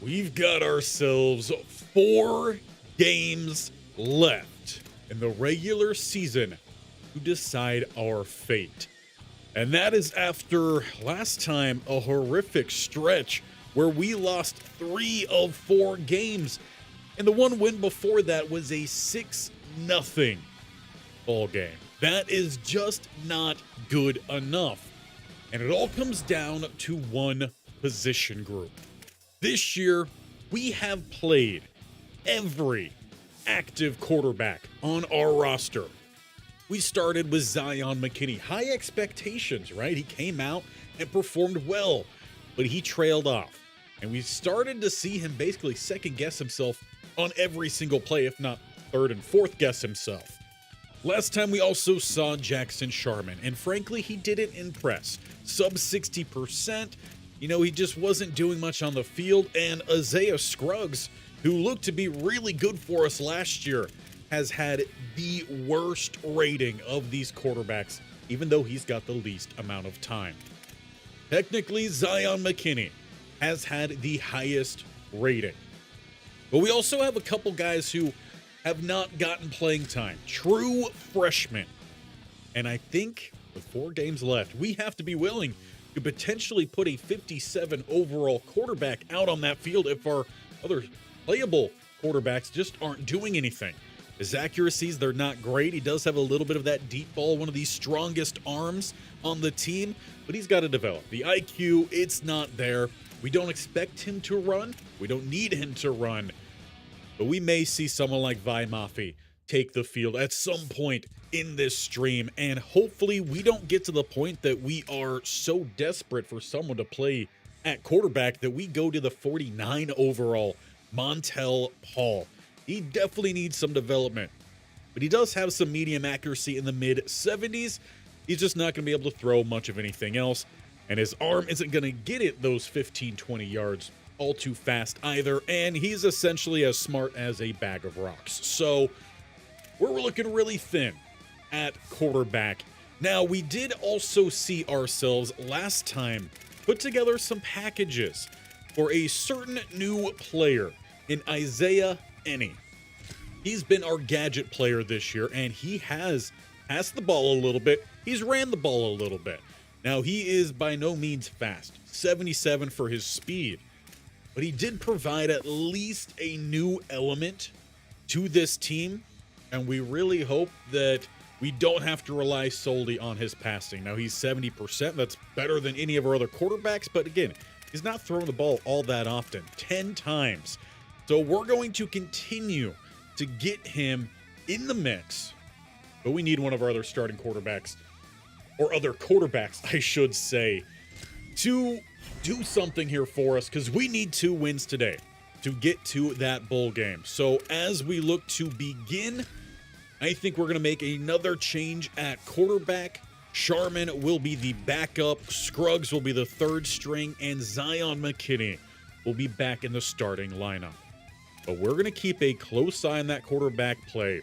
We've got ourselves 4 games left in the regular season to decide our fate. And that is after last time a horrific stretch where we lost 3 of 4 games. And the one win before that was a 6-0 ball game. That is just not good enough. And it all comes down to one position group. This year, we have played every active quarterback on our roster. We started with Zion McKinney. High expectations, right? He came out and performed well, but he trailed off. And we started to see him basically second guess himself on every single play, if not third and fourth guess himself. Last time we also saw Jackson Sharman, and frankly, he didn't impress. Sub 60%, he just wasn't doing much on the field, and Isaiah Scruggs, who looked to be really good for us last year, has had the worst rating of these quarterbacks, even though he's got the least amount of time. Technically, Zion McKinney has had the highest rating. But we also have a couple guys who have not gotten playing time. True freshmen. And I think with 4 games left, we have to be willing to potentially put a 57 overall quarterback out on that field if our other playable quarterbacks just aren't doing anything. His accuracies, they're not great. He does have a little bit of that deep ball, one of the strongest arms on the team, but he's got to develop. The IQ, it's not there. We don't expect him to run. We don't need him to run. But we may see someone like Vi Mafi take the field at some point in this stream, and hopefully we don't get to the point that we are so desperate for someone to play at quarterback that we go to the 49 overall Montel Paul. He definitely needs some development, but he does have some medium accuracy in the mid-70s. He's just not going to be able to throw much of anything else, and his arm isn't going to get it those 15-20 yards all too fast either, and he's essentially as smart as a bag of rocks. So we're looking really thin at quarterback. Now, we did also see ourselves last time put together some packages for a certain new player in Isaiah Eni. He's been our gadget player this year, and he has passed the ball a little bit. He's ran the ball a little bit. Now, he is by no means fast, 77 for his speed, but he did provide at least a new element to this team, and we really hope that we don't have to rely solely on his passing. Now, he's 70%. That's better than any of our other quarterbacks, but again, he's not throwing the ball all that often, 10 times. So we're going to continue to get him in the mix, but we need one of our other starting quarterbacks, or other quarterbacks, I should say, to do something here for us, because we need 2 wins today to get to that bowl game. So as we look to begin, I think we're going to make another change at quarterback. Sharman will be the backup, Scruggs will be the 3rd string, and Zion McKinney will be back in the starting lineup. But we're going to keep a close eye on that quarterback play.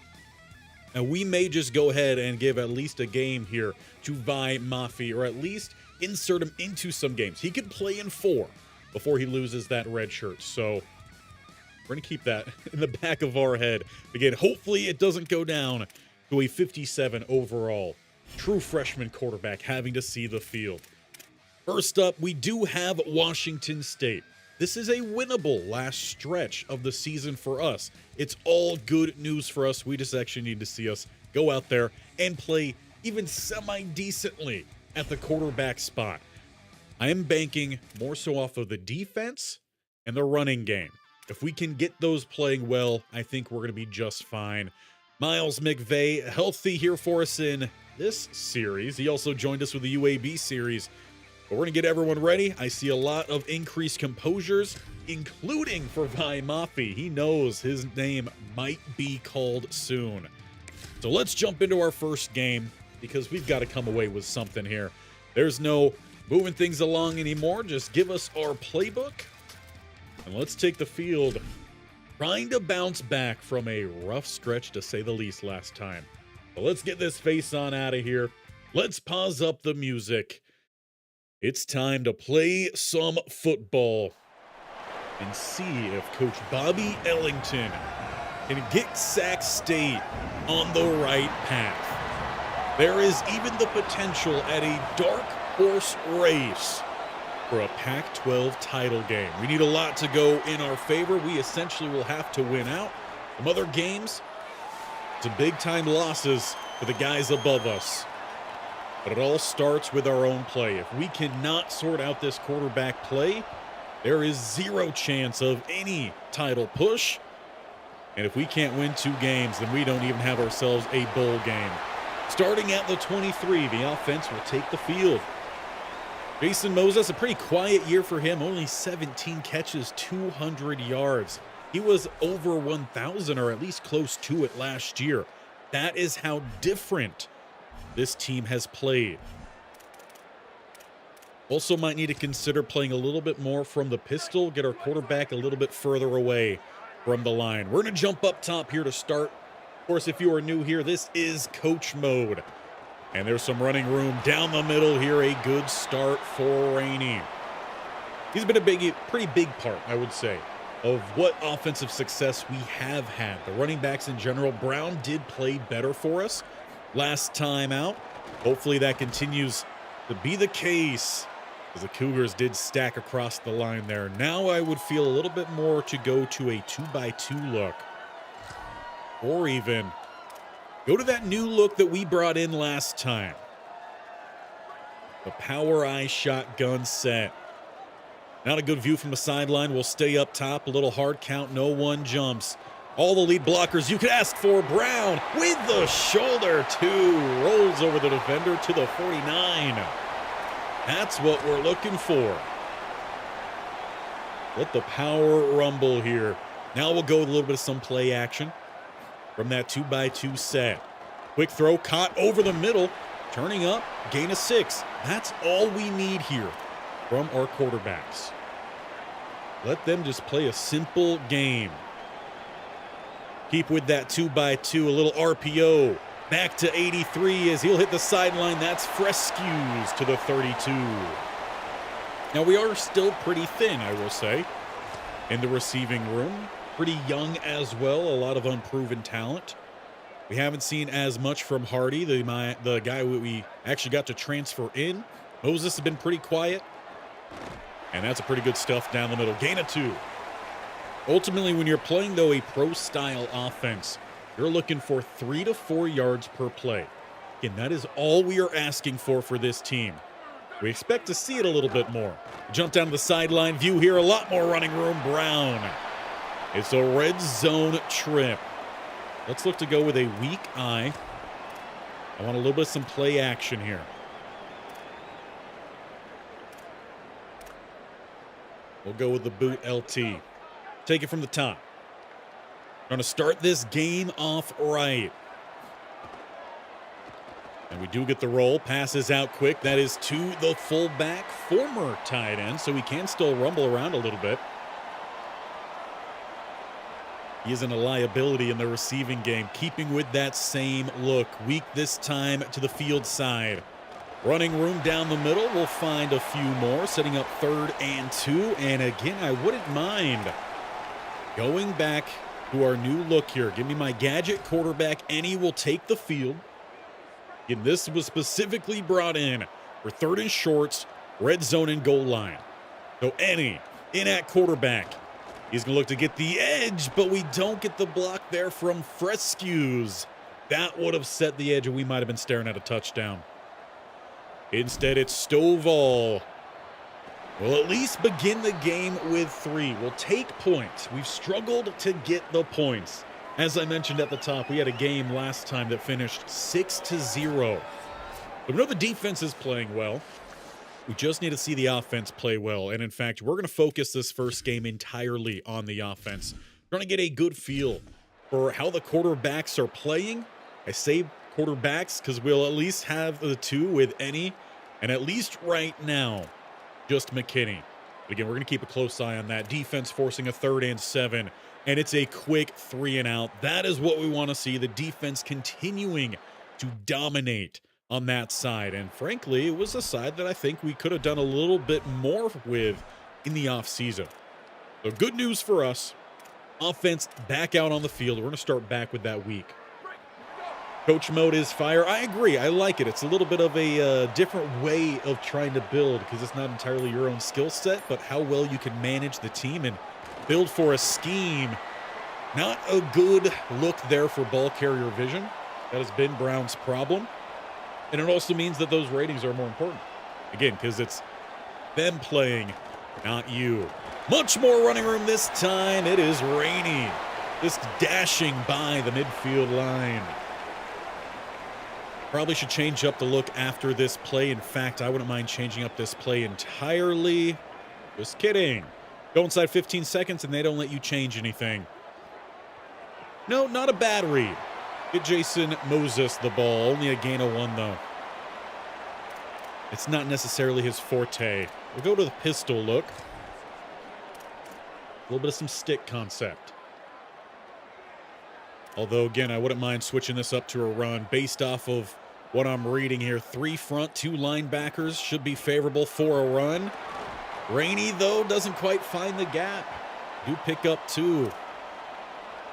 And we may just go ahead and give at least a game here to Vi Mafi, or at least insert him into some games. He could play in 4 before he loses that red shirt. So we're going to keep that in the back of our head. Again, hopefully it doesn't go down to a 57 overall true freshman quarterback having to see the field. First up, we do have Washington State. This is a winnable last stretch of the season for us. It's all good news for us. We just actually need to see us go out there and play even semi-decently at the quarterback spot. I am banking more so off of the defense and the running game. If we can get those playing well, I think we're going to be just fine. Miles McVay, healthy here for us in this series. He also joined us with the UAB series. But we're going to get everyone ready. I see a lot of increased composures, including for Vi Mafi. He knows his name might be called soon. So let's jump into our first game, because we've got to come away with something here. There's no moving things along anymore. Just give us our playbook, and let's take the field, trying to bounce back from a rough stretch, to say the least, last time. But let's get this face on out of here. Let's pause up the music. It's time to play some football. and see if Coach Bobby Ellington can get Sac State on the right path. There is even the potential at a dark horse race for a Pac-12 title game. We need a lot to go in our favor. We essentially will have to win out. Some other games, some big-time losses for the guys above us. But it all starts with our own play. If we cannot sort out this quarterback play, there is zero chance of any title push. And if we can't win 2 games, then we don't even have ourselves a bowl game. Starting at the 23, the offense will take the field. Jason Moses, a pretty quiet year for him. Only 17 catches, 200 yards. He was over 1,000, or at least close to it last year. That is how different this team has played. Also might need to consider playing a little bit more from the pistol, get our quarterback a little bit further away from the line. We're going to jump up top here to start. Of course, if you are new here, this is coach mode. And there's some running room down the middle here. A good start for Rainey. He's been a pretty big part, I would say, of what offensive success we have had. The running backs in general, Brown did play better for us last time out. Hopefully that continues to be the case, as the Cougars did stack across the line there. Now I would feel a little bit more to go to a 2-by-2 look, or even go to that new look that we brought in last time. The Power Eye shotgun set. Not a good view from the sideline. We'll stay up top. A little hard count. No one jumps. All the lead blockers you could ask for. Brown with the shoulder to rolls over the defender to the 49. That's what we're looking for. Let the power rumble here. Now we'll go with a little bit of some play action from that 2-by-2 set. Quick throw caught over the middle. Turning up. Gain of 6. That's all we need here from our quarterbacks. Let them just play a simple game. Keep with that 2-by-2, a little RPO. Back to 83 as he'll hit the sideline. That's Frescues to the 32. Now we are still pretty thin, I will say, in the receiving room. Pretty young as well, a lot of unproven talent. We haven't seen as much from Hardy, the guy we actually got to transfer in. Moses has been pretty quiet. And that's a pretty good stuff down the middle. Gain of 2. Ultimately, when you're playing, though, a pro-style offense, you're looking for 3 to 4 yards per play. Again, that is all we are asking for this team. We expect to see it a little bit more. Jump down to the sideline view here. A lot more running room. Brown. It's a red zone trip. Let's look to go with a weak eye. I want a little bit of some play action here. We'll go with the boot LT. Take it from the top. Going to start this game off right. And we do get the roll. Passes out quick. That is to the fullback, former tight end, so he can still rumble around a little bit. He isn't a liability in the receiving game. Keeping with that same look. Weak this time to the field side. Running room down the middle. We'll find a few more. Setting up 3rd and 2. And again, I wouldn't mind going back to our new look here. Give me my gadget quarterback. Any will take the field. Again, this was specifically brought in for 3rd and shorts, red zone and goal line. So any in at quarterback. He's going to look to get the edge, but we don't get the block there from Frescues. That would have set the edge, and we might have been staring at a touchdown. Instead, it's Stovall. We'll at least begin the game with 3. We'll take points. We've struggled to get the points. As I mentioned at the top, we had a game last time that finished 6-0. But we know the defense is playing well. We just need to see the offense play well. And in fact, we're going to focus this first game entirely on the offense. We're going to get a good feel for how the quarterbacks are playing. I say quarterbacks because we'll at least have the 2 with any. And at least right now, just McKinney. But again, we're going to keep a close eye on that. Defense forcing a 3rd and 7. And it's a quick 3 and out. That is what we want to see. The defense continuing to dominate on that side. And frankly, it was a side that I think we could have done a little bit more with in the offseason. So good news for us. Offense back out on the field. We're going to start back with that week. Coach mode is fire. I agree. I like it. It's a little bit of a different way of trying to build because it's not entirely your own skill set, but how well you can manage the team and build for a scheme. Not a good look there for ball carrier vision. That has been Brown's problem. And it also means that those ratings are more important. Again, because it's them playing, not you. Much more running room this time. It is Rainey. Just dashing by the midfield line. Probably should change up the look after this play. In fact, I wouldn't mind changing up this play entirely. Just kidding. Go inside 15 seconds and they don't let you change anything. No, not a bad read. Get Jason Moses the ball. Only a gain of 1, though. It's not necessarily his forte. We'll go to the pistol look. A little bit of some stick concept. Although, again, I wouldn't mind switching this up to a run based off of what I'm reading here. 3 front, 2 linebackers should be favorable for a run. Rainey, though, doesn't quite find the gap. Do pick up 2.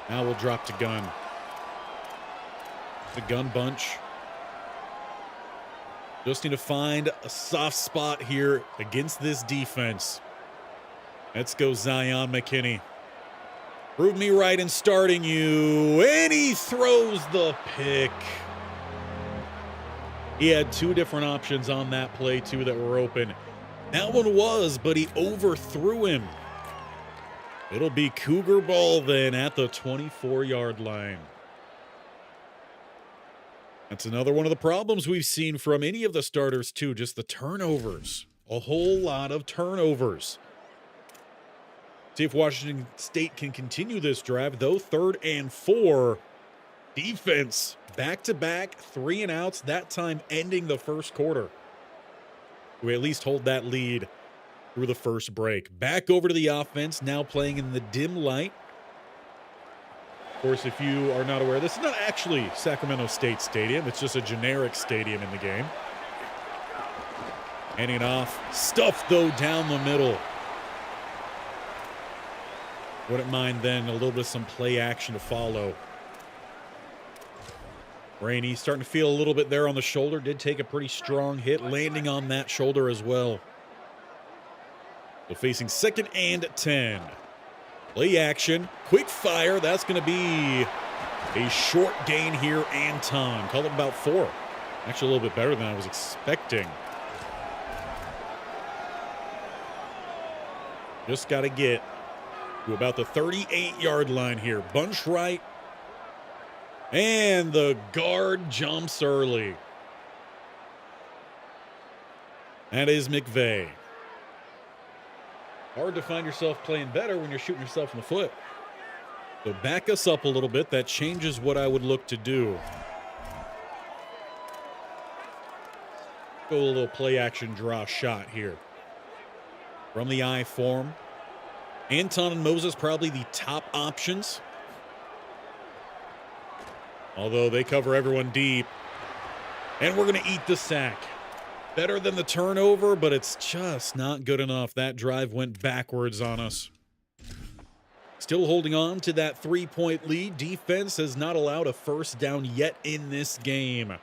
Now we'll drop to gun. The gun bunch. Just need to find a soft spot here against this defense. Let's go, Zion McKinney. Prove me right in starting you. And he throws the pick. He had 2 different options on that play, too, that were open. That one was, but he overthrew him. It'll be Cougar ball then at the 24-yard line. That's another one of the problems we've seen from any of the starters, too, just the turnovers. A whole lot of turnovers. See if Washington State can continue this drive, though. 3rd and 4. Defense, back-to-back, 3 and outs, that time ending the first quarter. We at least hold that lead through the first break. Back over to the offense, now playing in the dim light. Of course, if you are not aware, this is not actually Sacramento State Stadium. It's just a generic stadium in the game. Handing it off. Stuffed, though, down the middle. Wouldn't mind then a little bit of some play action to follow. Rainey starting to feel a little bit there on the shoulder. Did take a pretty strong hit, landing on that shoulder as well. So facing 2nd and 10. Play action. Quick fire. That's going to be a short gain here. Anton. Call it about 4. Actually, a little bit better than I was expecting. Just got to get to about the 38-yard line here. Bunch right. And the guard jumps early. That is McVay. Hard to find yourself playing better when you're shooting yourself in the foot. So back us up a little bit. That changes what I would look to do. Go a little play action draw shot here. From the I form. Anton and Moses probably the top options. Although they cover everyone deep. And we're going to eat the sack. Better than the turnover, but it's just not good enough. That drive went backwards on us. Still holding on to that 3-point lead. Defense has not allowed a first down yet in this game.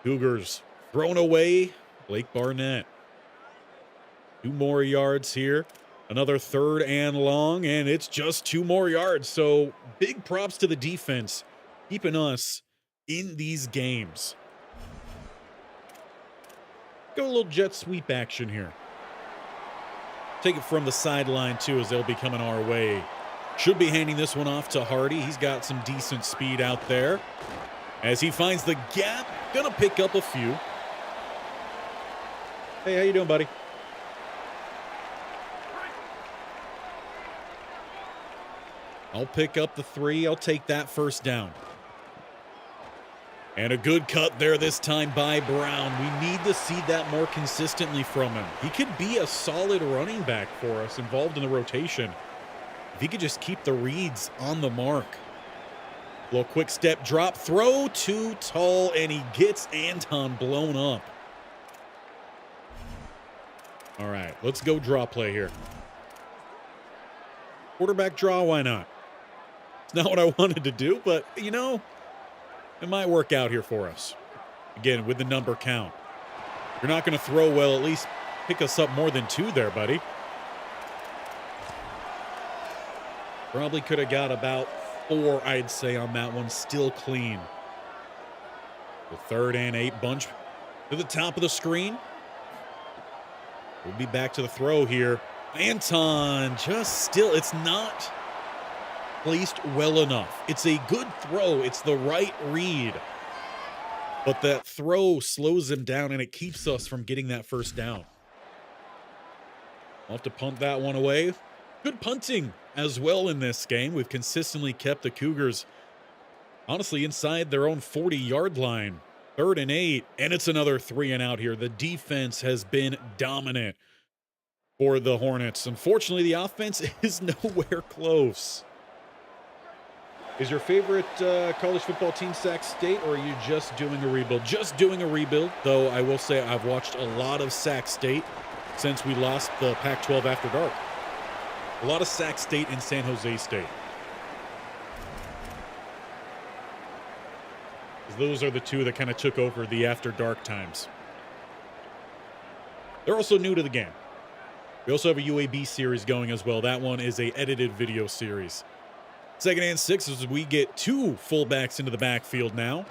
Cougars thrown away. Blake Barnett. 2 more yards here. Another 3rd and long, and it's just 2 more yards. So big props to the defense, keeping us in these games. Go a little jet sweep action here. Take it from the sideline, too, as they'll be coming our way. Should be handing this one off to Hardy. He's got some decent speed out there. As he finds the gap, gonna pick up a few. Hey, how you doing, buddy? I'll pick up the 3. I'll take that first down. And a good cut there this time by Brown. We need to see that more consistently from him. He could be a solid running back for us, involved in the rotation. If he could just keep the reads on the mark. Little quick step drop, throw too tall, and he gets Anton blown up. All right, let's go draw play here. Quarterback draw, why not? It's not what I wanted to do, but, you know, it might work out here for us. Again, with the number count. You're not going to throw well, at least pick us up more than 2 there, buddy. Probably could have got about 4, I'd say, on that one. Still clean. The 3rd and 8 bunch to the top of the screen. We'll be back to the throw here. Anton just still, it's not placed well enough. It's a good throw. It's the right read. But that throw slows him down, and it keeps us from getting that first down. I'll have to punt that one away. Good punting as well in this game. We've consistently kept the Cougars, honestly, inside their own 40-yard line. 3rd and 8, and it's another 3 and out here. The defense has been dominant for the Hornets. Unfortunately, the offense is nowhere close. Is your favorite college football team Sac State, or are you just doing a rebuild? Just doing a rebuild, though I will say I've watched a lot of Sac State since we lost the Pac-12 After Dark. A lot of Sac State and San Jose State. Those are the 2 that kind of took over the After Dark times. They're also new to the game. We also have a UAB series going as well. That one is a edited video series. 2nd and 6 as we get 2 fullbacks into the backfield now.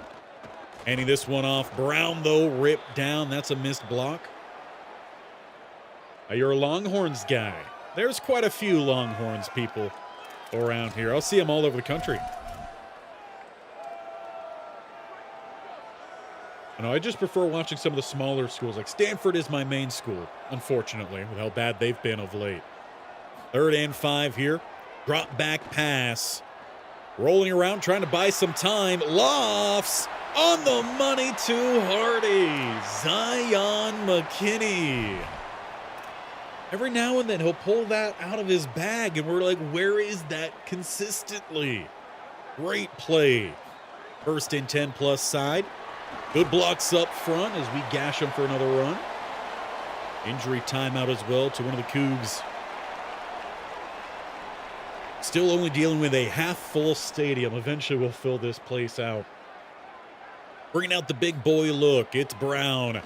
Handing this one off. Brown, though, ripped down. That's a missed block. You're a Longhorns guy. There's quite a few Longhorns people around here. I'll see them all over the country. I just prefer watching some of the smaller schools. Like Stanford is my main school, unfortunately, with how bad they've been of late. 3rd and 5 here. Drop back pass. Rolling around, trying to buy some time. Lofts on the money to Hardy. Zion McKinney. Every now and then he'll pull that out of his bag, and we're like, where is that consistently? Great play. 1st and 10 plus side. Good blocks up front as we gash him for another run. Injury timeout as well to one of the Cougs. Still only dealing with a half-full stadium. Eventually we'll fill this place out. Bringing out the big boy look. It's Brown.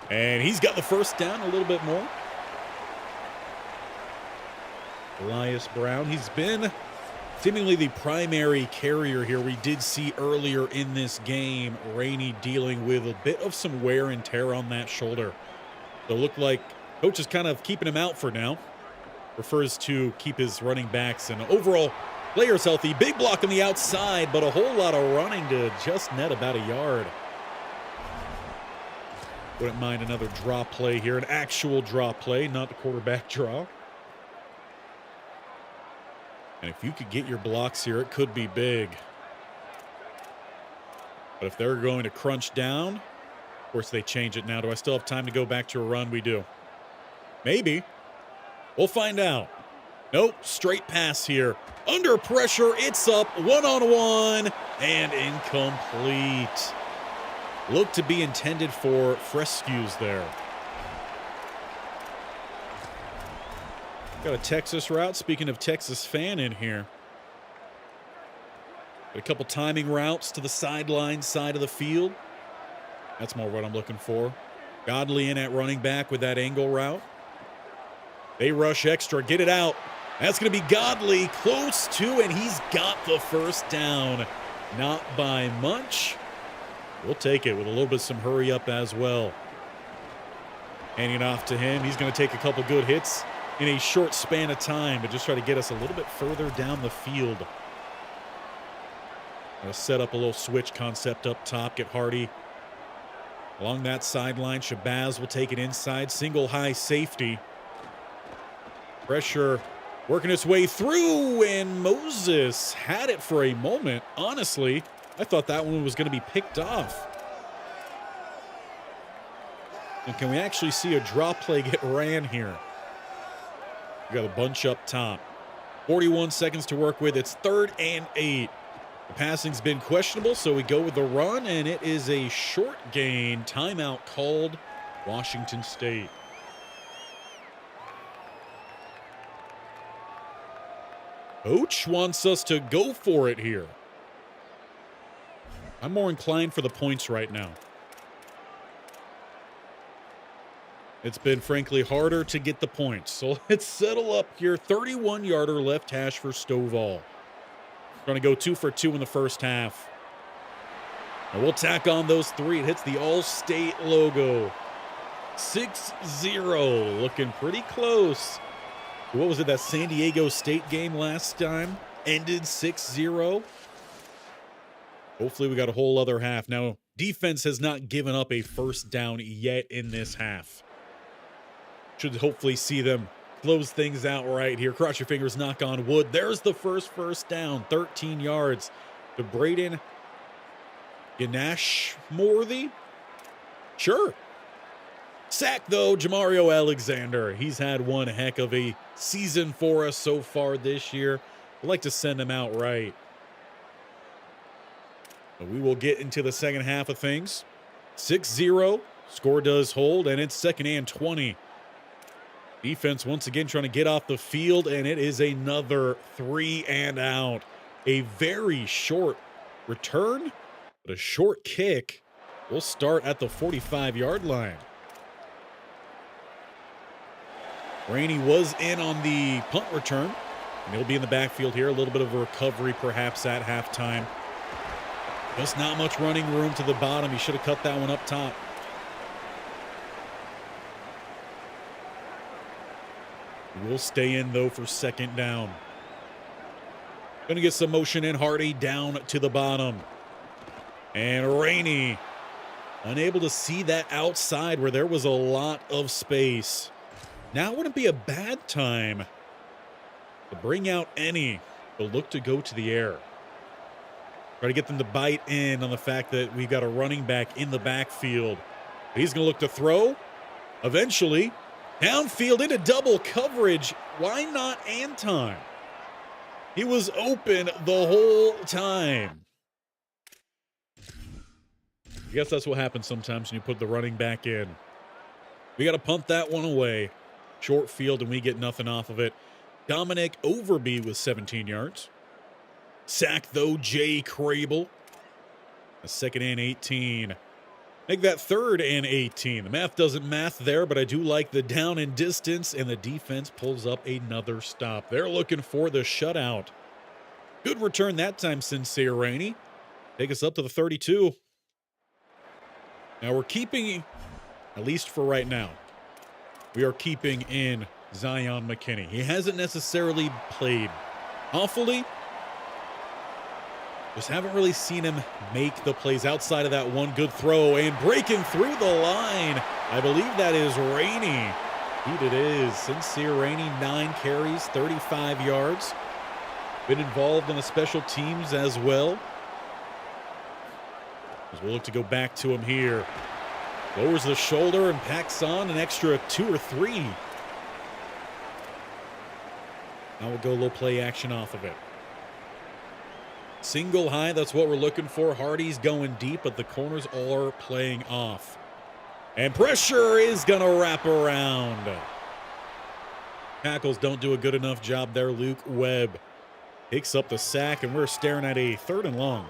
And he's got the first down a little bit more. Elias Brown. He's been seemingly the primary carrier here. We did see earlier in this game, Rainey dealing with a bit of some wear and tear on that shoulder. So it looked like coach is kind of keeping him out for now. Prefers to keep his running backs and overall players healthy. Big block on the outside, but a whole lot of running to just net about a yard. Wouldn't mind another draw play here, an actual draw play, not the quarterback draw. And if you could get your blocks here, it could be big. But if they're going to crunch down, of course they change it now. Do I still have time to go back to a run? We do. Maybe. We'll find out. Nope, straight pass here. Under pressure, it's up, one-on-one, and incomplete. Looked to be intended for Frescues there. Got a Texas route. Speaking of Texas fan in here. Got a couple timing routes to the sideline side of the field. That's more what I'm looking for. Godley in at running back with that angle route. They rush extra, get it out. That's going to be Godley, close to, and he's got the first down. Not by much. We'll take it with a little bit of some hurry up as well. Handing it off to him. He's going to take a couple good hits in a short span of time, but just try to get us a little bit further down the field. Gonna set up a little switch concept up top, get Hardy along that sideline. Shabazz will take it inside, single high safety. Pressure working its way through, and Moses had it for a moment. Honestly, I thought that one was going to be picked off. And can we actually see a draw play get ran here? We got a bunch up top. 41 seconds to work with. It's 3rd and 8. The passing's been questionable, so we go with the run, and it is a short gain. Timeout called, Washington State. Coach wants us to go for it here. I'm more inclined for the points right now. It's been, frankly, harder to get the points. So let's settle up here. 31-yarder left hash for Stovall. Going to go 2 for 2 in the first half. And we'll tack on those 3. It hits the All-State logo. 6-0. Looking pretty close. What was it, that San Diego State game last time? Ended 6-0. Hopefully we got a whole other half. Now, defense has not given up a first down yet in this half. Should hopefully see them close things out right here. Cross your fingers, knock on wood. There's the first down, 13 yards to Braden Ganashworthy. Sure. Sack, though, Jamario Alexander. He's had one heck of a season for us so far this year. I'd like to send him out right. But we will get into the second half of things. 6-0. Score does hold, and it's 2nd and 20. Defense once again trying to get off the field, and it is another 3 and out. A very short return, but a short kick. We'll start at the 45-yard line. Rainey was in on the punt return, and he'll be in the backfield here. A little bit of a recovery perhaps at halftime. Just not much running room to the bottom. He should have cut that one up top. We'll stay in, though, for 2nd down. Going to get some motion in. Hardy down to the bottom. And Rainey unable to see that outside where there was a lot of space. Now wouldn't be a bad time to bring out any, but look to go to the air. Try to get them to bite in on the fact that we've got a running back in the backfield. He's going to look to throw. Eventually, downfield into double coverage. Why not Anton? He was open the whole time. I guess that's what happens sometimes when you put the running back in. We got to punt that one away. Short field, and we get nothing off of it. Dominic Overby with 17 yards. Sack, though, Jay Crable. A 2nd and 18. Make that 3rd and 18. The math doesn't math there, but I do like the down and distance, and the defense pulls up another stop. They're looking for the shutout. Good return that time, Sincere Rainey. Take us up to the 32. Now we're keeping, at least for right now, we are keeping in Zion McKinney. He hasn't necessarily played awfully. Just haven't really seen him make the plays outside of that one good throw, and breaking through the line. I believe that is Rainey. Indeed it is. Sincere Rainey, 9 carries, 35 yards. Been involved in the special teams as well. As we'll look to go back to him here. Lowers the shoulder and packs on an extra 2 or 3. Now we'll go low play action off of it. Single high, that's what we're looking for. Hardy's going deep, but the corners are playing off. And pressure is going to wrap around. Tackles don't do a good enough job there. Luke Webb picks up the sack, and we're staring at a 3rd and long.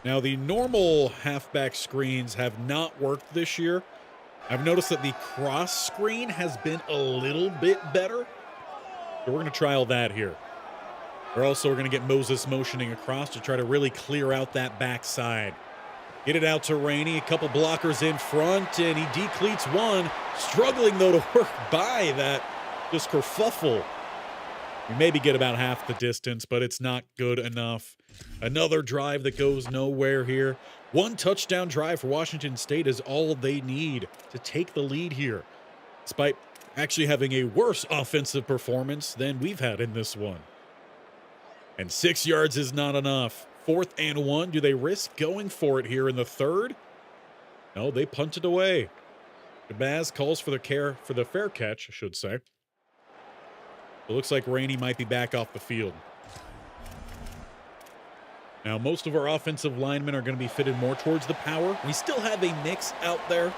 Now, the normal halfback screens have not worked this year. I've noticed that the cross screen has been a little bit better. So we're going to trial that here. We're going to get Moses motioning across to try to really clear out that backside. Get it out to Rainey. A couple blockers in front, and he decleats one. Struggling, though, to work by that just kerfuffle. We maybe get about half the distance, but it's not good enough. Another drive that goes nowhere here. 1 touchdown drive for Washington State is all they need to take the lead here, despite actually having a worse offensive performance than we've had in this one. And 6 yards is not enough. 4th and 1. Do they risk going for it here in the 3rd? No, they punt it away. Shabazz calls for the fair catch, I should say. It looks like Rainey might be back off the field. Now, most of our offensive linemen are going to be fitted more towards the power. We still have a mix out there.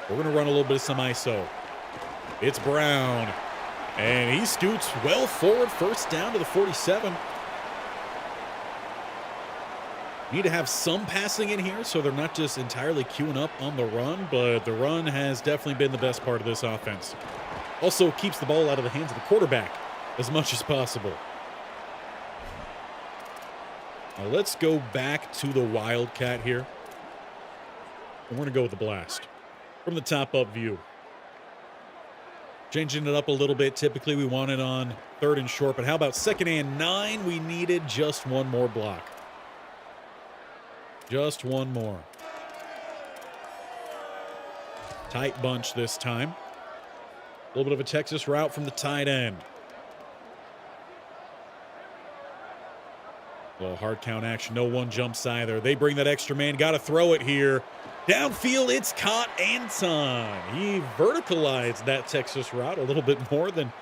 We're going to run a little bit of some ISO. It's Brown. And he scoots well forward, first down to the 47. Need to have some passing in here so they're not just entirely queuing up on the run, but the run has definitely been the best part of this offense. Also keeps the ball out of the hands of the quarterback as much as possible. Now let's go back to the Wildcat here. And we're going to go with the blast from the top-up view. Changing it up a little bit. Typically, we want it on 3rd and short, but how about 2nd and 9? We needed just one more block. Just one more. Tight bunch this time. A little bit of a Texas route from the tight end. A little hard count action. No one jumps either. They bring that extra man. Got to throw it here. Downfield, it's caught. Anton. He verticalized that Texas route a little bit more than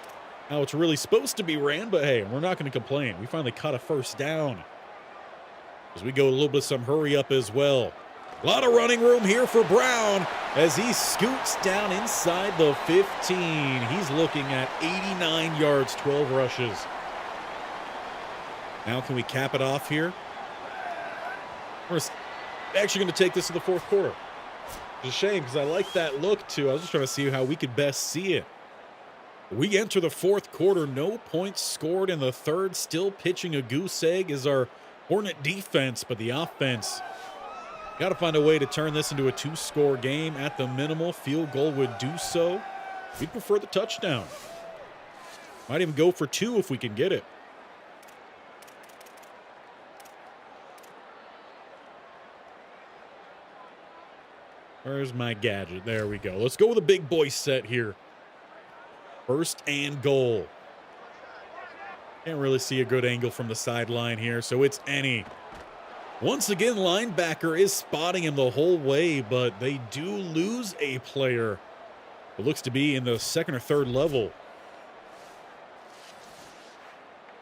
how it's really supposed to be ran. But, hey, we're not going to complain. We finally caught a first down. As we go a little bit of some hurry up as well. A lot of running room here for Brown as he scoots down inside the 15. He's looking at 89 yards, 12 rushes. Now can we cap it off here? We're actually going to take this to the 4th quarter. It's a shame because I like that look too. I was just trying to see how we could best see it. We enter the 4th quarter. No points scored in the 3rd. Still pitching a goose egg is our Hornet defense, but the offense got to find a way to turn this into a 2-score game at the minimal. Field goal would do so. We prefer the touchdown. Might even go for 2 if we can get it. Where's my gadget? There we go. Let's go with a big boy set here. 1st and goal. Can't really see a good angle from the sideline here, so it's any. Once again, linebacker is spotting him the whole way, but they do lose a player. It looks to be in the 2nd or 3rd level.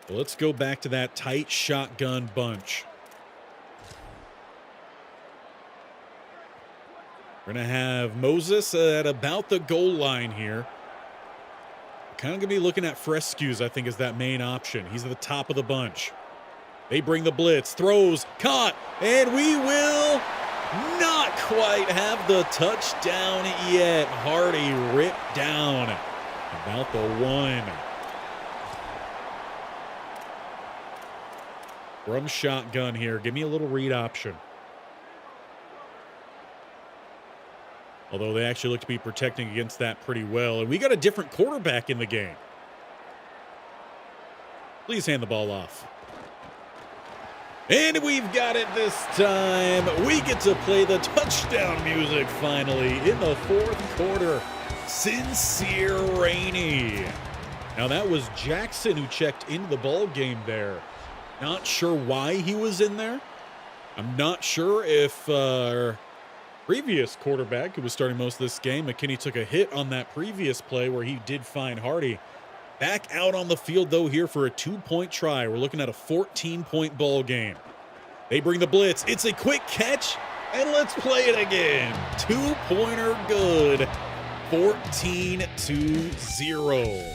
Well, let's go back to that tight shotgun bunch. We're going to have Moses at about the goal line here. Kind of going to be looking at Frescues, I think, is that main option. He's at the top of the bunch. They bring the blitz, throws, caught, and we will not quite have the touchdown yet. Hardy ripped down about the 1. From shotgun here. Give me a little read option. Although they actually look to be protecting against that pretty well. And we got a different quarterback in the game. Please hand the ball off. And we've got it this time. We get to play the touchdown music finally in the 4th quarter. Sincere Rainey. Now that was Jackson who checked into the ball game there. Not sure why he was in there. I'm not sure if previous quarterback who was starting most of this game, McKinney, took a hit on that previous play where he did find Hardy. Back out on the field, though, here for a 2-point try. We're looking at a 14-point ball game. They bring the blitz. It's a quick catch, and let's play it again. 2-pointer good. 14-0.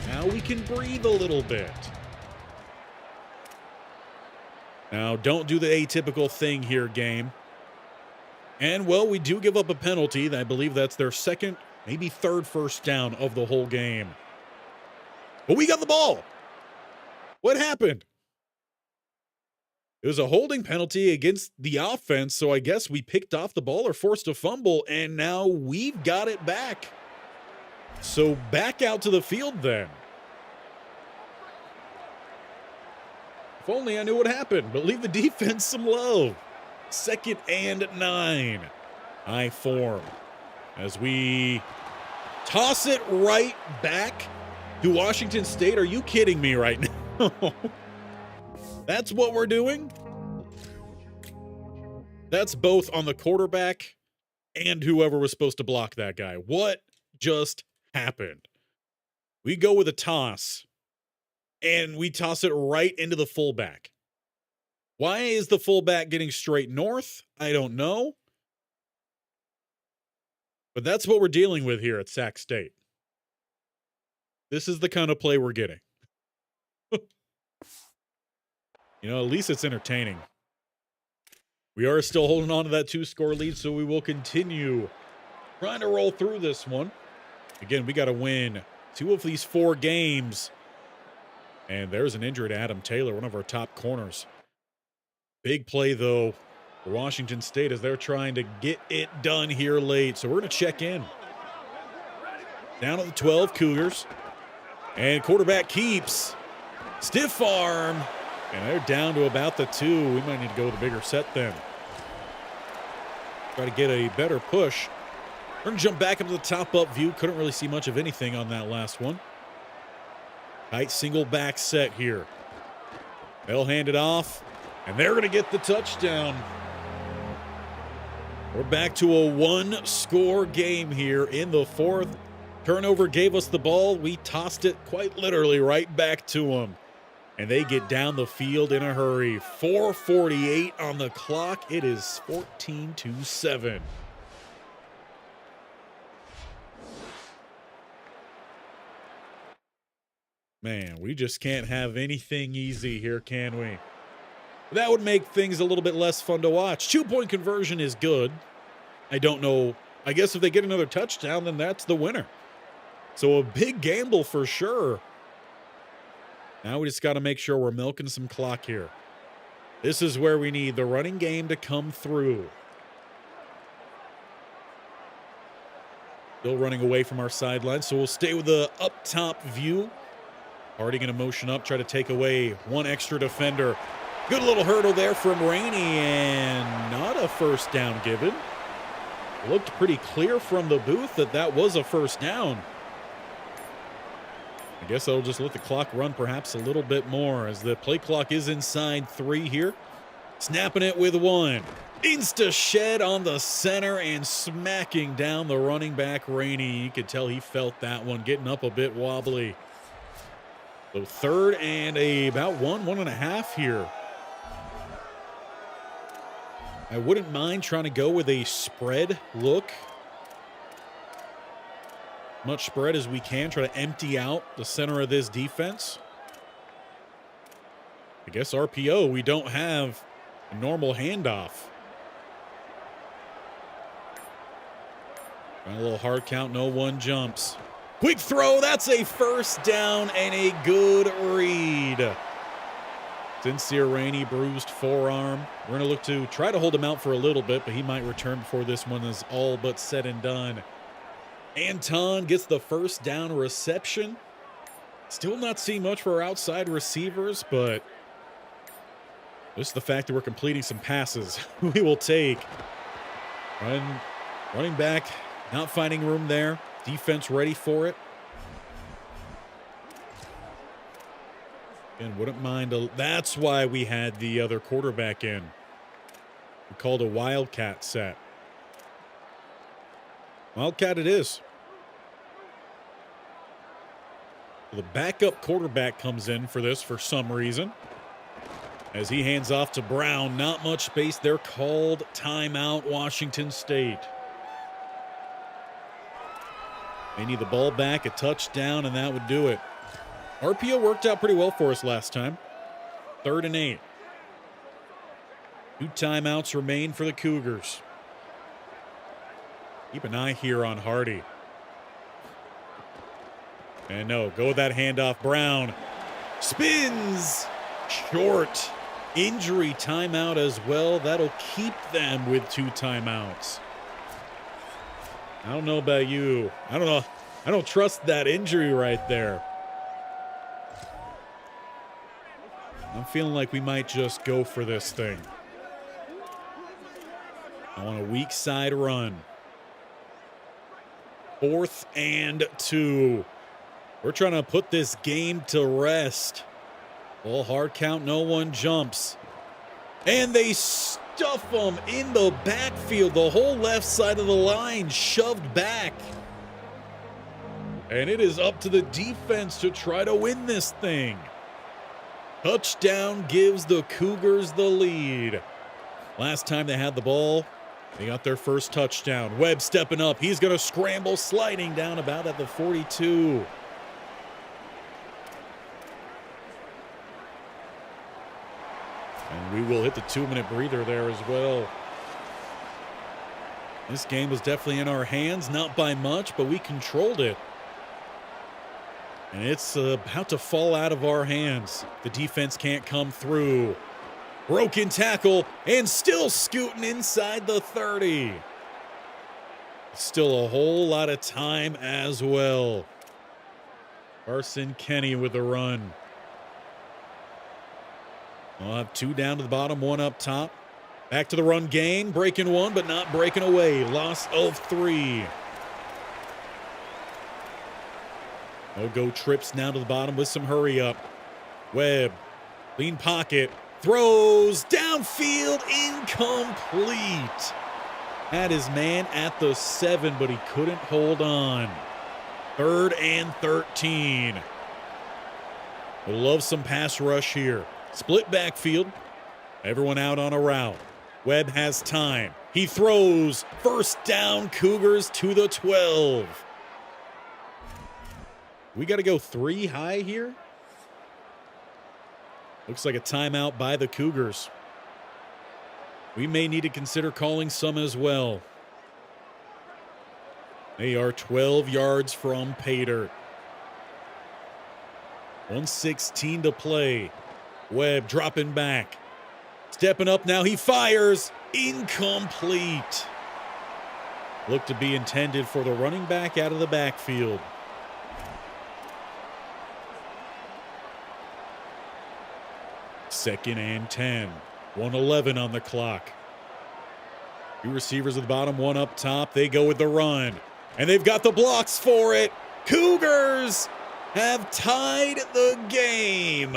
Now we can breathe a little bit. Now, don't do the atypical thing here, game. And, well, we do give up a penalty. I believe that's their 2nd, maybe 3rd first down of the whole game. But we got the ball. What happened? It was a holding penalty against the offense, so I guess we picked off the ball or forced a fumble, and now we've got it back. So back out to the field then. If only I knew what happened, but leave the defense some love. 2nd and 9. High form. As we toss it right back to Washington State. Are you kidding me right now? That's what we're doing? That's both on the quarterback and whoever was supposed to block that guy. What just happened? We go with a toss, and we toss it right into the fullback. Why is the fullback getting straight north? I don't know. But that's what we're dealing with here at Sac State. This is the kind of play we're getting. You know, at least it's entertaining. We are still holding on to that 2-score lead, so we will continue trying to roll through this one. Again, we got to win 2 of these 4 games. And there's an injury to Adam Taylor, one of our top corners. Big play, though, for Washington State as they're trying to get it done here late. So we're going to check in. Down at the 12, Cougars. And quarterback keeps. Stiff arm. And they're down to about the 2. We might need to go with a bigger set then. Try to get a better push. We're going to jump back up to the top-up view. Couldn't really see much of anything on that last one. Tight single back set here. They'll hand it off, and they're going to get the touchdown. We're back to a 1-score game here in the 4th. Turnover gave us the ball. We tossed it quite literally right back to them. And they get down the field in a hurry. 4:48 on the clock. It is 14-7. Man, we just can't have anything easy here, can we? That would make things a little bit less fun to watch. 2-point conversion is good. I don't know. I guess if they get another touchdown, then that's the winner. So a big gamble for sure. Now we just got to make sure we're milking some clock here. This is where we need the running game to come through. Still running away from our sideline, so we'll stay with the up-top view. Hardy going to motion up, try to take away one extra defender. Good little hurdle there from Rainey, and not a first down given. It looked pretty clear from the booth that that was a first down. I guess I'll just let the clock run perhaps a little bit more as the play clock is inside 3 here. Snapping it with 1. Insta shed on the center and smacking down the running back, Rainey. You could tell he felt that one, getting up a bit wobbly. So 3rd and about 1.5 here. I wouldn't mind trying to go with a spread look. Much spread as we can. Try to empty out the center of this defense. I guess RPO, we don't have a normal handoff. A little hard count, no one jumps. Quick throw, that's a first down and a good read. Sincere Rainey, bruised forearm. We're going to look to try to hold him out for a little bit, but he might return before this one is all but said and done. Anton gets the first down reception. Still not seeing much for our outside receivers, but just the fact that we're completing some passes we will take. Running back, not finding room there. Defense ready for it. And wouldn't mind. That's why we had the other quarterback in. We called a Wildcat set. Wildcat it is. The backup quarterback comes in for this for some reason. As he hands off to Brown. Not much space. They're called timeout, Washington State. They need the ball back, a touchdown, and that would do it. RPO worked out pretty well for us last time. 3rd and 8. 2 timeouts remain for the Cougars. Keep an eye here on Hardy. And no, go with that handoff. Brown spins short. Injury timeout as well. That'll keep them with 2 timeouts. I don't know about you. I don't know. I don't trust that injury right there. I'm feeling like we might just go for this thing. I want a weak side run. 4th and 2. We're trying to put this game to rest. Full hard count, no one jumps. And they stuff them in the backfield. The whole left side of the line shoved back. And it is up to the defense to try to win this thing. Touchdown gives the Cougars the lead. Last time they had the ball, they got their first touchdown. Webb stepping up. He's going to scramble, sliding down about at the 42. We will hit the 2-minute breather there as well. This game was definitely in our hands, not by much, but we controlled it. And it's about to fall out of our hands. The defense can't come through. Broken tackle, and still scooting inside the 30. Still a whole lot of time as well. Carson Kenny with the run. We'll have 2 down to the bottom, 1 up top. Back to the run game, breaking 1, but not breaking away. Loss of 3. No-go trips now to the bottom with some hurry up. Webb, lean pocket, throws downfield, incomplete. Had his man at the 7, but he couldn't hold on. 3rd and 13. We'll love some pass rush here. Split backfield. Everyone out on a route. Webb has time. He throws. First down, Cougars to the 12. We got to go 3 high here. Looks like a timeout by the Cougars. We may need to consider calling some as well. They are 12 yards from pay dirt. 1:16 to play. Webb dropping back. Stepping up now, he fires. Incomplete. Looked to be intended for the running back out of the backfield. Second and 10. 1:11 on the clock. 2 receivers at the bottom, 1 up top. They go with the run. And they've got the blocks for it. Cougars have tied the game.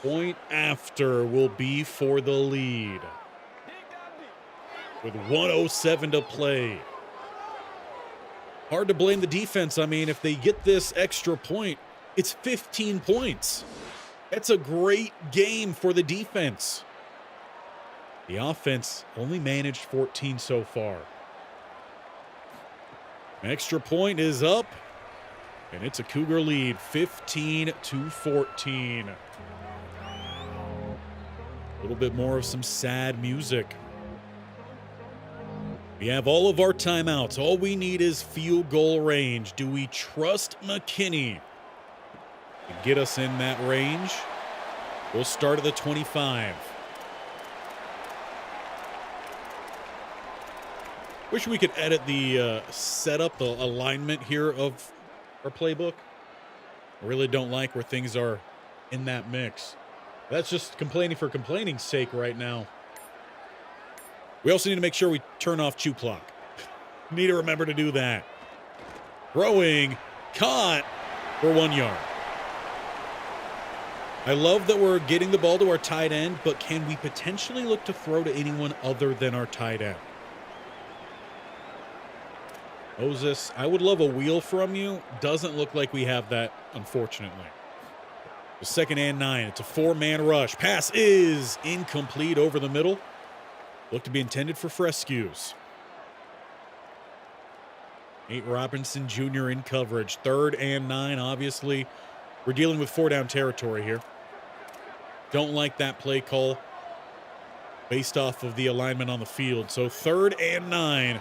Point after will be for the lead. With 1:07 to play. Hard to blame the defense. I mean, if they get this extra point, it's 15 points. That's a great game for the defense. The offense only managed 14 so far. Extra point is up, and it's a Cougar lead, 15-14. A little bit more of some sad music. We have all of our timeouts. All we need is field goal range. Do we trust McKinney to get us in that range? We'll start at the 25. Wish we could edit the setup, the alignment here of our playbook. I really don't like where things are in that mix. That's just complaining for complaining's sake right now. We also need to make sure we turn off chew clock. Need to remember to do that. Throwing, caught for 1 yard. I love that we're getting the ball to our tight end, but can we potentially look to throw to anyone other than our tight end? Moses, I would love a wheel from you. Doesn't look like we have that, unfortunately. The 2nd and 9. It's a 4-man rush. Pass is incomplete over the middle. Looked to be intended for Frescues. Nate Robinson Jr. in coverage. 3rd and 9, obviously. We're dealing with 4-down territory here. Don't like that play call based off of the alignment on the field. So 3rd and 9.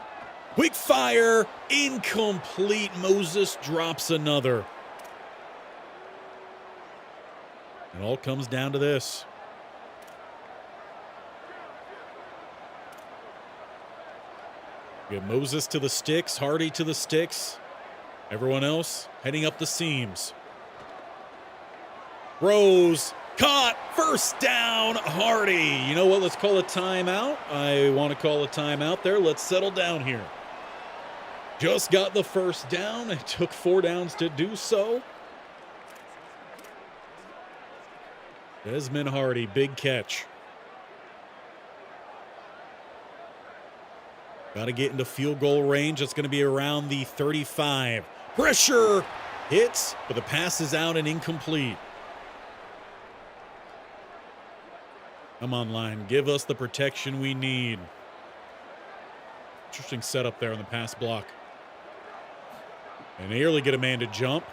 Quick fire, incomplete. Moses drops another. It all comes down to this. We have Moses to the sticks, Hardy to the sticks. Everyone else heading up the seams. Rose, caught, first down, Hardy. You know what, let's call a timeout. I want to call a timeout there. Let's settle down here. Just got the first down. It took 4 downs to do so. Desmond Hardy, big catch. Got to get into field goal range. It's going to be around the 35. Pressure hits, but the pass is out and incomplete. Come on, line. Give us the protection we need. Interesting setup there on the pass block. And nearly get a man to jump.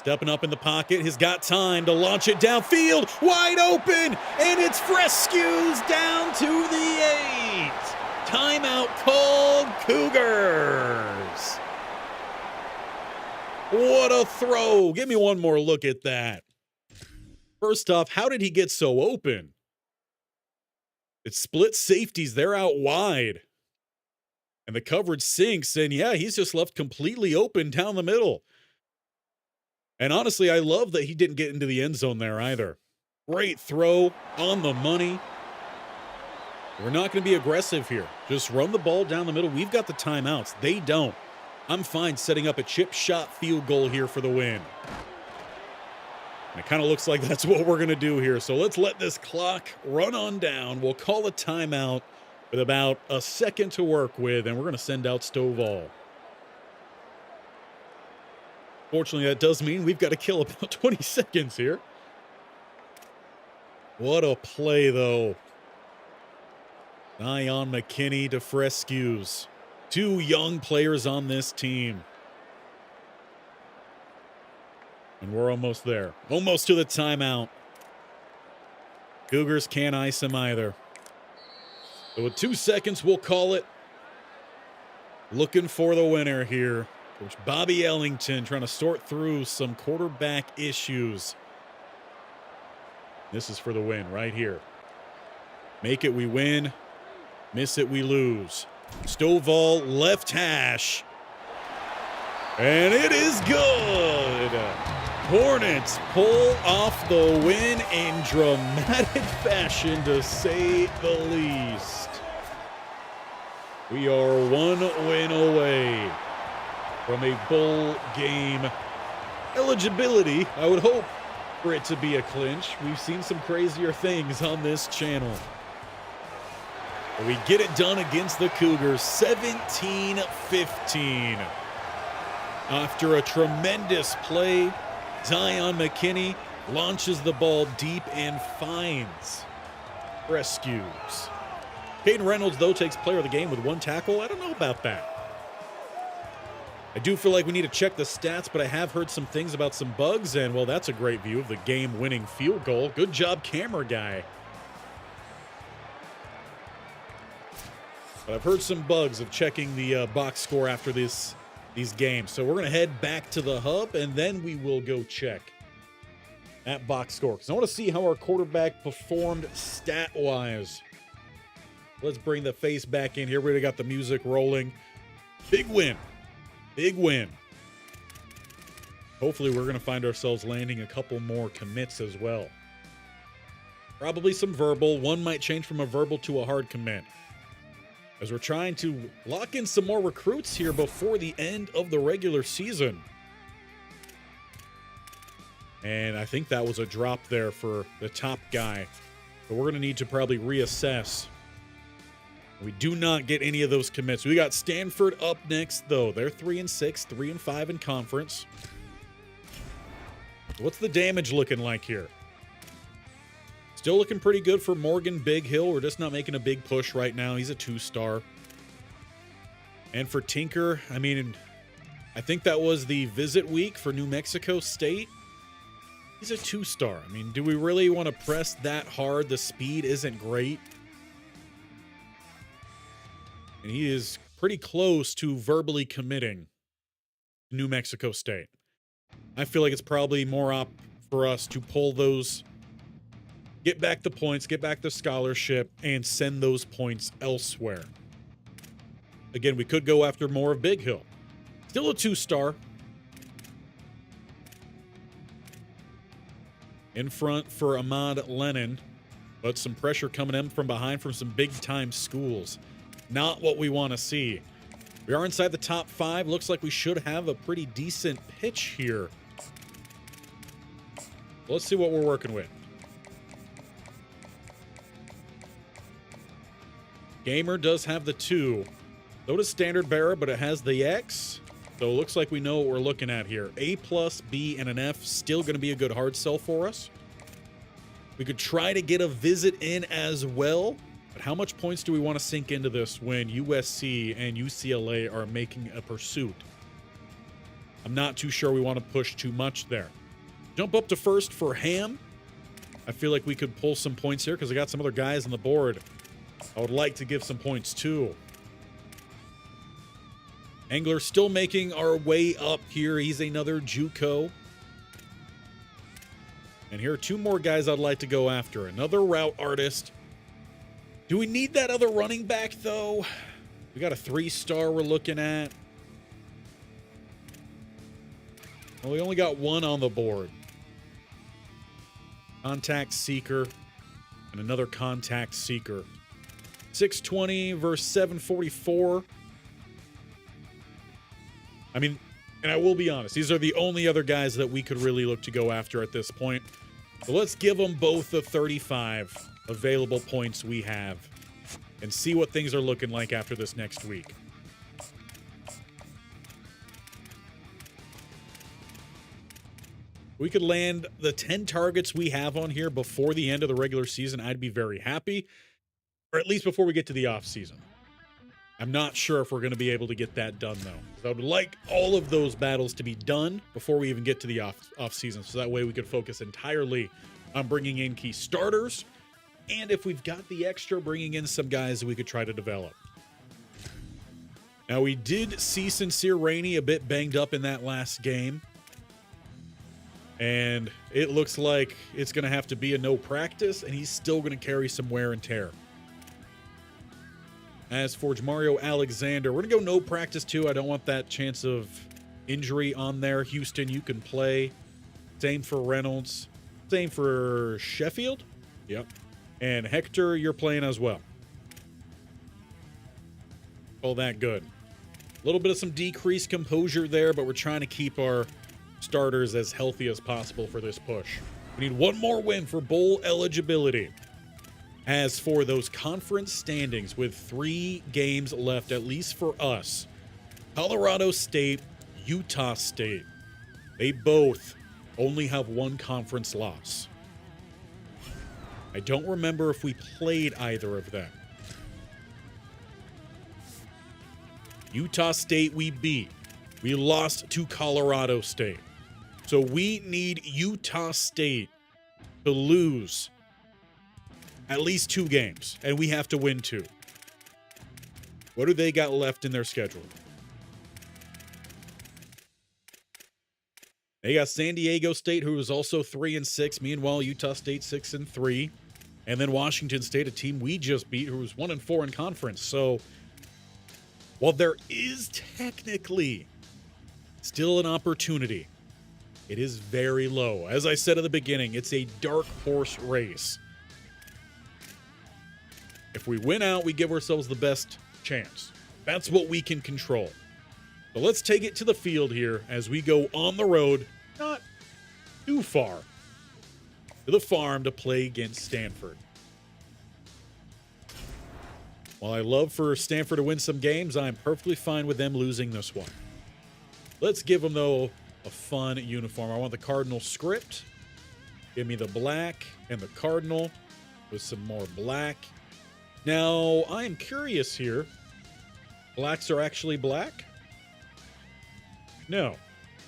Stepping up in the pocket. He's got time to launch it downfield. Wide open. And it's Frescues down to the 8. Timeout called, Cougars. What a throw. Give me one more look at that. First off, how did he get so open? It's split safeties. They're out wide. And the coverage sinks. And yeah, he's just left completely open down the middle. And honestly, I love that he didn't get into the end zone there either. Great throw on the money. We're not going to be aggressive here. Just run the ball down the middle. We've got the timeouts. They don't. I'm fine setting up a chip shot field goal here for the win. And it kind of looks like that's what we're going to do here. So let's let this clock run on down. We'll call a timeout with about a second to work with, and we're going to send out Stovall. Fortunately, that does mean we've got to kill about 20 seconds here. What a play, though. Zion McKinney to Frescues. 2 young players on this team. And we're almost there. Almost to the timeout. Cougars can't ice him either. So with 2 seconds, we'll call it. Looking for the winner here. Coach Bobby Ellington trying to sort through some quarterback issues. This is for the win right here. Make it, we win. Miss it, we lose. Stovall, left hash. And it is good. Hornets pull off the win in dramatic fashion, to say the least. We are 1 win away from a bowl game eligibility. I would hope for it to be a clinch. We've seen some crazier things on this channel. But we get it done against the Cougars, 17-15. After a tremendous play, Zion McKinney launches the ball deep and finds Frescues. Caden Reynolds, though, takes player of the game with 1 tackle. I don't know about that. I do feel like we need to check the stats, but I have heard some things about some bugs, and, well, that's a great view of the game-winning field goal. Good job, camera guy. But I've heard some bugs of checking the box score after these games. So we're going to head back to the hub, and then we will go check that box score, because I want to see how our quarterback performed stat-wise. Let's bring the face back in here. We already got the music rolling. Big win. Big win. Hopefully we're going to find ourselves landing a couple more commits as well. Probably some verbal. One might change from a verbal to a hard commit, as we're trying to lock in some more recruits here before the end of the regular season. And I think that was a drop there for the top guy. But we're going to need to probably reassess. We do not get any of those commits. We got Stanford up next, though. They're 3-6, 3-5 in conference. What's the damage looking like here? Still looking pretty good for Morgan Big Hill. We're just not making a big push right now. He's a 2-star. And for Tinker, I mean, I think that was the visit week for New Mexico State. He's a 2-star. I mean, do we really want to press that hard? The speed isn't great. And he is pretty close to verbally committing to New Mexico State. I feel like it's probably more up for us to pull those, get back the points, get back the scholarship, and send those points elsewhere. Again, we could go after more of Big Hill. Still a 2-star. In front for Ahmad Lennon, but some pressure coming in from behind from some big-time schools. Not what we want to see. We are inside the top 5. Looks like we should have a pretty decent pitch here. Let's see what we're working with. Gamer does have the 2. So does Standard Bearer, but it has the X. So it looks like we know what we're looking at here. A+, B, and an F. Still going to be a good hard sell for us. We could try to get a visit in as well. But how much points do we want to sink into this when USC and UCLA are making a pursuit? I'm not too sure we want to push too much there. Jump up to first for Ham. I feel like we could pull some points here because I got some other guys on the board I would like to give some points to. Angler still making our way up here. He's another JUCO. And here are two more guys I'd like to go after. Another route artist. Do we need that other running back, though? We got a 3-star we're looking at. Well, we only got one on the board. Contact seeker and another contact seeker. 620 versus 744. I mean, and I will be honest, these are the only other guys that we could really look to go after at this point. So let's give them both the 35 available points we have and see what things are looking like after this next week. We could land the 10 targets we have on here before the end of the regular season. I'd be very happy, or at least before we get to the offseason. I'm not sure if we're going to be able to get that done, though. I would like all of those battles to be done before we even get to the offseason, so that way we could focus entirely on bringing in key starters, and if we've got the extra, bringing in some guys that we could try to develop. Now, we did see Sincere Rainey a bit banged up in that last game, and it looks like it's going to have to be a no practice, and he's still going to carry some wear and tear. As for Mario Alexander, we're going to go no practice too. I don't want that chance of injury on there. Houston, you can play. Same for Reynolds. Same for Sheffield. Yep. And Hector, you're playing as well. All that good. A little bit of some decreased composure there, but we're trying to keep our starters as healthy as possible for this push. We need one more win for bowl eligibility. As for those conference standings with 3 games left, at least for us, Colorado State, Utah State, they both only have 1 conference loss. I don't remember if we played either of them. Utah State we beat. We lost to Colorado State. So we need Utah State to lose at least 2 games, and we have to win 2. What do they got left in their schedule? They got San Diego State, who is also 3-6. Meanwhile, Utah State 6-3. And then Washington State, a team we just beat, who was 1-4 in conference. So while there is technically still an opportunity, it is very low. As I said at the beginning, it's a dark horse race. If we win out, we give ourselves the best chance. That's what we can control. So let's take it to the field here as we go on the road, not too far, to the farm to play against Stanford. While I love for Stanford to win some games, I'm perfectly fine with them losing this one. Let's give them, though, a fun uniform. I want the Cardinal script. Give me the black and the Cardinal with some more black. Now, I am curious here. Blacks are actually black? No.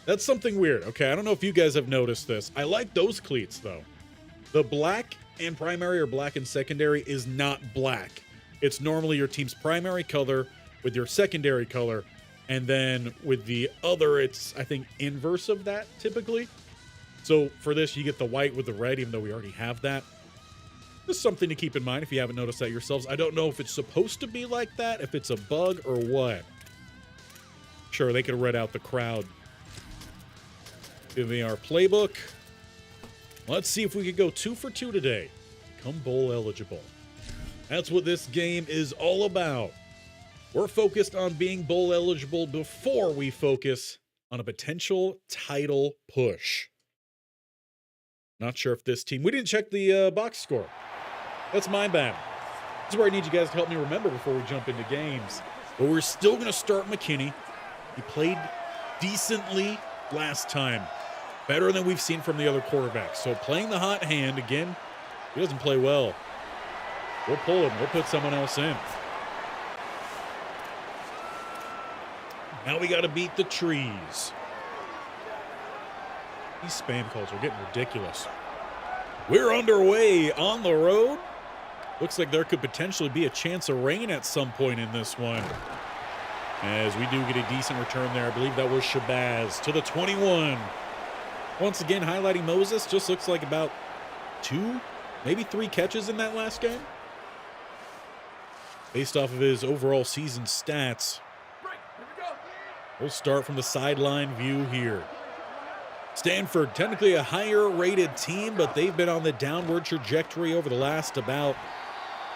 That's something weird. Okay, I don't know if you guys have noticed this. I like those cleats, though. The black and primary or black and secondary is not black. It's normally your team's primary color with your secondary color, and then with the other, it's, I think, inverse of that, typically. So for this, you get the white with the red, even though we already have that. Just something to keep in mind if you haven't noticed that yourselves. I don't know if it's supposed to be like that, if it's a bug or what. Sure, they could read out the crowd. Give me our playbook. Let's see if we could go 2 for 2 today. Become bowl eligible. That's what this game is all about. We're focused on being bowl eligible before we focus on a potential title push. Not sure if this team... We didn't check the box score. That's my bad. This is where I need you guys to help me remember before we jump into games. But we're still going to start McKinney. He played decently last time. Better than we've seen from the other quarterbacks. So playing the hot hand, again, he doesn't play well. We'll pull him. We'll put someone else in. Now we got to beat the trees. These spam calls are getting ridiculous. We're underway on the road. Looks like there could potentially be a chance of rain at some point in this one. As we do get a decent return there. I believe that was Shabazz to the 21. Once again, highlighting Moses. Just looks like about 2, maybe 3 catches in that last game. Based off of his overall season stats. We'll start from the sideline view here. Stanford, technically a higher-rated team, but they've been on the downward trajectory over the last about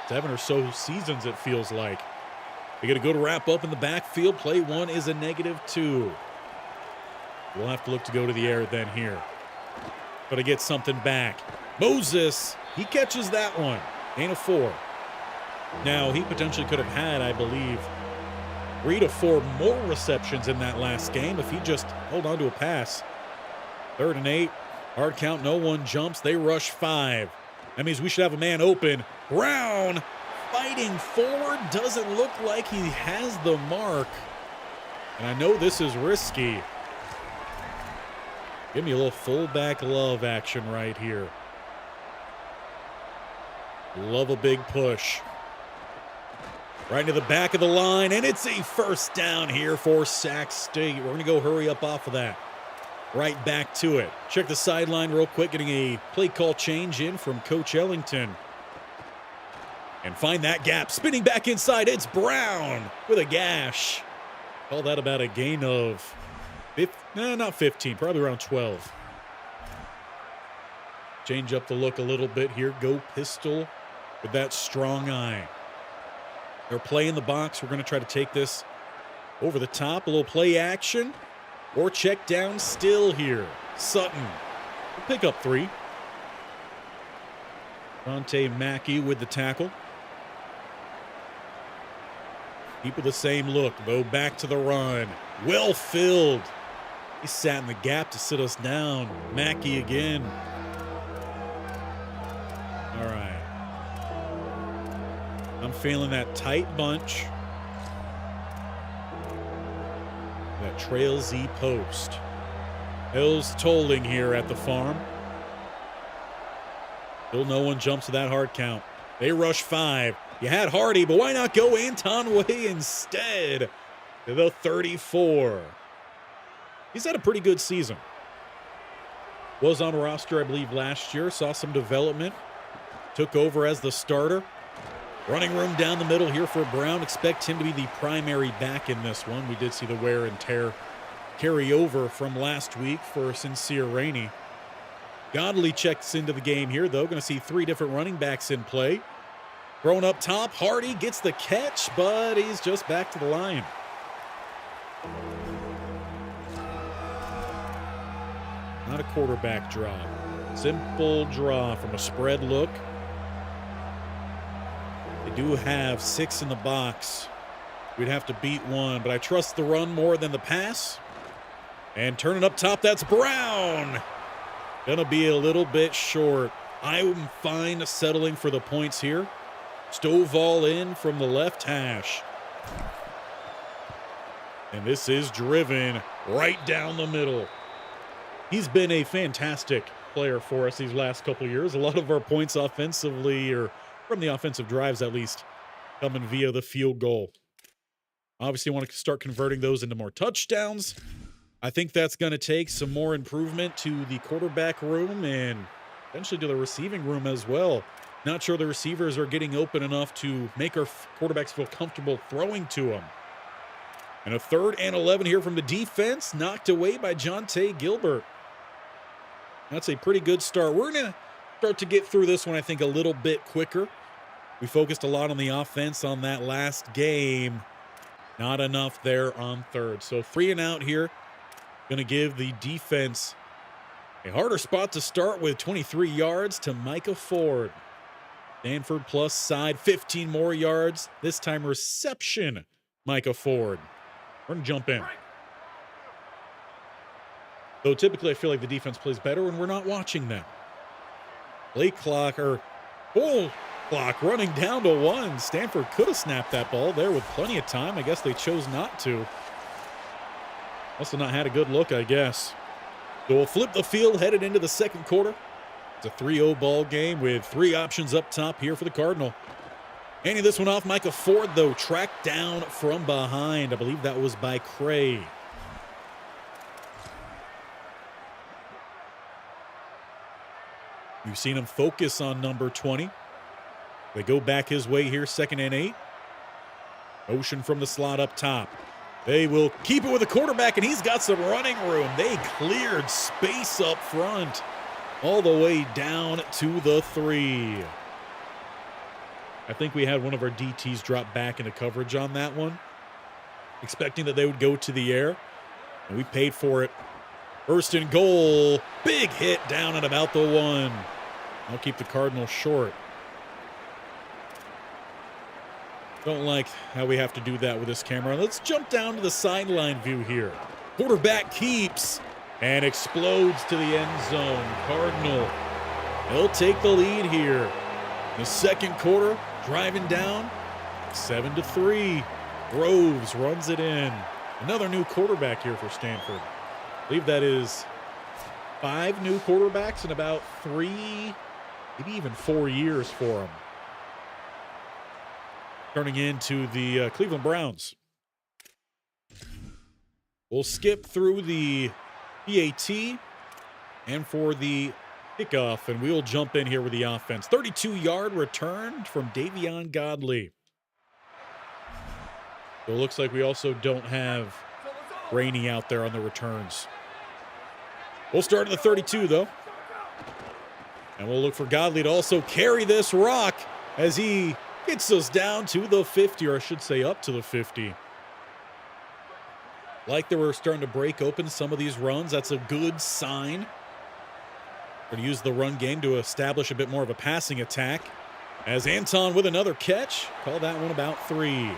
7 or so seasons, it feels like. They got to go to wrap up in the backfield. Play 1 is a -2. We'll have to look to go to the air then here. Got to get something back. Moses, he catches that one. Gain of 4. Now, he potentially could have had, I believe, 3 to 4 more receptions in that last game if he just held on to a pass. 3rd and 8. Hard count, no one jumps. They rush 5. That means we should have a man open. Brown fighting forward. Doesn't look like he has the mark. And I know this is risky. Give me a little fullback love action right here. Love a big push. Right into the back of the line, and it's a first down here for Sac State. We're going to go hurry up off of that. Right back to it. Check the sideline real quick, getting a play call change in from Coach Ellington. And find that gap. Spinning back inside, it's Brown with a gash. Call that about a gain of, not 15, probably around 12. Change up the look a little bit here. Go pistol with that strong eye. They're playing the box. We're going to try to take this over the top. A little play action or check down still here. Sutton will pick up 3. Dante Mackey with the tackle. Keep with the same look. Go back to the run. Well filled. He sat in the gap to sit us down. Mackey again. All right. I'm feeling that tight bunch. That trail Z post. Hills tolling here at the farm. Still no one jumps to that hard count. They rush 5. You had Hardy, but why not go Anton Way instead? To the 34. He's had a pretty good season. Was on roster, I believe, last year. Saw some development. Took over as the starter. Running room down the middle here for Brown. Expect him to be the primary back in this one. We did see the wear and tear carry over from last week for Sincere Rainey. Godley checks into the game here, though. Going to see 3 different running backs in play. Thrown up top. Hardy gets the catch, but he's just back to the line. Not a quarterback draw. Simple draw from a spread look. They do have 6 in the box. We'd have to beat 1, but I trust the run more than the pass. And turning up top, that's Brown. Gonna be a little bit short. I'm fine settling for the points here. Stovall in from the left hash. And this is driven right down the middle. He's been a fantastic player for us these last couple years. A lot of our points offensively, or from the offensive drives at least, coming via the field goal. Obviously, want to start converting those into more touchdowns. I think that's going to take some more improvement to the quarterback room and eventually to the receiving room as well. Not sure the receivers are getting open enough to make our quarterbacks feel comfortable throwing to them. And a 3rd and 11 here from the defense, knocked away by Jonte Gilbert. That's a pretty good start. We're going to start to get through this one, I think, a little bit quicker. We focused a lot on the offense on that last game. Not enough there on 3rd. So 3 and out here. Going to give the defense a harder spot to start with. 23 yards to Micah Ford. Stanford plus side, 15 more yards. This time reception, Micah Ford. We're going to jump in. Though typically I feel like the defense plays better when we're not watching them. Play clock, or full clock running down to 1. Stanford could have snapped that ball there with plenty of time. I guess they chose not to. Also not had a good look, I guess. So we'll flip the field headed into the second quarter. It's a 3-0 ball game with 3 options up top here for the Cardinal. Handing this one off, Micah Ford, though, tracked down from behind. I believe that was by Cray. We've seen him focus on number 20. They go back his way here, 2nd and 8. Motion from the slot up top. They will keep it with the quarterback, and he's got some running room. They cleared space up front all the way down to the 3. I think we had one of our DTs drop back into coverage on that one, expecting that they would go to the air, and we paid for it. 1st and goal. Big hit down at about the 1. I'll keep the Cardinals short. Don't like how we have to do that with this camera. Let's jump down to the sideline view here. Quarterback keeps and explodes to the end zone. Cardinal, they'll take the lead here. The second quarter, driving down, 7-3. Groves runs it in. Another new quarterback here for Stanford. I believe that is 5 new quarterbacks in about 3, maybe even 4 years for them. Turning into the Cleveland Browns. We'll skip through the PAT and for the kickoff, and we'll jump in here with the offense. 32-yard return from Davion Godley. So it looks like we also don't have Rainey out there on the returns. We'll start at the 32, though. And we'll look for Godley to also carry this rock as he gets us down to the 50, or I should say up to the 50. Like they were starting to break open some of these runs. That's a good sign. We're going to use the run game to establish a bit more of a passing attack. As Anton with another catch. Call that one about 3.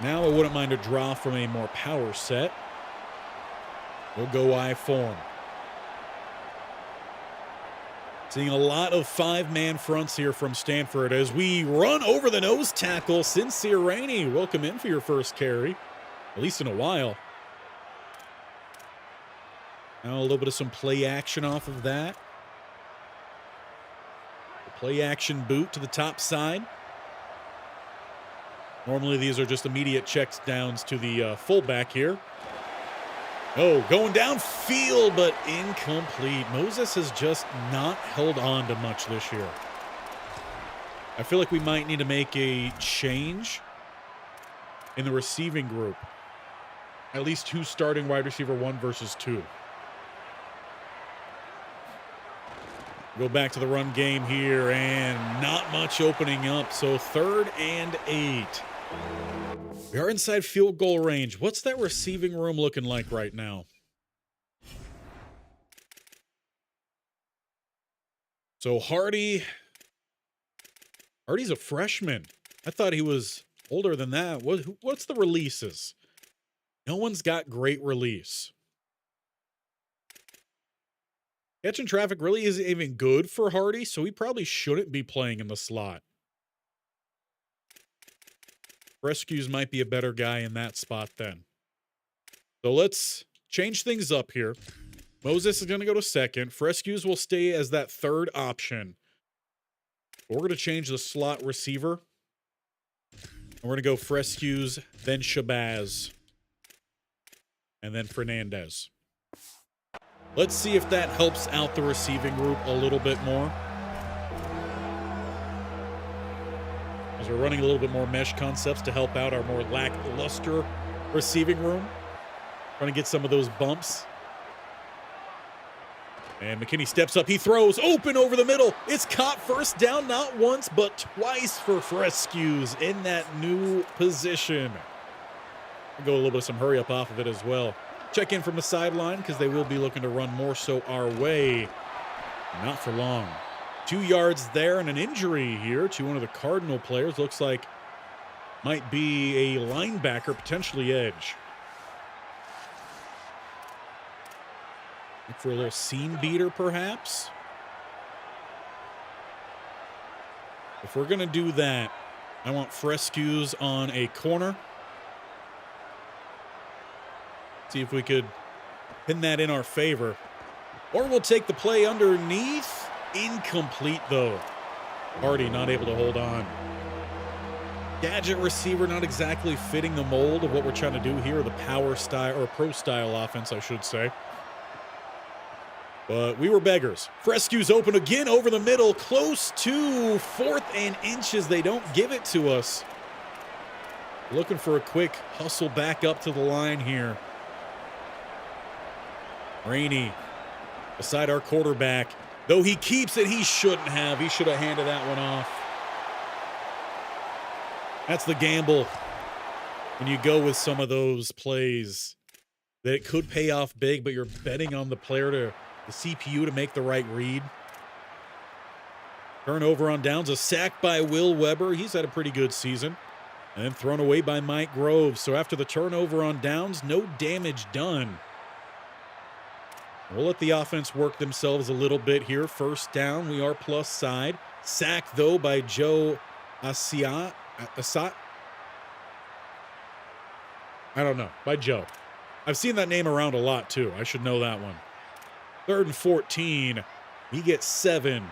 Now I wouldn't mind a draw from a more power set. We'll go I form. Seeing a lot of 5-man fronts here from Stanford as we run over the nose tackle. Sincere Rainey, welcome in for your first carry, at least in a while. Now a little bit of some play action off of that. The play action boot to the top side. Normally these are just immediate checks downs to the fullback here. Oh, going downfield, but incomplete. Moses has just not held on to much this year. I feel like we might need to make a change in the receiving group. At least 2 starting wide receiver 1 versus 2. Go back to the run game here, and not much opening up. So 3rd and 8. We are inside field goal range. What's that receiving room looking like right now? So Hardy's a freshman. I thought he was older than that. What's the releases? No one's got great release. Catching traffic really isn't even good for Hardy, so he probably shouldn't be playing in the slot. Rescues might be a better guy in that spot then. So let's change things up here. Moses is going to go to 2nd. Frescues will stay as that 3rd option. We're going to change the slot receiver. And we're going to go Frescues, then Shabazz, and then Fernandez. Let's see if that helps out the receiving group a little bit more. As we're running a little bit more mesh concepts to help out our more lackluster receiving room. Trying to get some of those bumps. And McKinney steps up. He throws open over the middle. It's caught first down, not once, but twice for Frescues in that new position. We'll go a little bit of some hurry up off of it as well. Check in from the sideline because they will be looking to run more so our way. Not for long. 2 yards there and an injury here to one of the Cardinal players. Looks like might be a linebacker, potentially edge. Look for a little seam beater, perhaps. If we're going to do that, I want Frescues on a corner. See if we could pin that in our favor. Or we'll take the play underneath. Incomplete, though. Hardy not able to hold on. Gadget receiver not exactly fitting the mold of what we're trying to do here, the power style, or pro style offense, I should say. But we were beggars. Frescue's open again over the middle, close to 4th and inches. They don't give it to us. Looking for a quick hustle back up to the line here. Rainey beside our quarterback. Though he keeps it, he shouldn't have. He should have handed that one off. That's the gamble when you go with some of those plays that it could pay off big, but you're betting on the player the CPU to make the right read. Turnover on downs, a sack by Will Weber. He's had a pretty good season. And then thrown away by Mike Groves. So after the turnover on downs, no damage done. We'll let the offense work themselves a little bit here. First down, we are plus side. Sack, though, by Joe Assat. I don't know. By Joe. I've seen that name around a lot, too. I should know that one. 3rd and 14. He gets 7.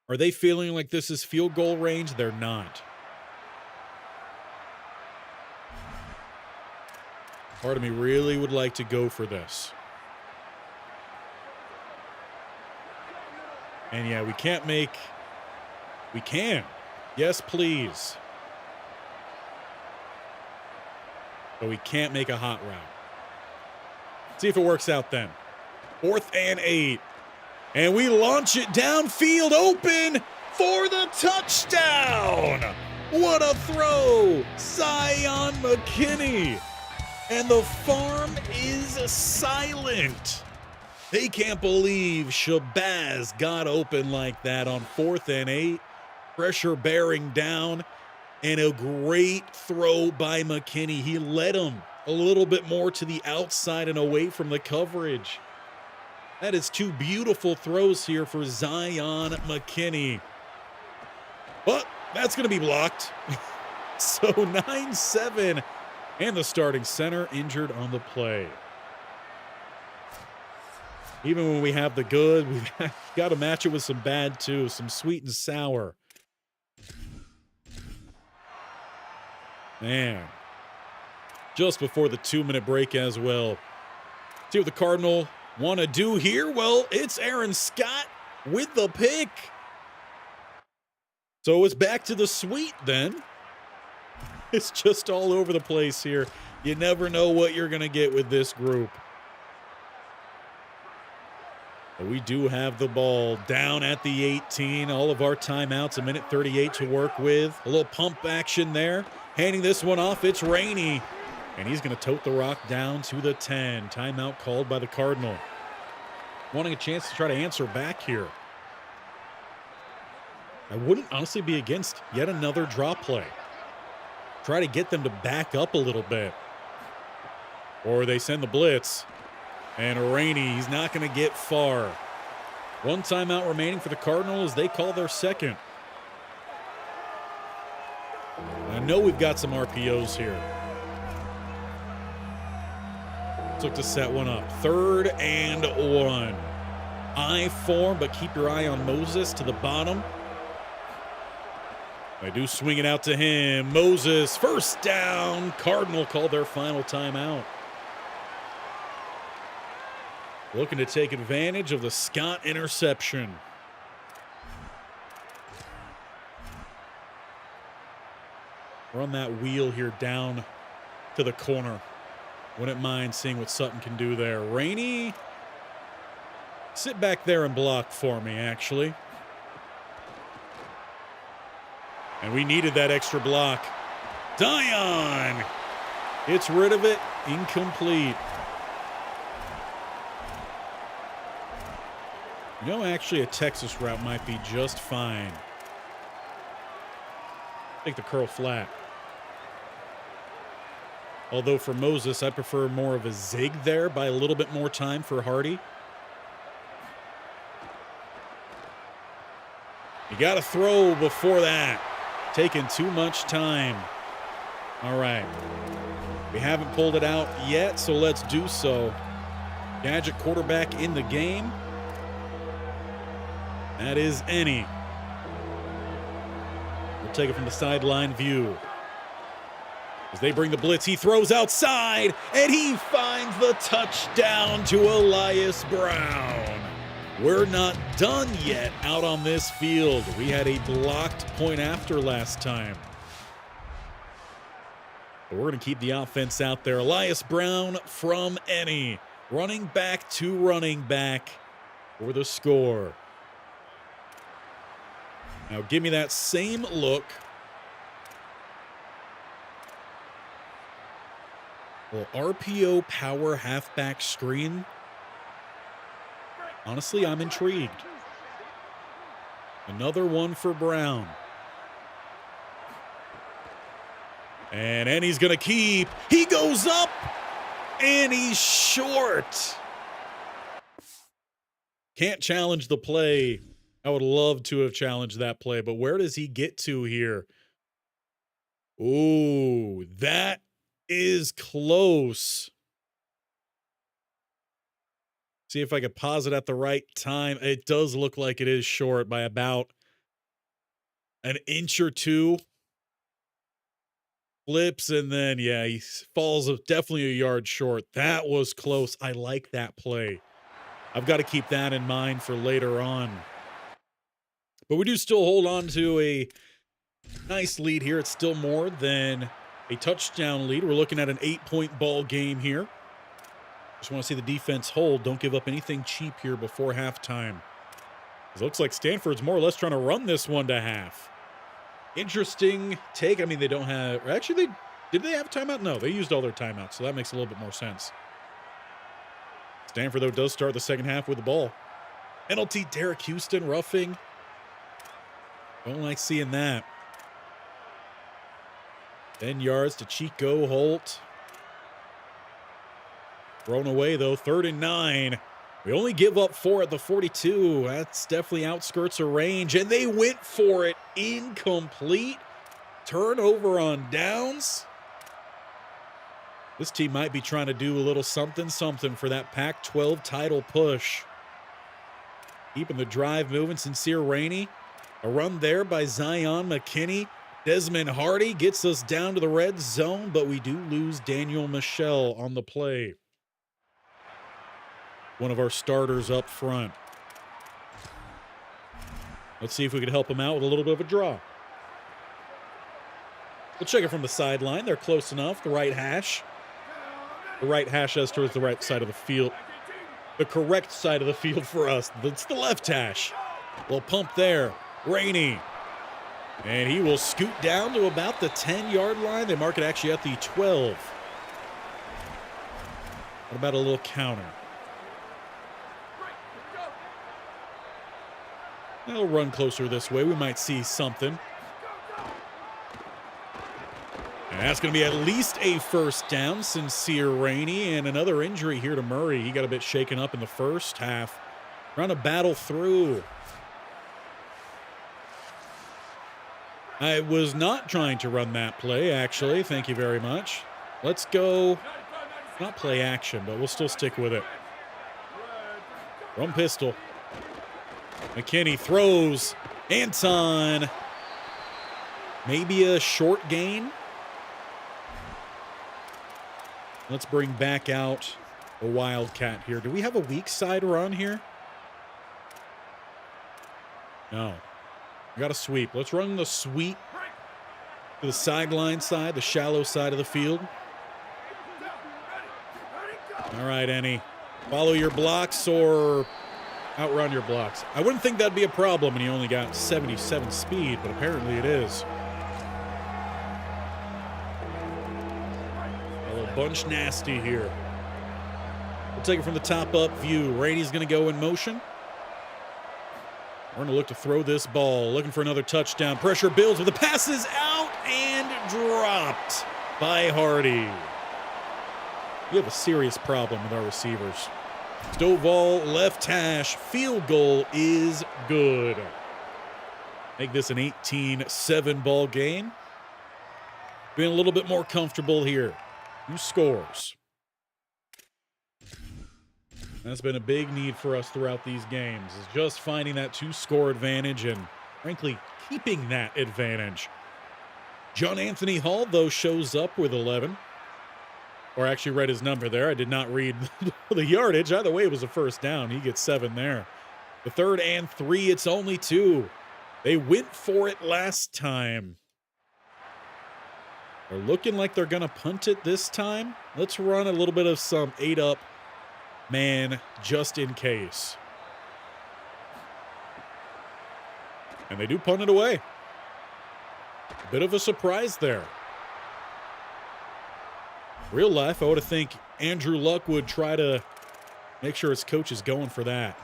Are they feeling like this is field goal range? They're not. Part of me really would like to go for this. And yeah, we can't make... We can. Yes, please. But we can't make a hot route. See if it works out then. 4th and 8. And we launch it downfield, open for the touchdown. What a throw. Zion McKinney. And the farm is silent. They can't believe Shabazz got open like that on 4th and 8. Pressure bearing down. And a great throw by McKinney. He led him a little bit more to the outside and away from the coverage. That is 2 beautiful throws here for Zion McKinney. But that's going to be blocked. So 9-7. And the starting center injured on the play. Even when we have the good, we've got to match it with some bad, too. Some sweet and sour. Man. Just before the 2-minute break as well. See what the Cardinal want to do here? Well, it's Aaron Scott with the pick. So it's back to the sweet then. It's just all over the place here. You never know what you're going to get with this group. But we do have the ball down at the 18. All of our timeouts, 1:38 to work with. A little pump action there. Handing this one off, it's Rainey. And he's going to tote the rock down to the 10. Timeout called by the Cardinal. Wanting a chance to try to answer back here. I wouldn't honestly be against yet another drop play. Try to get them to back up a little bit. Or they send the blitz. And Rainey, he's not going to get far. 1 timeout remaining for the Cardinals as they call their second. I know we've got some RPOs here. Let's look to set one up. 3rd and 1. I form, but keep your eye on Moses to the bottom. They do swing it out to him. Moses, first down. Cardinal called their final timeout. Looking to take advantage of the Scott interception. Run that wheel here down to the corner. Wouldn't mind seeing what Sutton can do there. Rainey, sit back there and block for me, actually. And we needed that extra block. Dion gets rid of it. Incomplete. You know, actually, a Texas route might be just fine. Take the curl flat. Although for Moses, I prefer more of a zig there by a little bit more time for Hardy. You got to throw before that. Taking too much time. All right. We haven't pulled it out yet, so let's do so. Gadget quarterback in the game. That is Any. We'll take it from the sideline view. As they bring the blitz, he throws outside, and he finds the touchdown to Elias Brown. We're not done yet out on this field. We had a blocked point after last time. But we're going to keep the offense out there. Elias Brown from Any. Running back to running back for the score. Now give me that same look. Well, RPO power halfback screen. Honestly, I'm intrigued. Another one for Brown. And he's going to keep. He goes up, and he's short. Can't challenge the play. I would love to have challenged that play, but where does he get to here? Ooh, that is close. See if I could pause it at the right time. It does look like it is short by about an inch or two. Flips, and then, yeah, he falls definitely a yard short. That was close. I like that play. I've got to keep that in mind for later on. But we do still hold on to a nice lead here. It's still more than a touchdown lead. We're looking at an 8-point ball game here. Just want to see the defense hold. Don't give up anything cheap here before halftime. It looks like Stanford's more or less trying to run this one to half. Interesting take. I mean, they don't have... Actually, did they have a timeout? No, they used all their timeouts, so that makes a little bit more sense. Stanford, though, does start the second half with the ball. Penalty, Derek Houston roughing. Don't like seeing that. 10 yards to Chico Holt. Thrown away, though. 3rd and 9. We only give up 4 at the 42. That's definitely outskirts of range. And they went for it. Incomplete. Turnover on downs. This team might be trying to do a little something for that Pac-12 title push. Keeping the drive moving. Sincere Rainey. A run there by Zion McKinney. Desmond Hardy gets us down to the red zone, but we do lose Daniel Michelle on the play. One of our starters up front. Let's see if we can help him out with a little bit of a draw. We'll check it from the sideline. They're close enough. The right hash. The right hash as towards the right side of the field. The correct side of the field for us. It's the left hash. Well, pump there. Rainey. And he will scoot down to about the 10-yard line. They mark it actually at the 12. What about a little counter? They'll run closer this way. We might see something. And that's going to be at least a first down. Sincere Rainey, and another injury here to Murray. He got a bit shaken up in the first half. Trying to battle through. I was not trying to run that play, actually. Thank you very much. Let's go. Not play action, but we'll still stick with it. From pistol. McKinney throws. Anton. Maybe a short gain. Let's bring back out a Wildcat here. Do we have a weak side run here? No. We got a sweep. Let's run the sweep to the sideline side, the shallow side of the field. All right, Any. Follow your blocks or outrun your blocks. I wouldn't think that'd be a problem when you only got 77 speed, but apparently it is. A little bunch nasty here. We'll take it from the top up view. Rainey's going to go in motion. We're going to look to throw this ball. Looking for another touchdown. Pressure builds with the passes out and dropped by Hardy. We have a serious problem with our receivers. Stovall, left hash, field goal is good. Make this an 18-7 ball game. Being a little bit more comfortable here. 2 scores. That's been a big need for us throughout these games, is just finding that 2-score advantage and, frankly, keeping that advantage. John Anthony Hall, though, shows up with 11. Or actually read his number there. I did not read the yardage. Either way, it was a first down. He gets 7 there. The 3rd and 3, it's only 2. They went for it last time. They're looking like they're going to punt it this time. Let's run a little bit of some 8-up man just in case. And they do punt it away. A bit of a surprise there. Real life, I would think Andrew Luck would try to make sure his coach is going for that.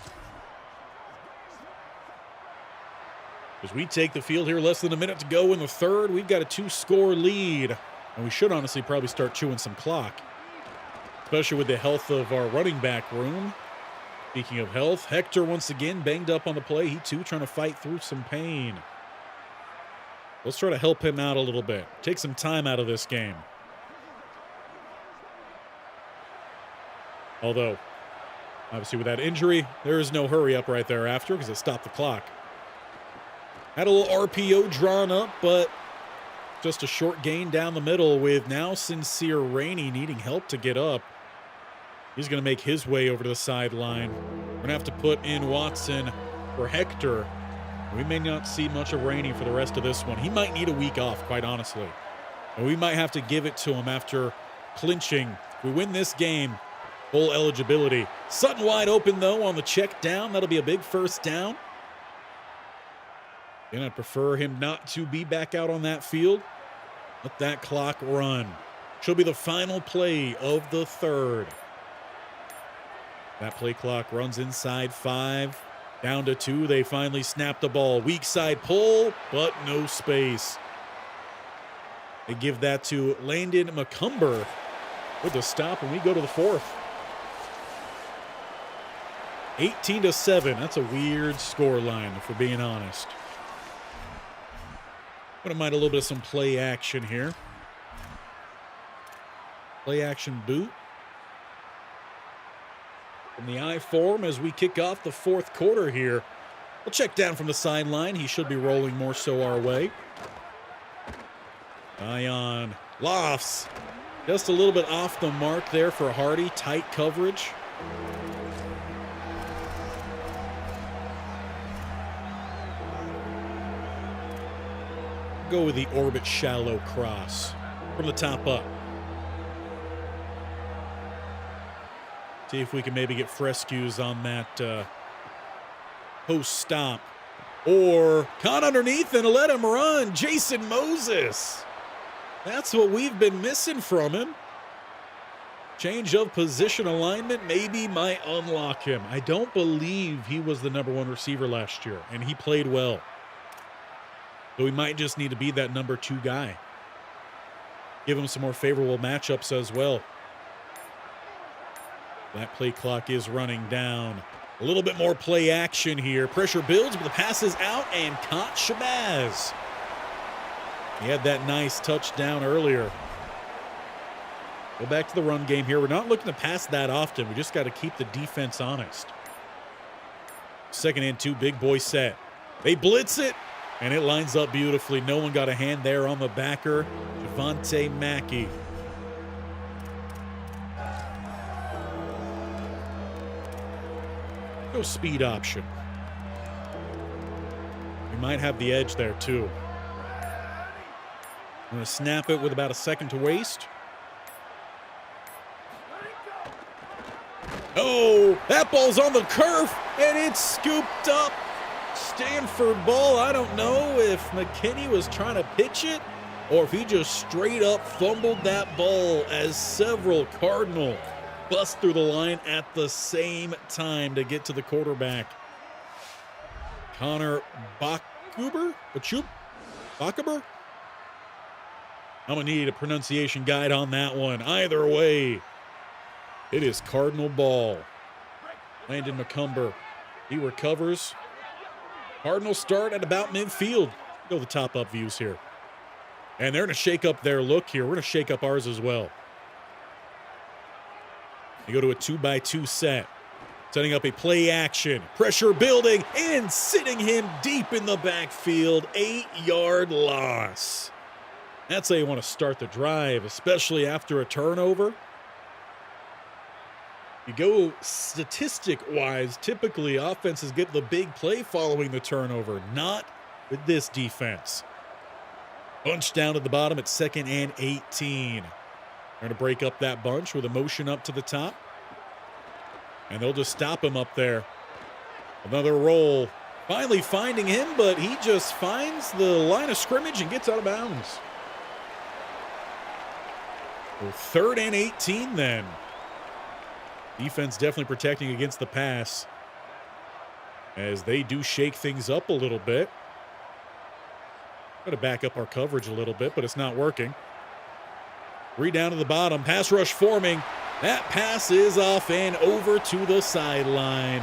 As we take the field here, less than a minute to go in the 3rd, we've got a 2-score lead. And we should honestly probably start chewing some clock, especially with the health of our running back room. Speaking of health, Hector once again banged up on the play. He too trying to fight through some pain. Let's try to help him out a little bit. Take some time out of this game. Although, obviously with that injury, there is no hurry up right thereafter because it stopped the clock. Had a little RPO drawn up, but just a short gain down the middle with now Sincere Rainey needing help to get up. He's going to make his way over to the sideline. We're going to have to put in Watson for Hector. We may not see much of Rainey for the rest of this one. He might need a week off, quite honestly. And we might have to give it to him after clinching. If we win this game, full eligibility. Sutton wide open, though, on the check down. That'll be a big first down. And I'd prefer him not to be back out on that field. Let that clock run. Should be the final play of the 3rd. That play clock runs inside 5. Down to 2. They finally snap the ball. Weak side pull, but no space. They give that to Landon McCumber with the stop, and we go to the 4th. 18-7. That's a weird score line, if we're being honest. Wouldn't mind a little bit of some play action here. Play action boot. From the I form as we kick off the 4th quarter here. We'll check down from the sideline. He should be rolling more so our way. Ion lofts. Just a little bit off the mark there for Hardy. Tight coverage. Go with the orbit shallow cross from the top up. See if we can maybe get Frescues on that post stop. Or caught underneath and let him run. Jason Moses. That's what we've been missing from him. Change of position alignment maybe might unlock him. I don't believe he was the #1 receiver last year, and he played well. So we might just need to be that #2 guy. Give him some more favorable matchups as well. That play clock is running down. A little bit more play action here. Pressure builds, but the pass is out and caught Shabazz. He had that nice touchdown earlier. Go back to the run game here. We're not looking to pass that often. We just got to keep the defense honest. 2nd and 2, big boy set. They blitz it. And it lines up beautifully. No one got a hand there on the backer. Javante Mackey. Go speed option. We might have the edge there too. I'm going to snap it with about a second to waste. Oh, that ball's on the curve, and it's scooped up. Stanford ball. I don't know if McKinney was trying to pitch it or if he just straight up fumbled that ball as several Cardinal bust through the line at the same time to get to the quarterback. Connor Bachhuber? Bachhuber? I'm going to need a pronunciation guide on that one. Either way, it is Cardinal ball. Landon McCumber, he recovers. Cardinals start at about midfield. Go the top-up views here. And they're going to shake up their look here. We're going to shake up ours as well. They go to a 2-by-2 set. Setting up a play action. Pressure building and sitting him deep in the backfield. 8-yard loss. That's how you want to start the drive, especially after a turnover. You go statistic-wise, typically offenses get the big play following the turnover. Not with this defense. Bunch down at the bottom at 2nd and 18. They're going to break up that bunch with a motion up to the top. And they'll just stop him up there. Another roll. Finally finding him, but he just finds the line of scrimmage and gets out of bounds. Well, 3rd and 18 then. Defense definitely protecting against the pass as they do shake things up a little bit. Got to back up our coverage a little bit, but it's not working. 3 down to the bottom. Pass rush forming. That pass is off and over to the sideline.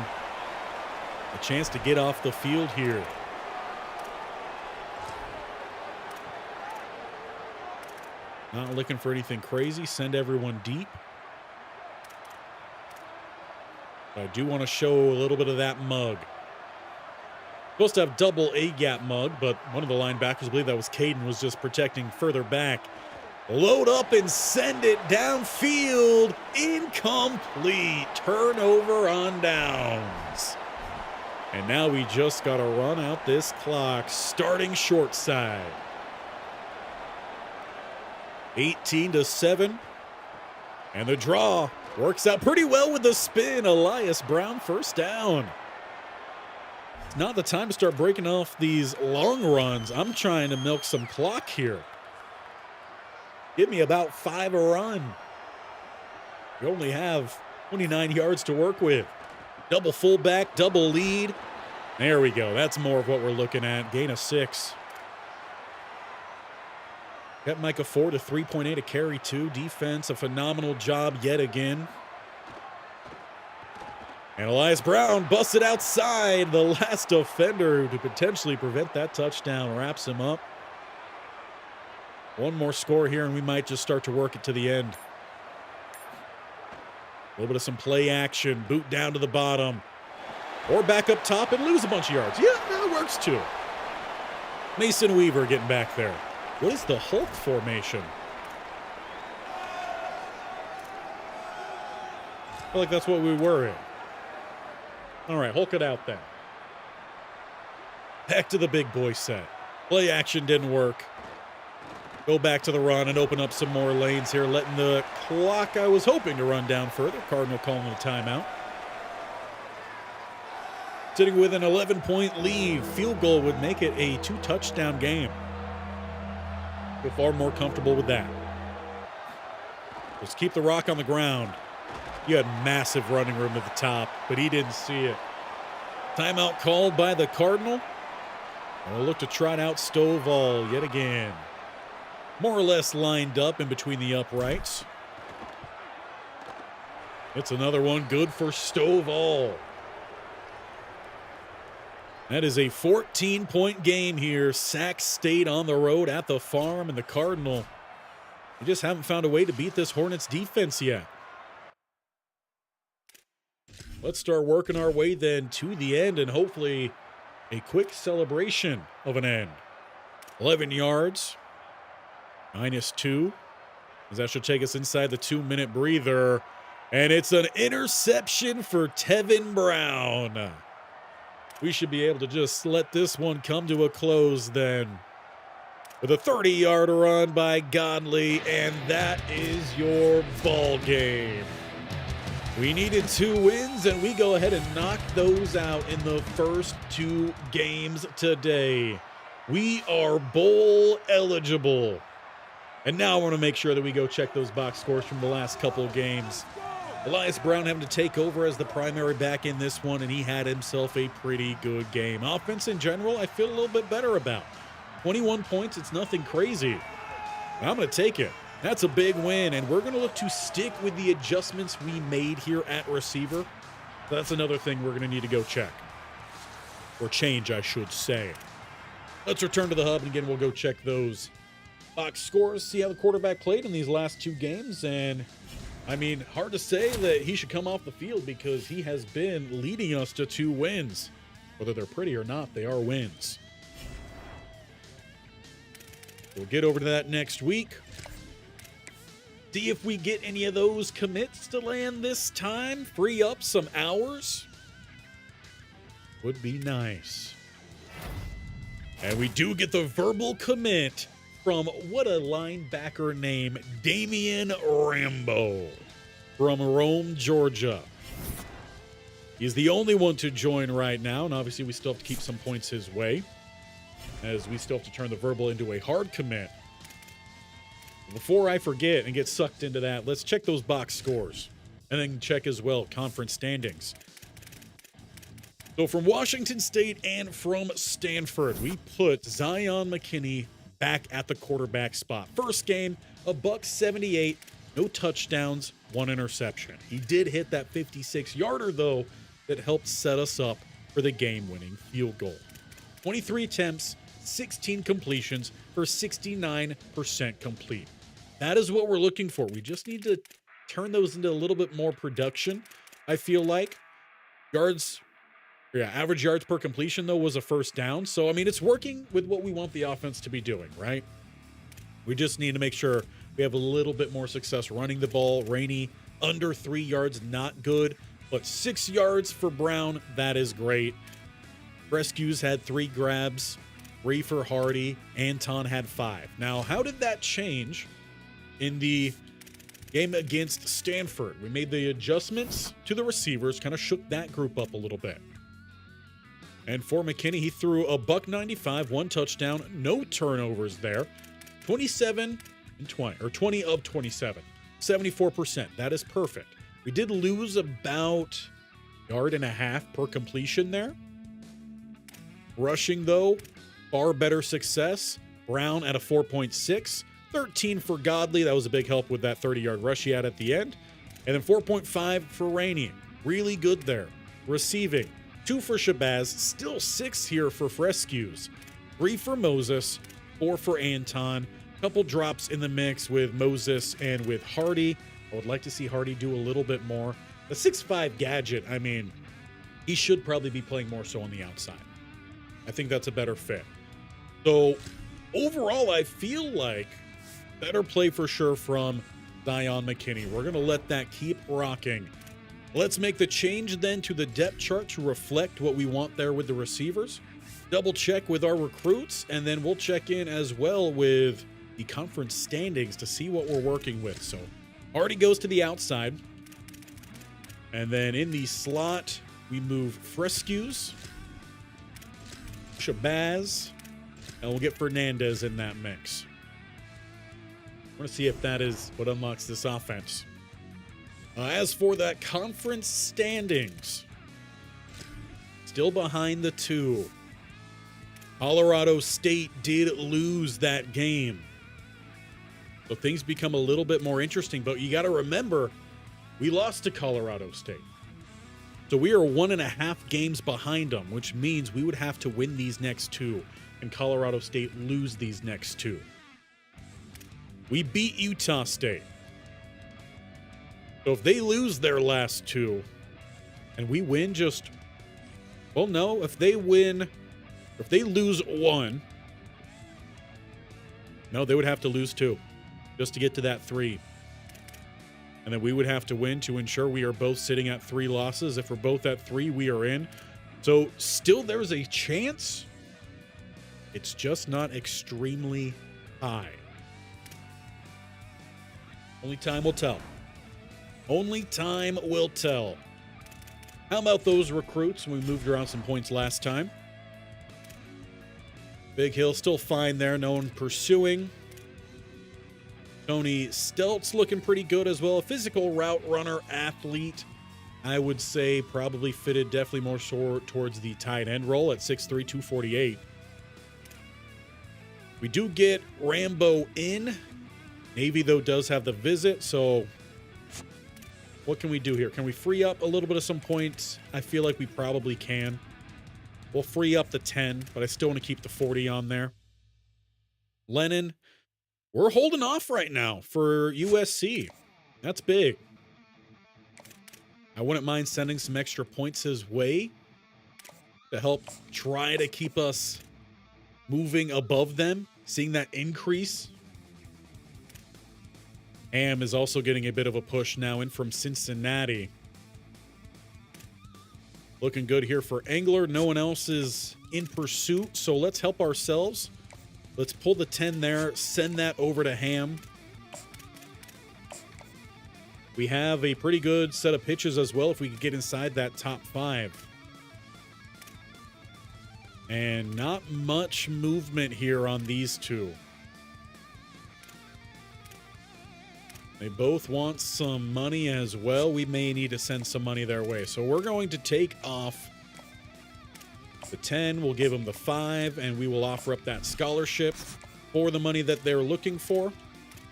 A chance to get off the field here. Not looking for anything crazy. Send everyone deep. But I do want to show a little bit of that mug. Supposed to have double A-gap mug, but one of the linebackers, I believe that was Caden, was just protecting further back. Load up and send it downfield. Incomplete. Turnover on downs. And now we just got to run out this clock, starting short side. 18-7. And the draw works out pretty well with the spin. Elias Brown, first down. It's not the time to start breaking off these long runs. I'm trying to milk some clock here. Give me about 5 a run. You only have 29 yards to work with. Double fullback, double lead. There we go. That's more of what we're looking at. Gain of 6. Got Micah Ford to 3.8 a carry, 2. Defense, a phenomenal job yet again. And Elias Brown busted outside. The last defender to potentially prevent that touchdown wraps him up. One more score here, and we might just start to work it to the end. A little bit of some play action. Boot down to the bottom. Or back up top and lose a bunch of yards. Yeah, that works too. Mason Weaver getting back there. What is the Hulk formation? I feel like that's what we were in. All right, Hulk it out then. Back to the big boy set. Play action didn't work. Go back to the run and open up some more lanes here, letting the clock I was hoping to run down further. Cardinal calling a timeout. Sitting with an 11-point lead. Field goal would make it a 2-touchdown game. Feel far more comfortable with that. Just keep the rock on the ground. You had massive running room at the top, but he didn't see it. Timeout called by the Cardinal. And we'll look to trot out Stovall yet again. More or less lined up in between the uprights. It's another one good for Stovall. That is a 14-point game here. Sac State on the road at the farm, and the Cardinal, they just haven't found a way to beat this Hornets defense yet. Let's start working our way then to the end and hopefully a quick celebration of an end. 11 yards. -2, as that should take us inside the 2-minute breather. And it's an interception for Tevin Brown. We should be able to just let this one come to a close then. With a 30-yard run by Godley, and that is your ball game. We needed 2 wins, and we go ahead and knock those out in the first 2 games today. We are bowl eligible. And now I want to make sure that we go check those box scores from the last couple of games. Elias Brown having to take over as the primary back in this one, and he had himself a pretty good game. Offense in general, I feel a little bit better about. 21 points, it's nothing crazy. I'm going to take it. That's a big win, and we're going to look to stick with the adjustments we made here at receiver. That's another thing we're going to need to go check. Or change, I should say. Let's return to the hub, and again, we'll go check those box scores, see how the quarterback played in these last 2 games, and I mean, hard to say that he should come off the field because he has been leading us to 2 wins. Whether they're pretty or not, they are wins. We'll get over to that next week. See if we get any of those commits to land this time. Free up some hours. Would be nice. And we do get the verbal commit from what a linebacker name, Damian Rambo from Rome, Georgia. He's the only one to join right now, and obviously we still have to keep some points his way, as we still have to turn the verbal into a hard commit. Before I forget and get sucked into that, let's check those box scores, and then check as well conference standings. So from Washington State and from Stanford, we put Zion McKinney back at the quarterback spot. First game, $178, no touchdowns, 1 interception. He did hit that 56-yarder, though, that helped set us up for the game-winning field goal. 23 attempts, 16 completions for 69% complete. That is what we're looking for. We just need to turn those into a little bit more production, I feel like. Average yards per completion, though, was a first down. So, I mean, it's working with what we want the offense to be doing, right? We just need to make sure we have a little bit more success running the ball. Rainey, under 3 yards, not good. But 6 yards for Brown, that is great. Rescues had 3 grabs, 3 for Hardy. Anton had 5. Now, how did that change in the game against Stanford? We made the adjustments to the receivers, kind of shook that group up a little bit. And for McKinney, he threw a $195, 1 touchdown, no turnovers there. 27 and 20, or 20 of 27, 74%. That is perfect. We did lose about a yard and a half per completion there. Rushing, though, far better success. Brown at a 4.6, 13 for Godley. That was a big help with that 30-yard rush he had at the end. And then 4.5 for Rainey. Really good there. Receiving, 2 for Shabazz, still 6 here for Rescues. 3 for Moses, 4 for Anton. Couple drops in the mix with Moses and with Hardy. I would like to see Hardy do a little bit more. The 6'5 gadget, I mean, he should probably be playing more so on the outside. I think that's a better fit. So overall, I feel like better play for sure from Zion McKinney. We're going to let that keep rocking. Let's make the change then to the depth chart to reflect what we want there with the receivers. Double check with our recruits, and then we'll check in as well with the conference standings to see what we're working with. So Hardy goes to the outside. And then in the slot, we move Rescues, Shabazz, and we'll get Fernandez in that mix. We're going to see if that is what unlocks this offense. As for that conference standings, still behind the 2. Colorado State did lose that game. So things become a little bit more interesting, but you got to remember, we lost to Colorado State. So we are 1.5 games behind them, which means we would have to win these next 2, and Colorado State lose these next 2. We beat Utah State. So if they lose their last 2 and we win just, well, no, if they lose 1, no, they would have to lose 2 just to get to that 3. And then we would have to win to ensure we are both sitting at 3 losses. If we're both at 3, we are in. So still there's a chance. It's just not extremely high. Only time will tell. Only time will tell. How about those recruits? We moved around some points last time. Big Hill still fine there. No one pursuing. Tony Stelt's looking pretty good as well. A physical route runner athlete. I would say probably fitted definitely more towards the tight end role at 6'3", 248. We do get Rambo in. Navy, though, does have the visit, so what can we do here? Can we free up a little bit of some points? I feel like we probably can. We'll free up the 10, but I still want to keep the 40 on there. Lennon, we're holding off right now for USC. That's big. I wouldn't mind sending some extra points his way to help try to keep us moving above them, seeing that increase. Ham is also getting a bit of a push now in from Cincinnati. Looking good here for Engler. No one else is in pursuit, so let's help ourselves. Let's pull the 10 there, send that over to Ham. We have a pretty good set of pitches as well if we could get inside that top 5. And not much movement here on these two. They both want some money as well. We may need to send some money their way. So we're going to take off the 10. We'll give them the 5, and we will offer up that scholarship for the money that they're looking for.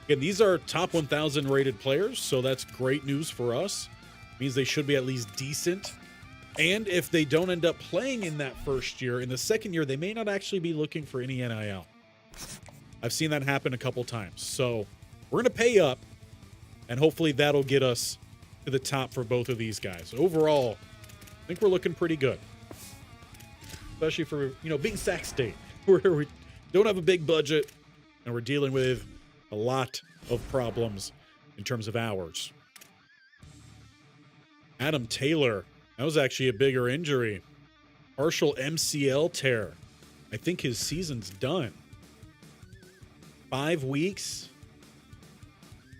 Again, these are top 1,000 rated players, so that's great news for us. It means they should be at least decent. And if they don't end up playing in that first year, in the second year, they may not actually be looking for any NIL. I've seen that happen a couple times. So we're going to pay up. And hopefully that'll get us to the top for both of these guys. Overall, I think we're looking pretty good. Especially for, being Sac State, where we don't have a big budget and we're dealing with a lot of problems in terms of hours. Adam Taylor, that was actually a bigger injury. Partial MCL tear. I think his season's done. 5 weeks.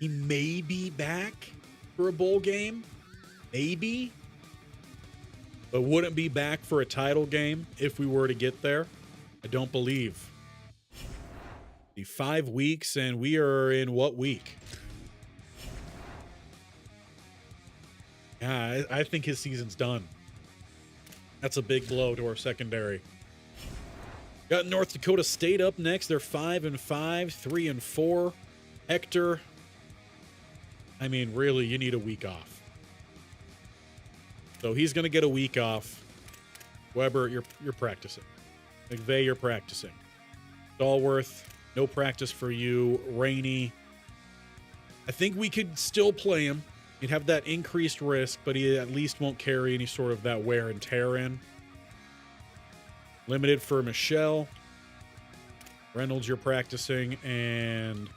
He may be back for a bowl game. Maybe. But wouldn't be back for a title game if we were to get there. I don't believe. The 5 weeks, and we are in what week? Yeah, I think his season's done. That's a big blow to our secondary. Got North Dakota State up next. They're 5-5, 3-4. Hector. I mean, really, you need a week off. So he's going to get a week off. Weber, you're practicing. McVeigh, you're practicing. Stallworth, no practice for you. Rainey, I think we could still play him. He'd have that increased risk, but he at least won't carry any sort of that wear and tear in. Limited for Michelle. Reynolds, you're practicing. And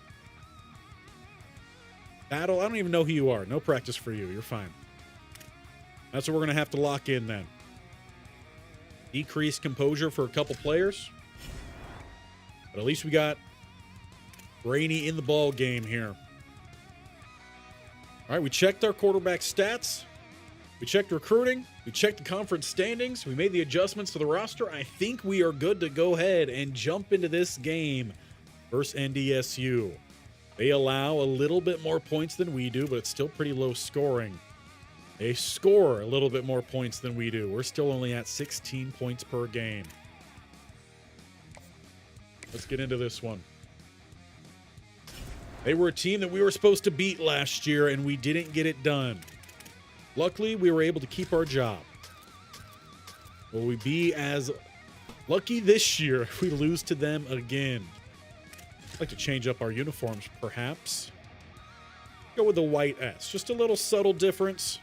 Battle, I don't even know who you are. No practice for you. You're fine. That's what we're going to have to lock in then. Decreased composure for a couple players. But at least we got Rainey in the ball game here. All right, we checked our quarterback stats. We checked recruiting. We checked the conference standings. We made the adjustments to the roster. I think we are good to go ahead and jump into this game versus NDSU. They allow a little bit more points than we do, but it's still pretty low scoring. They score a little bit more points than we do. We're still only at 16 points per game. Let's get into this one. They were a team that we were supposed to beat last year, and we didn't get it done. Luckily, we were able to keep our job. Will we be as lucky this year if we lose to them again? I'd like to change up our uniforms, perhaps. Go with the white S. Just a little subtle difference.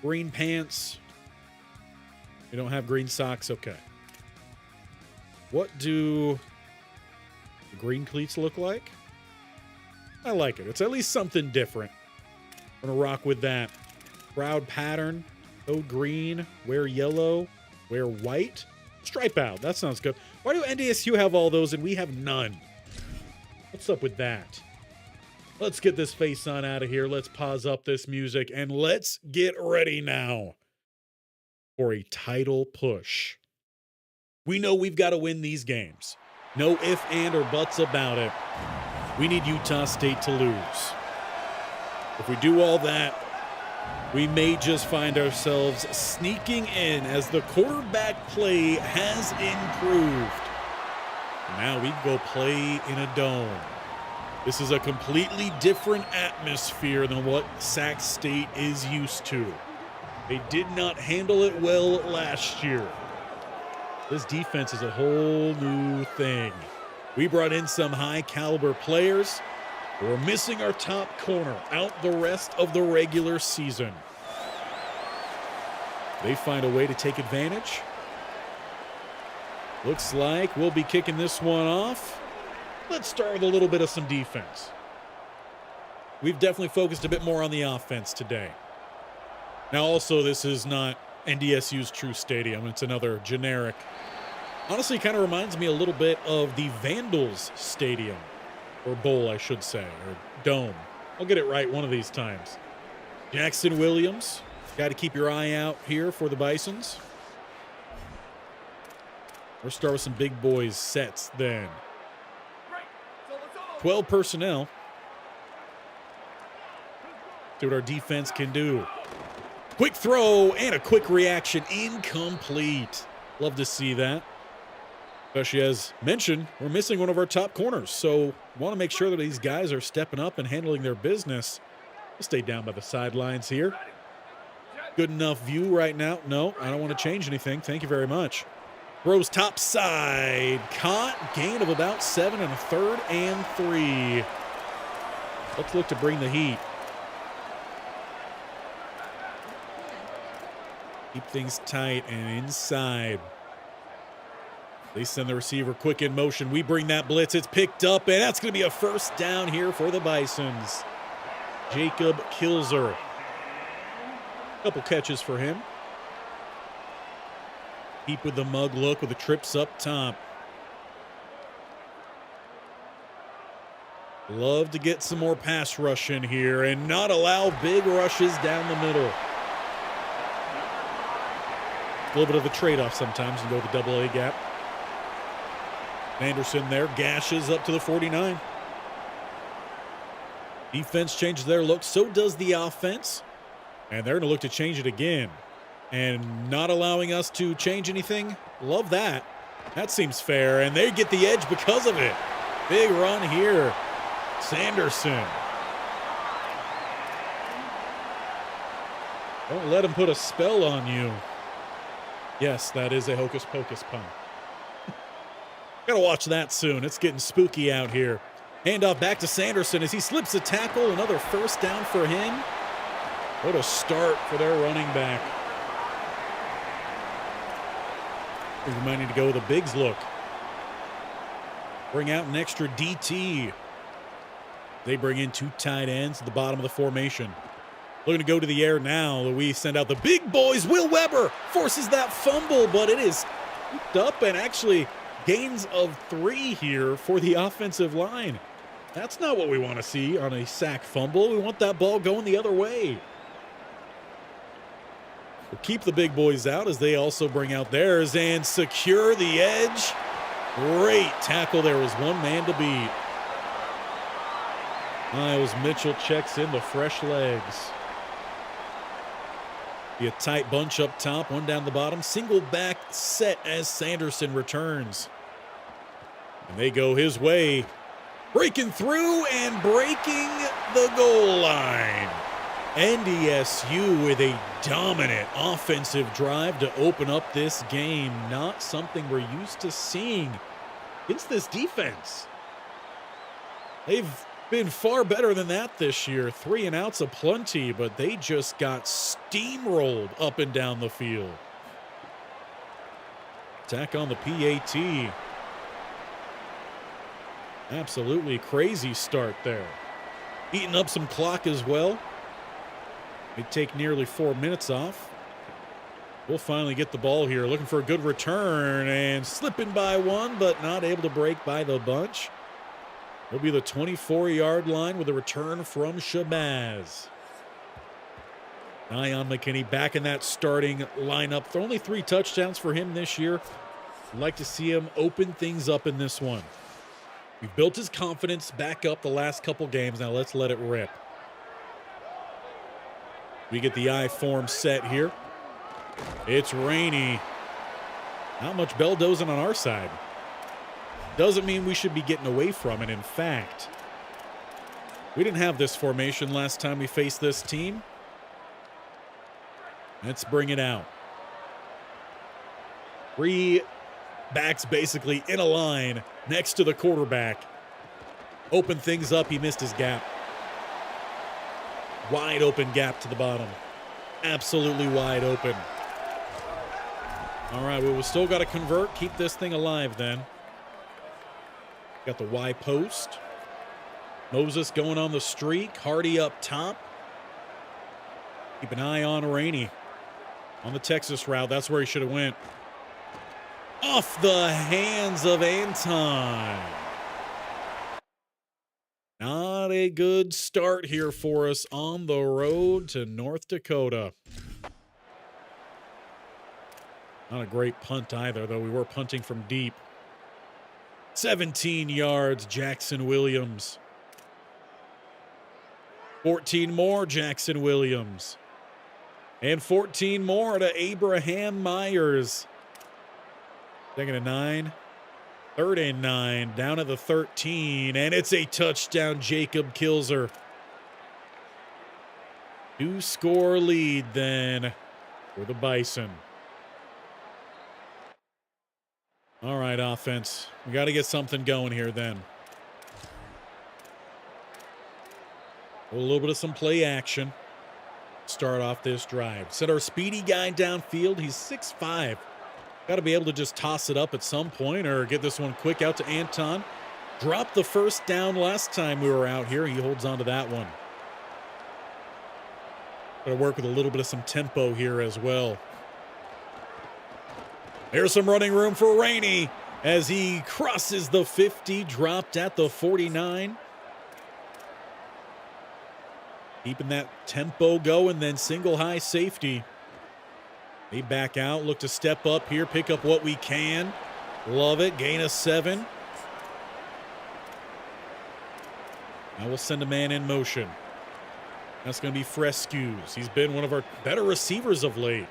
Green pants. We don't have green socks. Okay. What do the green cleats look like? I like it. It's at least something different. I'm going to rock with that. Proud pattern. Go green. Wear yellow. Wear white. Stripe out. That sounds good. Why do NDSU have all those and we have none? What's up with that? Let's get this face on out of here. Let's pause up this music and let's get ready now for a title push. We know we've got to win these games. No ifs, and, or buts about it. We need Utah State to lose. If we do all that, we may just find ourselves sneaking in as the quarterback play has improved. Now we can go play in a dome. This is a completely different atmosphere than what Sac State is used to. They did not handle it well last year. This defense is a whole new thing. We brought in some high caliber players. We're missing our top corner out the rest of the regular season. They find a way to take advantage. Looks like we'll be kicking this one off. Let's start with a little bit of some defense. We've definitely focused a bit more on the offense today. Now, also, this is not NDSU's true stadium. It's another generic. Honestly, kind of reminds me a little bit of the Vandals Stadium. Or bowl, I should say, or dome. I'll get it right one of these times. Jackson Williams. Got to keep your eye out here for the Bisons. We'll start with some big boys sets then. 12 personnel. See what our defense can do. Quick throw and a quick reaction. Incomplete. Love to see that. Especially as mentioned, we're missing one of our top corners. So want to make sure that these guys are stepping up and handling their business. We'll stay down by the sidelines here. Good enough view right now. No, I don't want to change anything. Thank you very much. Throws top side. Caught. Gain of about 7 1/3 and 3. Let's look to bring the heat. Keep things tight and inside. They send the receiver quick in motion. We bring that blitz. It's picked up, and that's going to be a first down here for the Bisons. Jacob Kilzer. Couple catches for him. Keep with the mug look with the trips up top. Love to get some more pass rush in here and not allow big rushes down the middle. A little bit of a trade-off sometimes and go with the double-A gap. Anderson there gashes up to the 49. Defense changes their look. So does the offense. And they're going to look to change it again. And not allowing us to change anything. Love that. That seems fair. And they get the edge because of it. Big run here. Sanderson. Don't let him put a spell on you. Yes, that is a hocus pocus pun. Gotta watch that soon. It's getting spooky out here. Handoff back to Sanderson as he slips a tackle. Another first down for him. What a start for their running back. We might need to go with a Biggs look. Bring out an extra DT. They bring in 2 tight ends at the bottom of the formation. Looking to go to the air now. We send out the big boys. Will Weber forces that fumble, but it is scooped up and actually gains of 3 here for the offensive line. That's not what we want to see on a sack fumble. We want that ball going the other way. We'll keep the big boys out as they also bring out theirs and secure the edge. Great tackle. There was one man to beat. Miles Mitchell checks in the fresh legs. Be a tight bunch up top, one down the bottom. Single back set as Sanderson returns. And they go his way. Breaking through and breaking the goal line. NDSU with a dominant offensive drive to open up this game. Not something we're used to seeing against this defense. They've been far better than that this year. 3 and outs aplenty, but they just got steamrolled up and down the field. Attack on the PAT. Absolutely crazy start there. Eating up some clock as well. They take nearly 4 minutes off. We'll finally get the ball here. Looking for a good return and slipping by one, but not able to break by the bunch. It'll be the 24-yard line with a return from Shabazz. Nyan McKinney back in that starting lineup. Only 3 touchdowns for him this year. I'd like to see him open things up in this one. We've built his confidence back up the last couple games. Now let's let it rip. We get the I form set here. It's rainy. Not much bell-dozing on our side. Doesn't mean we should be getting away from it. In fact, we didn't have this formation last time we faced this team. Let's bring it out. 3 backs basically in a line next to the quarterback. Open things up. He missed his gap. Wide open gap to the bottom. Absolutely wide open. All right, we still got to convert. Keep this thing alive then. Got the Y post. Moses going on the streak. Hardy up top. Keep an eye on Rainey. On the Texas route. That's where he should have went. Off the hands of Anton. Not a good start here for us on the road to North Dakota. Not a great punt either, though. We were punting from deep. 17 yards, Jackson Williams. 14 more, Jackson Williams. And 14 more to Abraham Myers. Second and 9. Third and 9, down at the 13, and it's a touchdown, Jacob Kilzer. 2-score lead then for the Bison. All right, offense. We got to get something going here then. A little bit of some play action. Start off this drive. Set our speedy guy downfield. He's 6'5". Got to be able to just toss it up at some point or get this one quick out to Anton. Dropped the first down last time we were out here. He holds on to that one. Got to work with a little bit of some tempo here as well. There's some running room for Rainey as he crosses the 50, dropped at the 49. Keeping that tempo going, then single high safety. They back out, look to step up here, pick up what we can. Love it, gain of 7. Now we'll send a man in motion. That's going to be Frescues. He's been one of our better receivers of late.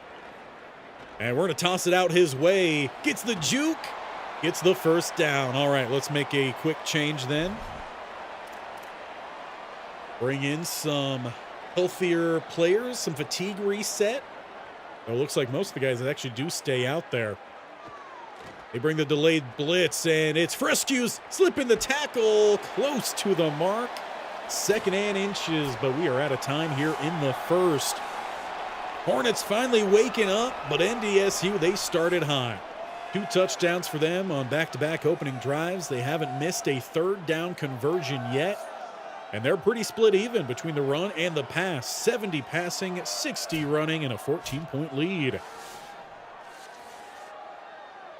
And we're going to toss it out his way. Gets the juke, gets the first down. All right, let's make a quick change then. Bring in some healthier players, some fatigue reset. It looks like most of the guys that actually do stay out there. They bring the delayed blitz, and it's Frescues slipping the tackle close to the mark. Second and inches, but we are out of time here in the first. Hornets finally waking up, but NDSU, they started high. 2 touchdowns for them on back-to-back opening drives. They haven't missed a third down conversion yet. And they're pretty split even between the run and the pass. 70 passing, 60 running, and a 14-point lead.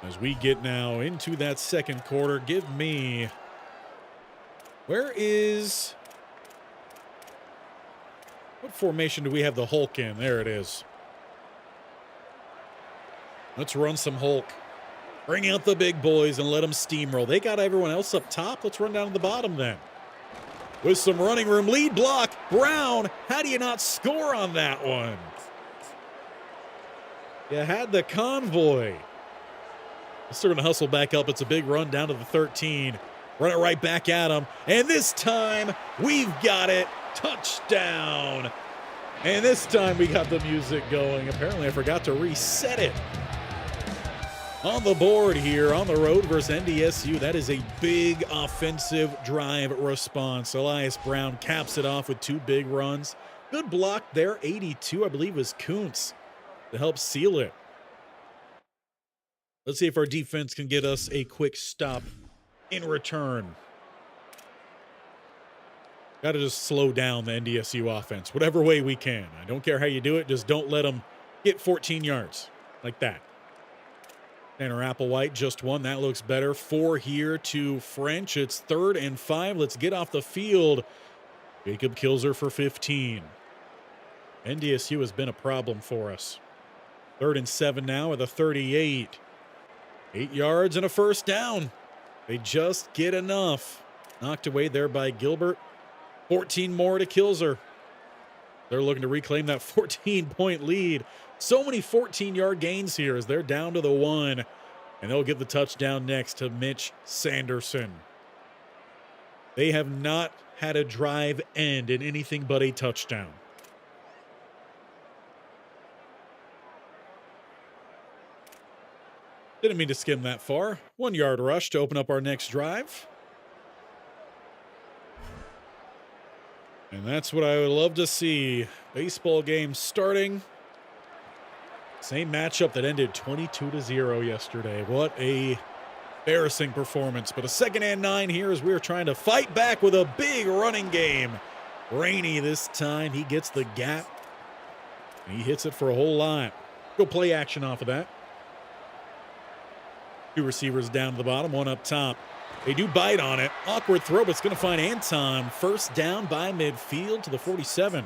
As we get now into that second quarter, give me... Where is... What formation do we have the Hulk in? There it is. Let's run some Hulk. Bring out the big boys and let them steamroll. They got everyone else up top. Let's run down to the bottom then. With some running room, lead block, Brown. How do you not score on that one? You had the convoy. Still going to hustle back up. It's a big run down to the 13. Run it right back at him. And this time, we've got it. Touchdown. And this time, we got the music going. Apparently, I forgot to reset it. On the board here on the road versus NDSU, that is a big offensive drive response. Elias Brown caps it off with 2 big runs. Good block there, 82, I believe, was Kuntz to help seal it. Let's see if our defense can get us a quick stop in return. Got to just slow down the NDSU offense, whatever way we can. I don't care how you do it, just don't let them get 14 yards like that. Tanner Applewhite just won. That looks better. 4 here to French. It's 3rd and 5. Let's get off the field. Jacob Kilzer for 15. NDSU has been a problem for us. 3rd and 7 now at the 38. 8 yards and a first down. They just get enough. Knocked away there by Gilbert. 14 more to Kilzer. They're looking to reclaim that 14-point lead. So many 14-yard gains here as they're down to the 1. And they'll get the touchdown next to Mitch Sanderson. They have not had a drive end in anything but a touchdown. Didn't mean to skim that far. 1 yard rush to open up our next drive. And that's what I would love to see. Baseball game starting. Same matchup that ended 22-0 yesterday. What a embarrassing performance. But a 2nd and 9 here as we're trying to fight back with a big running game. Rainey this time. He gets the gap. And he hits it for a whole lot. Go play action off of that. 2 receivers down to the bottom, 1 up top. They do bite on it. Awkward throw, but it's going to find Anton. 1st down by midfield to the 47.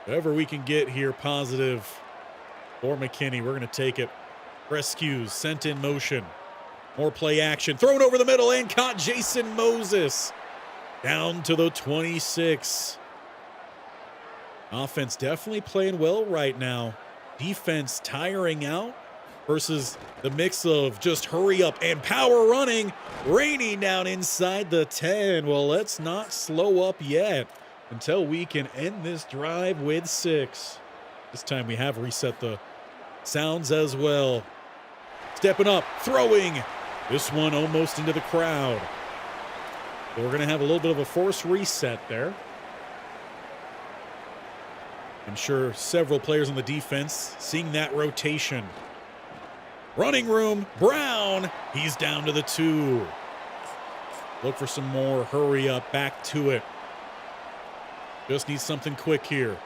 Whatever we can get here positive for McKinney, we're going to take it. Rescues, sent in motion. More play action. Thrown over the middle and caught Jason Moses. Down to the 26. Offense definitely playing well right now. Defense tiring out versus the mix of just hurry up and power running. Rainey down inside the 10. Well, let's not slow up yet until we can end this drive with 6. This time we have reset the sounds as well. Stepping up, throwing. This one almost into the crowd. So we're going to have a little bit of a forced reset there. I'm sure several players on the defense seeing that rotation. Running room, Brown. He's down to the 2. Look for some more hurry up, back to it. Just need something quick here.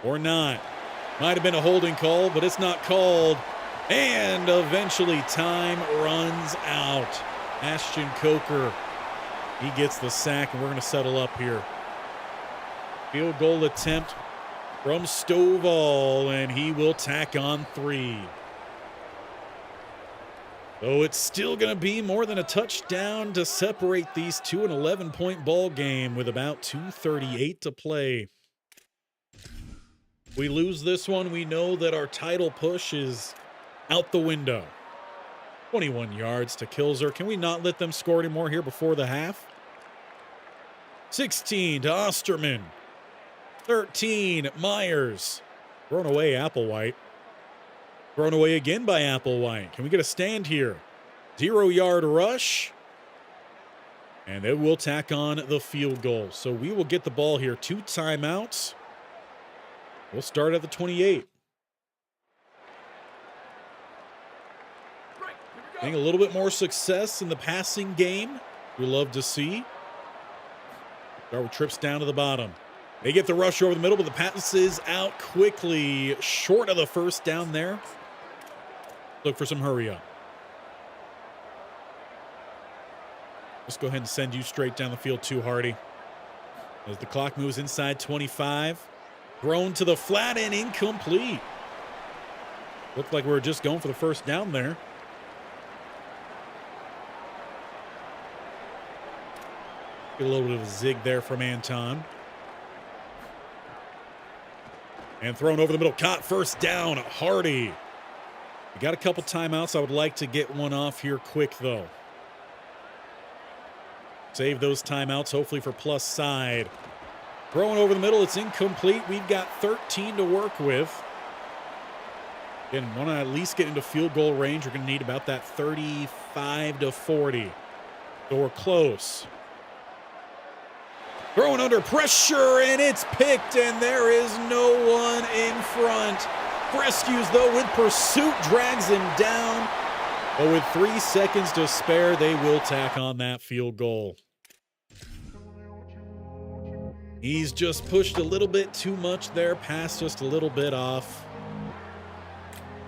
Or not. Might have been a holding call, but it's not called. And eventually time runs out. Ashton Coker, he gets the sack, and we're going to settle up here. Field goal attempt from Stovall, and he will tack on 3. So it's still going to be more than a touchdown to separate these two, an 11-point ball game with about 2:38 to play. We lose this one, we know that our title push is out the window. 21 yards to Kilzer. Can we not let them score anymore here before the half? 16 to Osterman. 13, Myers. Thrown away, Applewhite. Thrown away again by Applewhite. Can we get a stand here? 0-yard rush. And they will tack on the field goal. So we will get the ball here. 2 timeouts. We'll start at the 28. Getting a little bit more success in the passing game. We love to see. Darwin trips down to the bottom. They get the rush over the middle, but the pass is out quickly. Short of the 1st down there. Look for some hurry up. Let's go ahead and send you straight down the field too, Hardy. As the clock moves inside 25. Thrown to the flat and incomplete. Looked like we were just going for the 1st down there. Get a little bit of a zig there from Anton. And thrown over the middle. Caught 1st down. Hardy. We got a couple timeouts. I would like to get one off here quick, though. Save those timeouts, hopefully for plus side. Throwing over the middle. It's incomplete. We've got 13 to work with. Again, want to at least get into field goal range. We're going to need about that 35 to 40. So we're close. Throwing under pressure, and it's picked, and there is no one in front. Rescues, though, with pursuit, drags him down. But with 3 seconds to spare, they will tack on that field goal. He's just pushed a little bit too much there, pass just a little bit off.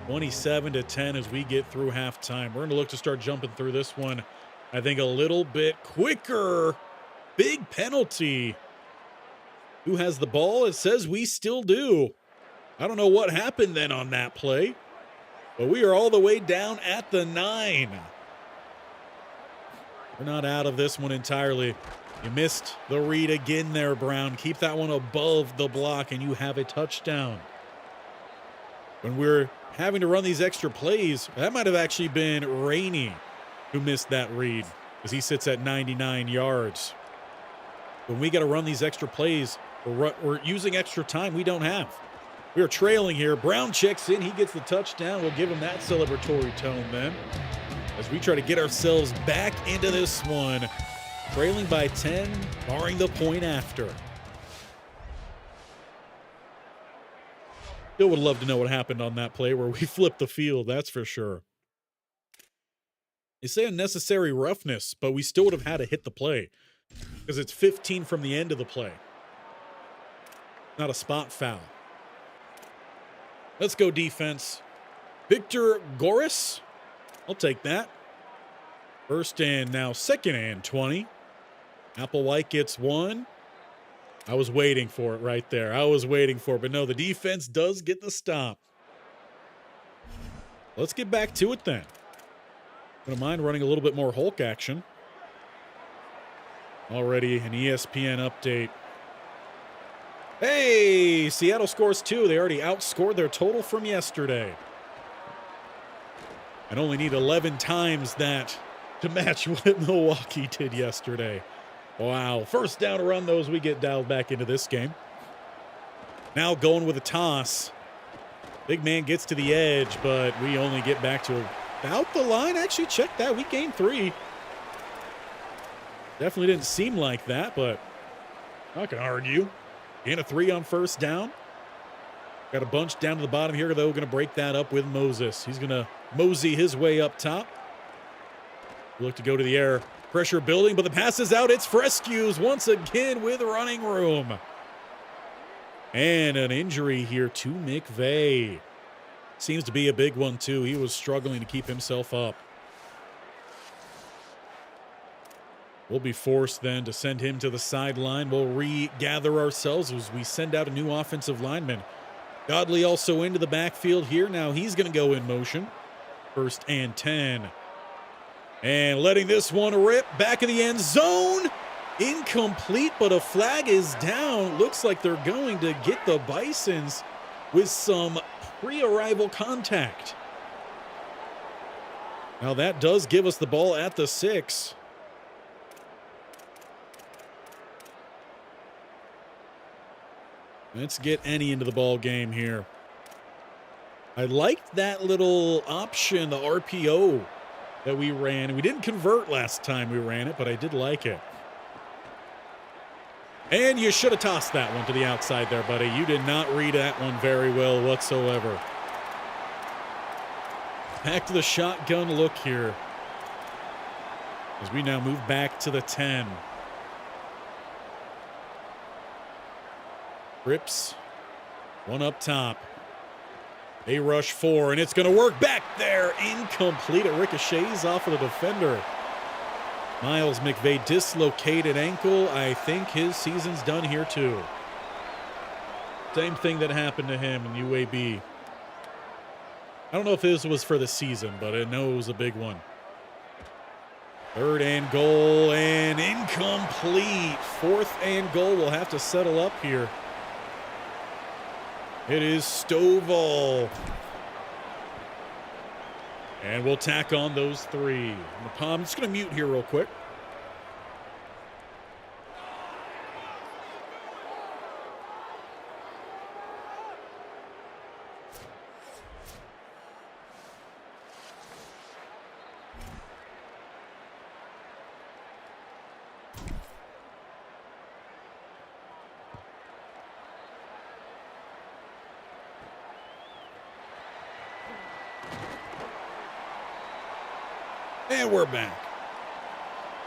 27-10 as we get through halftime. We're going to look to start jumping through this one, I think, a little bit quicker. Big penalty. Who has the ball? It says we still do. I don't know what happened then on that play, but we are all the way down at the 9. We're not out of this one entirely. You missed the read again there, Brown. Keep that one above the block, and you have a touchdown. When we're having to run these extra plays, that might have actually been Rainey who missed that read, as he sits at 99 yards. When we got to run these extra plays, we're using extra time we don't have. We are trailing here. Brown checks in. He gets the touchdown. We'll give him that celebratory tone then. as we try to get ourselves back into this one. Trailing by 10, barring the point after. Still would love to know what happened on that play where we flipped the field, that's for sure. They say unnecessary roughness, but we still would have had to hit the play because it's 15 from the end of the play. Not a spot foul. Let's go defense. Victor Goris. I'll take that. First and now second and 20. Applewhite gets one. I was waiting for it right there. I was waiting for it, but no, the defense does get the stop. Let's get back to it then. Don't mind running a little bit more Hulk action. Already an ESPN update. Hey, Seattle scores 2. They already outscored their total from yesterday. And only need 11 times that to match what Milwaukee did yesterday. Wow. First down to run those, we get dialed back into this game. Now going with a toss. Big man gets to the edge, but we only get back to about the line. Actually, check that. We gained 3. Definitely didn't seem like that, but not going to argue. Gain a 3 on first down. Got a bunch down to the bottom here, though. Going to break that up with Moses. He's going to mosey his way up top. Look to go to the air. Pressure building, but the pass is out. It's Frescues once again with running room. And an injury here to McVay. Seems to be a big one, too. He was struggling to keep himself up. We'll be forced then to send him to the sideline. We'll regather ourselves as we send out a new offensive lineman. Godley also into the backfield here. Now he's going to go in motion. First and 10. And letting this one rip. Back of the end zone. Incomplete, but a flag is down. Looks like they're going to get the Bisons with some pre-arrival contact. Now that does give us the ball at the 6. Let's get Any into the ball game here. I liked that little option, the RPO that we ran. We didn't convert last time we ran it, but I did like it. And you should have tossed that one to the outside there, buddy. You did not read that one very well whatsoever. Back to the shotgun look here as we now move back to the 10. Rips. One up top. They rush 4, and it's going to work back there. Incomplete. It ricochets off of the defender. Miles McVay dislocated ankle. I think his season's done here too. Same thing that happened to him in UAB. I don't know if this was for the season, but I know it was a big one. Third and goal, and incomplete. Fourth and goal. We'll have to settle up here. It is Stovall. And we'll tack on those 3. I'm just going to mute here real quick. And we're back.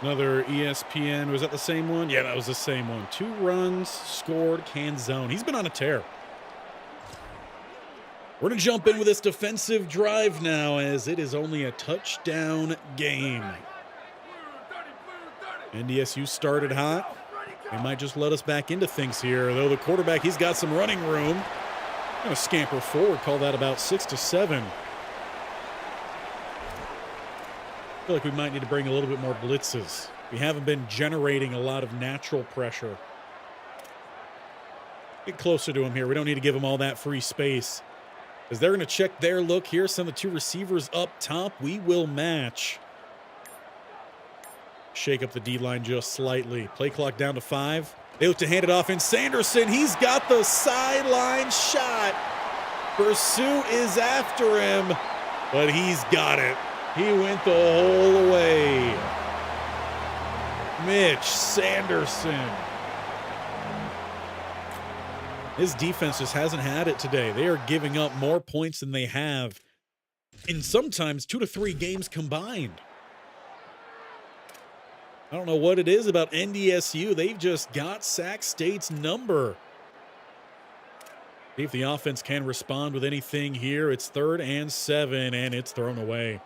Another ESPN. Was that the same one? Yeah, that was the same one. 2 runs, scored, Canzone. He's been on a tear. We're going to jump in with this defensive drive now as it is only a touchdown game. NDSU started hot. They might just let us back into things here. Though the quarterback, he's got some running room. Going to scamper forward, call that about 6 to 7. I feel like we might need to bring a little bit more blitzes. We haven't been generating a lot of natural pressure. Get closer to him here. We don't need to give him all that free space. As they're going to check their look here. Send the 2 receivers up top. We will match. Shake up the D-line just slightly. Play clock down to 5. They look to hand it off in Sanderson. He's got the sideline shot. Pursuit is after him, but he's got it. He went the whole way. Mitch Sanderson. His defense just hasn't had it today. They are giving up more points than they have in sometimes 2 to 3 games combined. I don't know what it is about NDSU. They've just got Sac State's number. See if the offense can respond with anything here. It's 3rd and 7, and it's thrown away.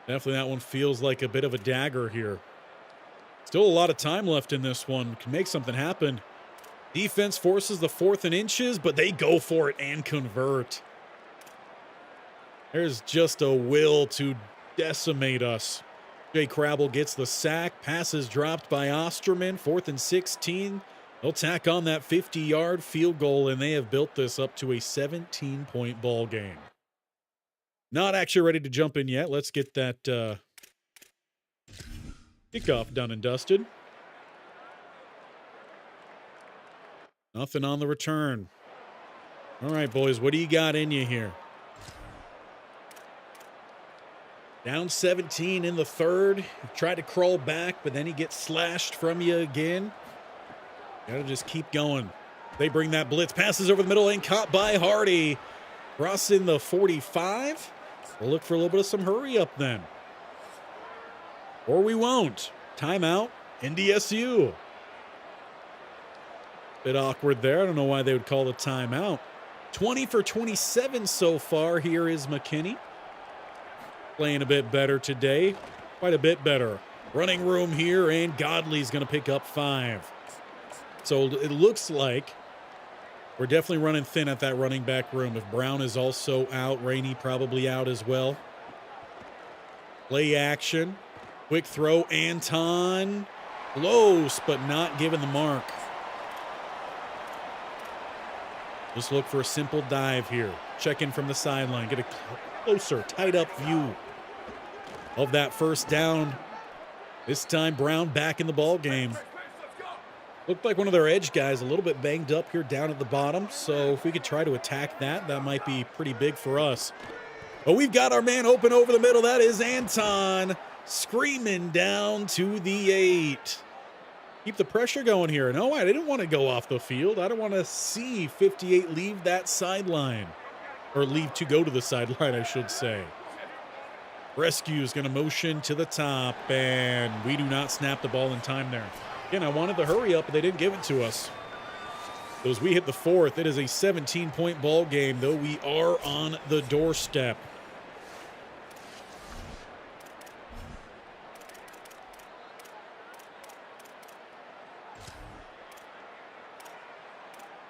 Definitely that one feels like a bit of a dagger here. Still a lot of time left in this one. Can make something happen. Defense forces the 4th and inches, but they go for it and convert. There's just a will to decimate us. Jay Crabble gets the sack. Passes dropped by Osterman. 4th and 16. They'll tack on that 50-yard field goal, and they have built this up to a 17-point ball game. Not actually ready to jump in yet. Let's get that kickoff done and dusted. Nothing on the return. All right, boys, what do you got in you here? Down 17 in the 3rd. Tried to crawl back, but then he gets slashed from you again. Got to just keep going. They bring that blitz. Passes over the middle and caught by Hardy. Crossing the 45. We'll look for a little bit of some hurry up then. Or we won't. Timeout, NDSU. Bit awkward there. I don't know why they would call the timeout. 20 for 27 so far. Here is McKinney. Playing a bit better today. Quite a bit better. Running room here, and Godley's going to pick up 5. So it looks like we're definitely running thin at that running back room. If Brown is also out, Rainey probably out as well. Play action. Quick throw, Anton. Close, but not given the mark. Just look for a simple dive here. Check in from the sideline. Get a closer, tied-up view of that first down. This time, Brown back in the ball game. Looked like one of their edge guys a little bit banged up here down at the bottom. So if we could try to attack that, that might be pretty big for us. But we've got our man open over the middle. That is Anton screaming down to the 8. Keep the pressure going here. No, I didn't want to go off the field. I don't want to see 58 leave that sideline. Or leave to go to the sideline, I should say. Rescue is going to motion to the top, and we do not snap the ball in time there. Again, I wanted the hurry up, but they didn't give it to us. So as we hit the 4th, it is a 17-point ball game, though we are on the doorstep.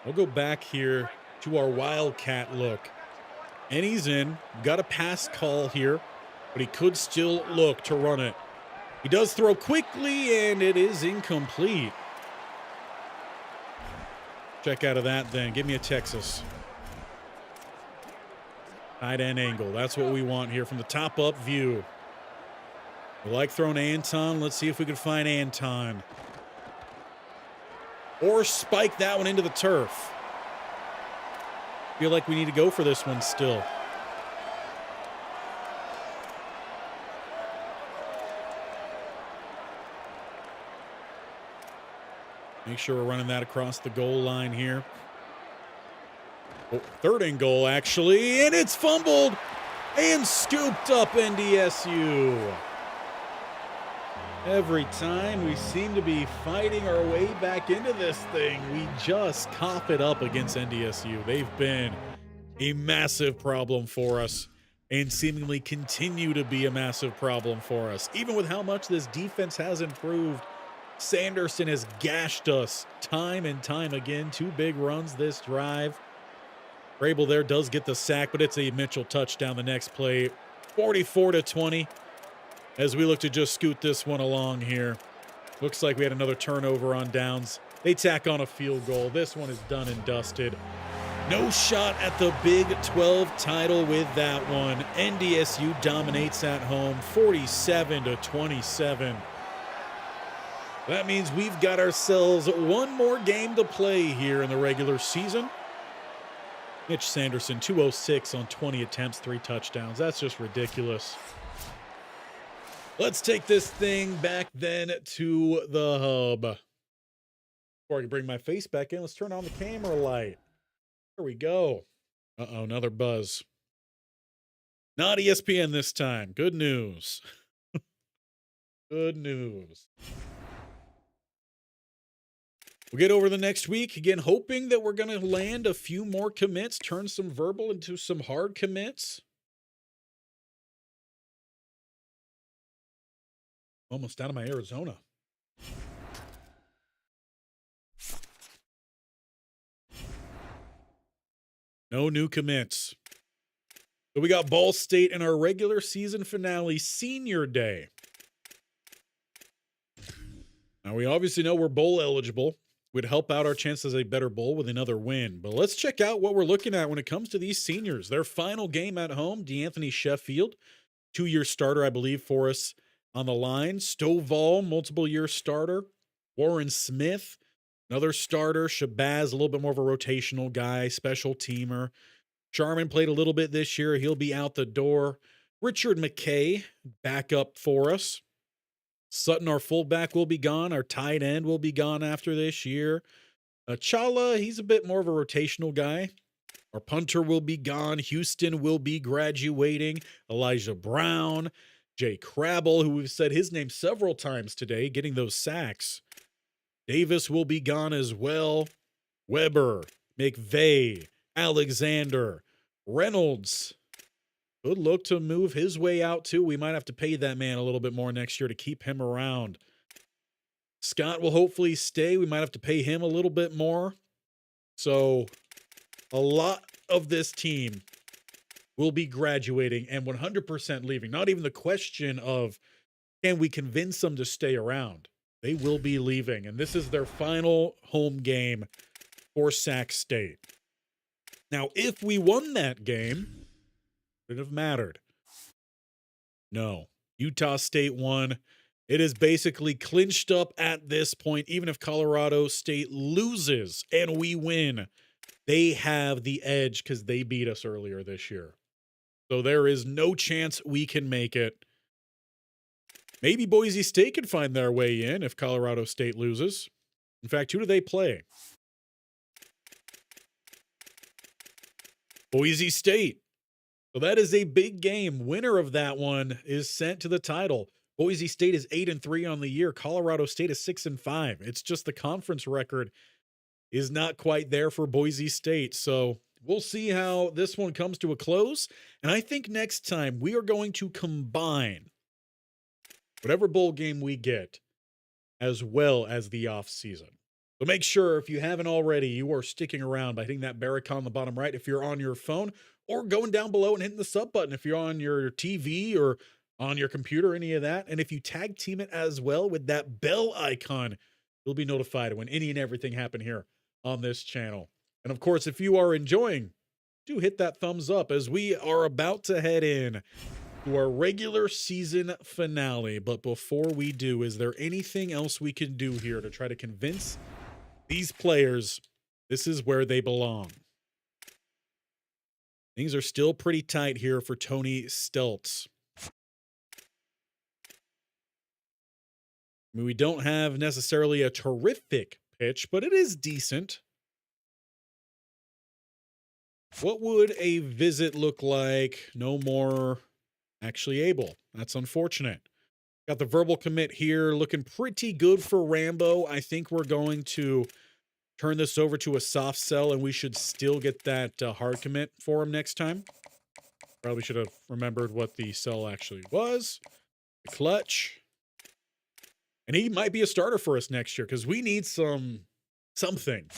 We'll go back here to our Wildcat look. And he's in. Got a pass call here, but he could still look to run it. He does throw quickly, and it is incomplete. Check out of that then. Give me a Texas. Tight end angle. That's what we want here from the top up view. We like throwing Anton. Let's see if we can find Anton. Or spike that one into the turf. Feel like we need to go for this one still. Make sure we're running that across the goal line here. Oh, 3rd and goal, actually, and it's fumbled and scooped up NDSU. Every time we seem to be fighting our way back into this thing, we just cough it up against NDSU. They've been a massive problem for us and seemingly continue to be a massive problem for us. Even with how much this defense has improved, Sanderson has gashed us time and time again. 2 big runs this drive. Rabel there does get the sack, but it's a Mitchell touchdown the next play. 44-20 as we look to just scoot this one along here. Looks like we had another turnover on downs. They tack on a field goal. This one is done and dusted. No shot at the Big 12 title with that one. NDSU dominates at home, 47-27. That means we've got ourselves one more game to play here in the regular season. Mitch Sanderson, 206 on 20 attempts, 3 touchdowns. That's just ridiculous. Let's take this thing back then to the hub. Before I can bring my face back in, let's turn on the camera light. There we go. Uh-oh, another buzz. Not ESPN this time. Good news. Good news. We'll get over the next week. Again, hoping that we're going to land a few more commits, turn some verbal into some hard commits. Almost out of my Arizona. No new commits. So we got Ball State in our regular season finale, Senior Day. Now, we obviously know we're bowl eligible. Would help out our chances of a better bowl with another win. But let's check out what we're looking at when it comes to these seniors. Their final game at home, DeAnthony Sheffield, 2-year starter, I believe, for us on the line. Stovall, multiple-year starter. Warren Smith, another starter. Shabazz, a little bit more of a rotational guy, special teamer. Sharman played a little bit this year. He'll be out the door. Richard McKay, back up for us. Sutton, our fullback, will be gone. Our tight end will be gone after this year. Chala, he's a bit more of a rotational guy. Our punter will be gone. Houston will be graduating. Elijah Brown. Jay Crabble, who we've said his name several times today, getting those sacks. Davis will be gone as well. Weber, McVeigh, Alexander, Reynolds. Good look to move his way out, too. We might have to pay that man a little bit more next year to keep him around. Scott will hopefully stay. We might have to pay him a little bit more. So a lot of this team will be graduating and 100% leaving. Not even the question of, can we convince them to stay around? They will be leaving. And this is their final home game for Sac State. Now, if we won that game, it would have mattered. No. Utah State won. It is basically clinched up at this point. Even if Colorado State loses and we win, they have the edge because they beat us earlier this year. So there is no chance we can make it. Maybe Boise State could find their way in if Colorado State loses. In fact, who do they play? Boise State. So that is a big game. Winner of that one is sent to the title. Boise State is 8-3 on the year. Colorado State is 6-5. It's just the conference record is not quite there for Boise State. So we'll see how this one comes to a close. And I think next time we are going to combine whatever bowl game we get as well as the offseason. So make sure, if you haven't already, you are sticking around by hitting that bell icon on the bottom right if you're on your phone, or going down below and hitting the sub button if you're on your TV or on your computer, any of that. And if you tag team it as well with that bell icon, you'll be notified when any and everything happen here on this channel. And of course, if you are enjoying, do hit that thumbs up as we are about to head in to our regular season finale. But before we do, is there anything else we can do here to try to convince these players this is where they belong? Things are still pretty tight here for Tony Steltz. I mean, we don't have necessarily a terrific pitch, but it is decent. What would a visit look like? No more actually able. That's unfortunate. Got the verbal commit here, looking pretty good for Rambo. I think we're going to turn this over to a soft sell, and we should still get that hard commit for him next time. Probably should have remembered what the sell actually was. The clutch. And he might be a starter for us next year because we need something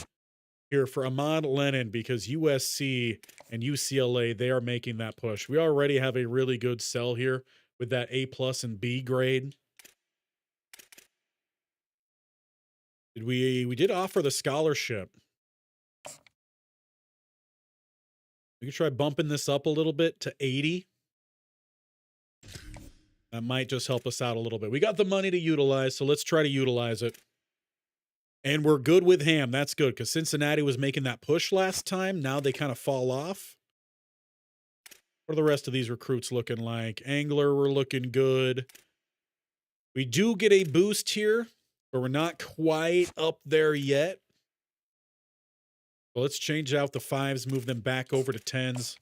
here for Ahmad Lennon, because USC and UCLA, they are making that push. We already have a really good sell here with that A+ and B grade. We did offer the scholarship. We could try bumping this up a little bit to 80. That might just help us out a little bit. We got the money to utilize, so let's try to utilize it. And we're good with Ham. That's good because Cincinnati was making that push last time. Now they kind of fall off. What are the rest of these recruits looking like? Angler, we're looking good. We do get a boost here, but we're not quite up there yet. Well, let's change out the 5s, move them back over to 10s.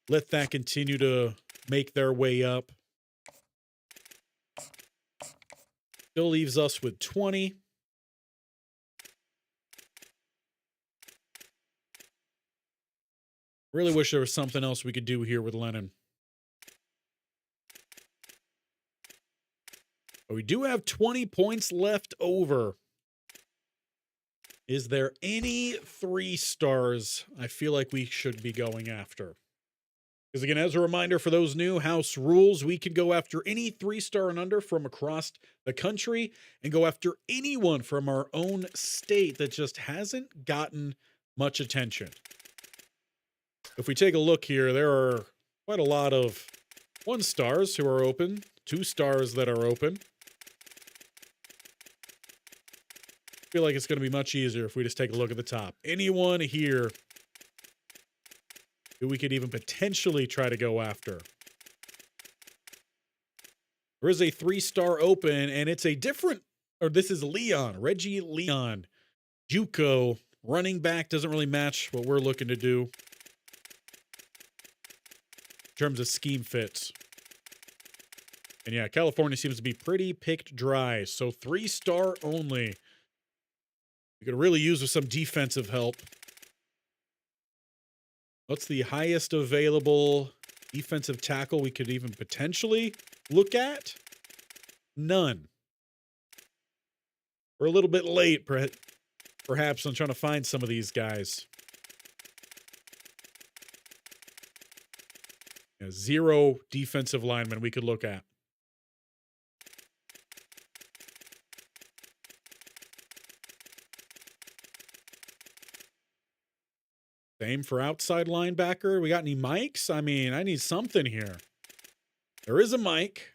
Let that continue to make their way up. Still leaves us with 20. Really wish there was something else we could do here with Lennon. But we do have 20 points left over. Is there any 3 stars I feel like we should be going after? Because again, as a reminder for those new, house rules, we can go after any 3-star and under from across the country and go after anyone from our own state that just hasn't gotten much attention. If we take a look here, there are quite a lot of 1-stars who are open, 2-stars that are open. I feel like it's going to be much easier if we just take a look at the top. Anyone here who we could even potentially try to go after? There is a 3-star open, and it's a different, or this is Leon, Reggie Leon. JUCO, running back, doesn't really match what we're looking to do in terms of scheme fits. And yeah, California seems to be pretty picked dry, so 3-star only. We could really use with some defensive help. What's the highest available defensive tackle we could even potentially look at? None. We're a little bit late, perhaps, on trying to find some of these guys. Yeah, 0 defensive linemen we could look at. Same for outside linebacker. We got any mics? I mean, I need something here. There is a mic.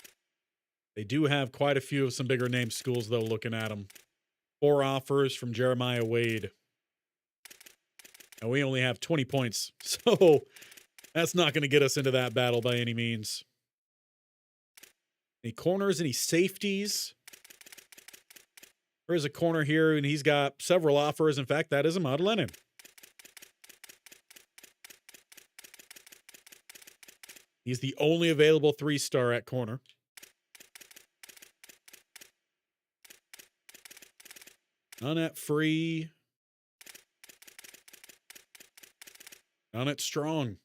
They do have quite a few of some bigger name schools, though, looking at them. 4 offers from Jeremiah Wade. And we only have 20 points. So that's not going to get us into that battle by any means. Any corners, any safeties? There is a corner here, and he's got several offers. In fact, that is Ahmad Lennon. He's the only available 3-star at corner. None at free. None at strong.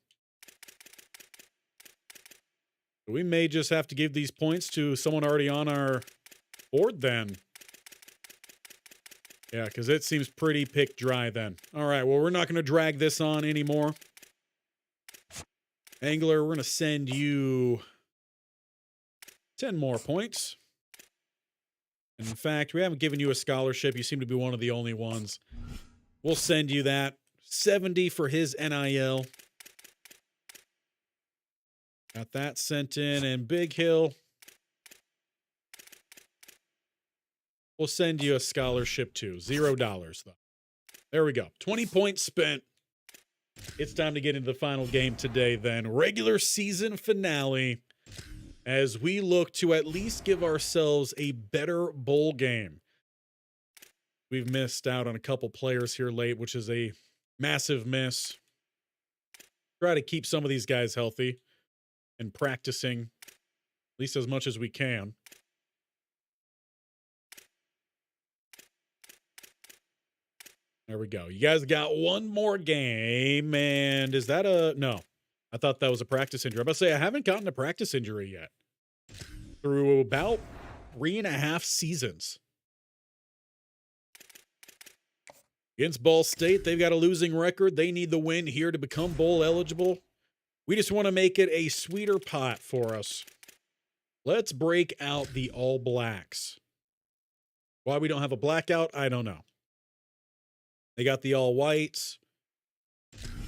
We may just have to give these points to someone already on our board then. Yeah, because it seems pretty picked dry then. All right, well, we're not going to drag this on anymore. Angler, we're going to send you 10 more points. And in fact, we haven't given you a scholarship. You seem to be one of the only ones. We'll send you that. 70 for his NIL. Got that sent in. And Big Hill, we'll send you a scholarship too. $0 though. There we go. 20 points spent. It's time to get into the final game today then. Regular season finale as we look to at least give ourselves a better bowl game. We've missed out on a couple players here late, which is a massive miss. Try to keep some of these guys healthy and practicing at least as much as we can. There we go. You guys got one more game, and is that a... No. I thought that was a practice injury. I'm about to say, I haven't gotten a practice injury yet. Through about 3.5 seasons. Against Ball State, they've got a losing record. They need the win here to become bowl eligible. We just want to make it a sweeter pot for us. Let's break out the All Blacks. Why we don't have a blackout, I don't know. They got the all whites.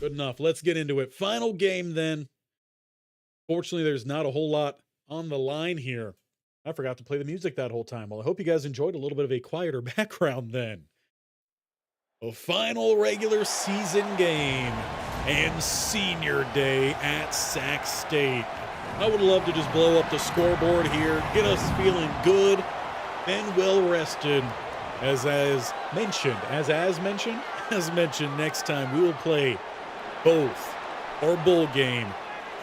Good enough. Let's get into it. Final game then. Fortunately, there's not a whole lot on the line here. I forgot to play the music that whole time. Well, I hope you guys enjoyed a little bit of a quieter background then. A final regular season game and senior day at Sac State. I would love to just blow up the scoreboard here, get us feeling good and well rested. As mentioned, next time we will play both our bowl game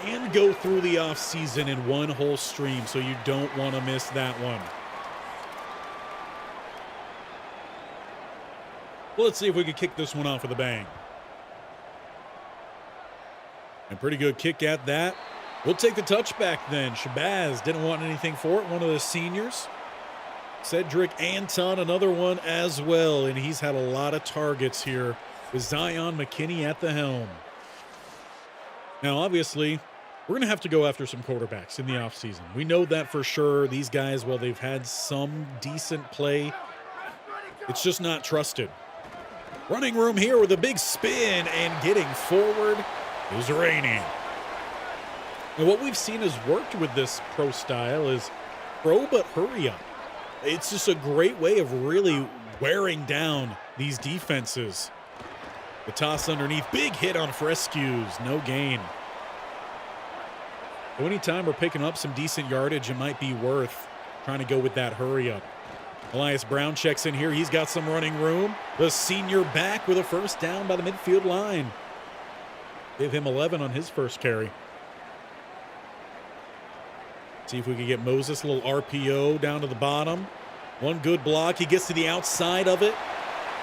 and go through the offseason in one whole stream, so you don't want to miss that one. Well, let's see if we can kick this one off with a bang. And pretty good kick at that. We'll take the touchback then. Shabazz didn't want anything for it, one of the seniors. Cedric Anton, another one as well, and he's had a lot of targets here with Zion McKinney at the helm. Now, obviously, we're going to have to go after some quarterbacks in the offseason. We know that for sure. These guys, well, they've had some decent play. It's just not trusted. Running room here with a big spin and getting forward is Rainey. And what we've seen has worked with this pro style is throw but hurry up. It's just a great way of really wearing down these defenses. The toss underneath, big hit on Frescues, no gain. So anytime we're picking up some decent yardage, it might be worth trying to go with that hurry up. Elias Brown checks in here. He's got some running room. The senior back with a first down by the midfield line. Give him 11 on his first carry. See if we can get Moses, a little RPO down to the bottom. One good block. He gets to the outside of it.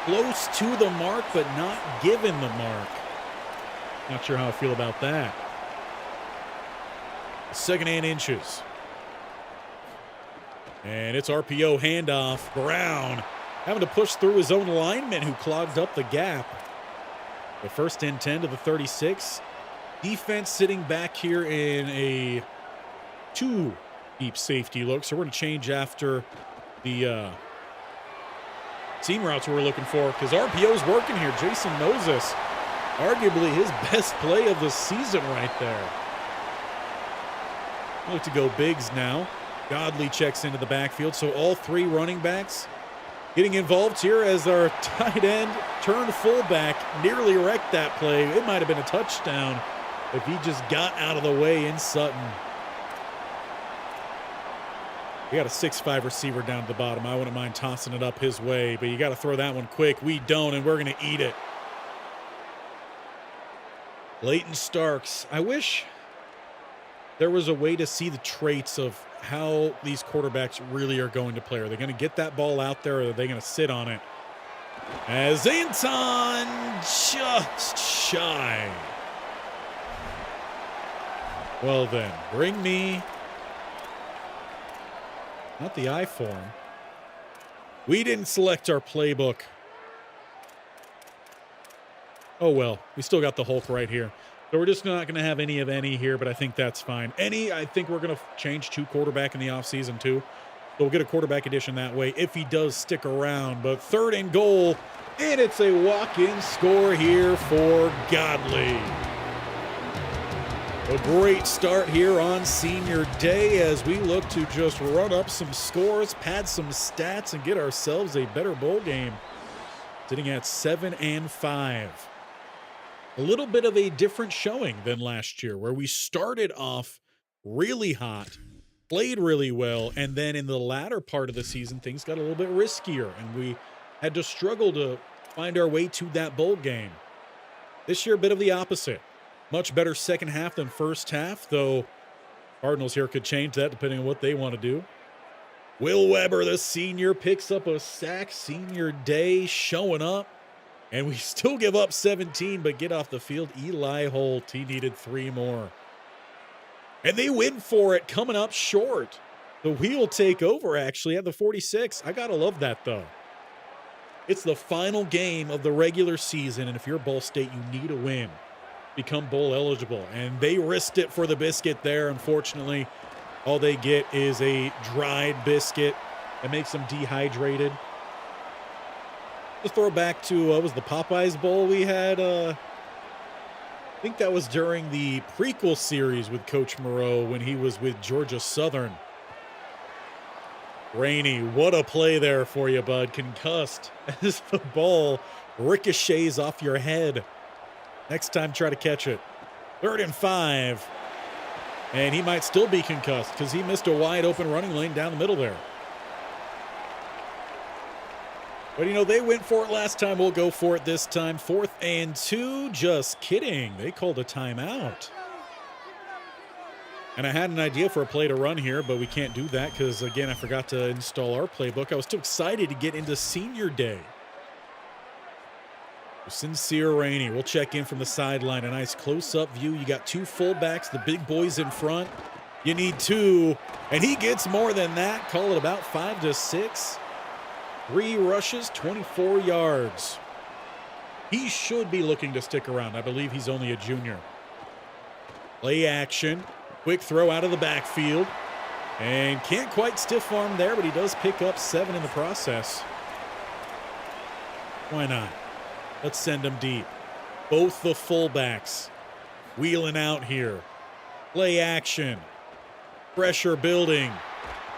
Close to the mark, but not given the mark. Not sure how I feel about that. Second and inches. And it's RPO handoff. Brown having to push through his own lineman who clogged up the gap. The first and 10 to the 36. Defense sitting back here in a 2 deep safety look. So we're going to change after the seam routes we were looking for, because RPO's working here. Jason Moses, arguably his best play of the season right there. Look to go bigs now. Godley checks into the backfield. So all 3 running backs getting involved here as our tight end turned fullback nearly wrecked that play. It might have been a touchdown if he just got out of the way in Sutton. We got a 6'5" receiver down at the bottom. I wouldn't mind tossing it up his way, but you got to throw that one quick. We don't, and we're going to eat it. Leighton Starks. I wish there was a way to see the traits of how these quarterbacks really are going to play. Are they going to get that ball out there, or are they going to sit on it? As Anton just shy. Well then, bring me... not the I-form. We didn't select our playbook. Oh well, we still got the Hulk right here. So we're just not going to have any of any here, but I think that's fine. I think we're going to change to quarterback in the offseason too. So we'll get a quarterback edition that way if he does stick around. But 3rd and goal, and it's a walk-in score here for Godley. A great start here on senior day as we look to just run up some scores, pad some stats, and get ourselves a better bowl game. Sitting at 7-5. A little bit of a different showing than last year, where we started off really hot, played really well, and then in the latter part of the season, things got a little bit riskier, and we had to struggle to find our way to that bowl game. This year, a bit of the opposite. Much better second half than first half, though Cardinals here could change that depending on what they want to do. Will Weber, the senior, picks up a sack. Senior day showing up. And we still give up 17, but get off the field. Eli Holt, he needed 3 more. And they win for it, coming up short. The wheel take over, actually, at the 46. I got to love that, though. It's the final game of the regular season, and if you're Ball State, you need a win. Become bowl eligible. And they risked it for the biscuit there. Unfortunately, all they get is a dried biscuit that makes them dehydrated. Just throw back to, was the Popeyes Bowl we had? I think that was during the prequel series with Coach Moreau when he was with Georgia Southern. Rainey, what a play there for you, bud. Concussed as the ball ricochets off your head. Next time, try to catch it. 3rd and 5. And he might still be concussed because he missed a wide open running lane down the middle there. But, you know, they went for it last time. We'll go for it this time. 4th and 2. Just kidding. They called a timeout. And I had an idea for a play to run here, but we can't do that because, again, I forgot to install our playbook. I was too excited to get into senior day. Sincere Rainey. We'll check in from the sideline. A nice close-up view. You got 2 fullbacks, the big boys in front. You need 2, and he gets more than that. Call it about 5 to 6. 3 rushes, 24 yards. He should be looking to stick around. I believe he's only a junior. Play action. Quick throw out of the backfield. And can't quite stiff arm there, but he does pick up 7 in the process. Why not? Let's send him deep. Both the fullbacks wheeling out here. Play action. Pressure building.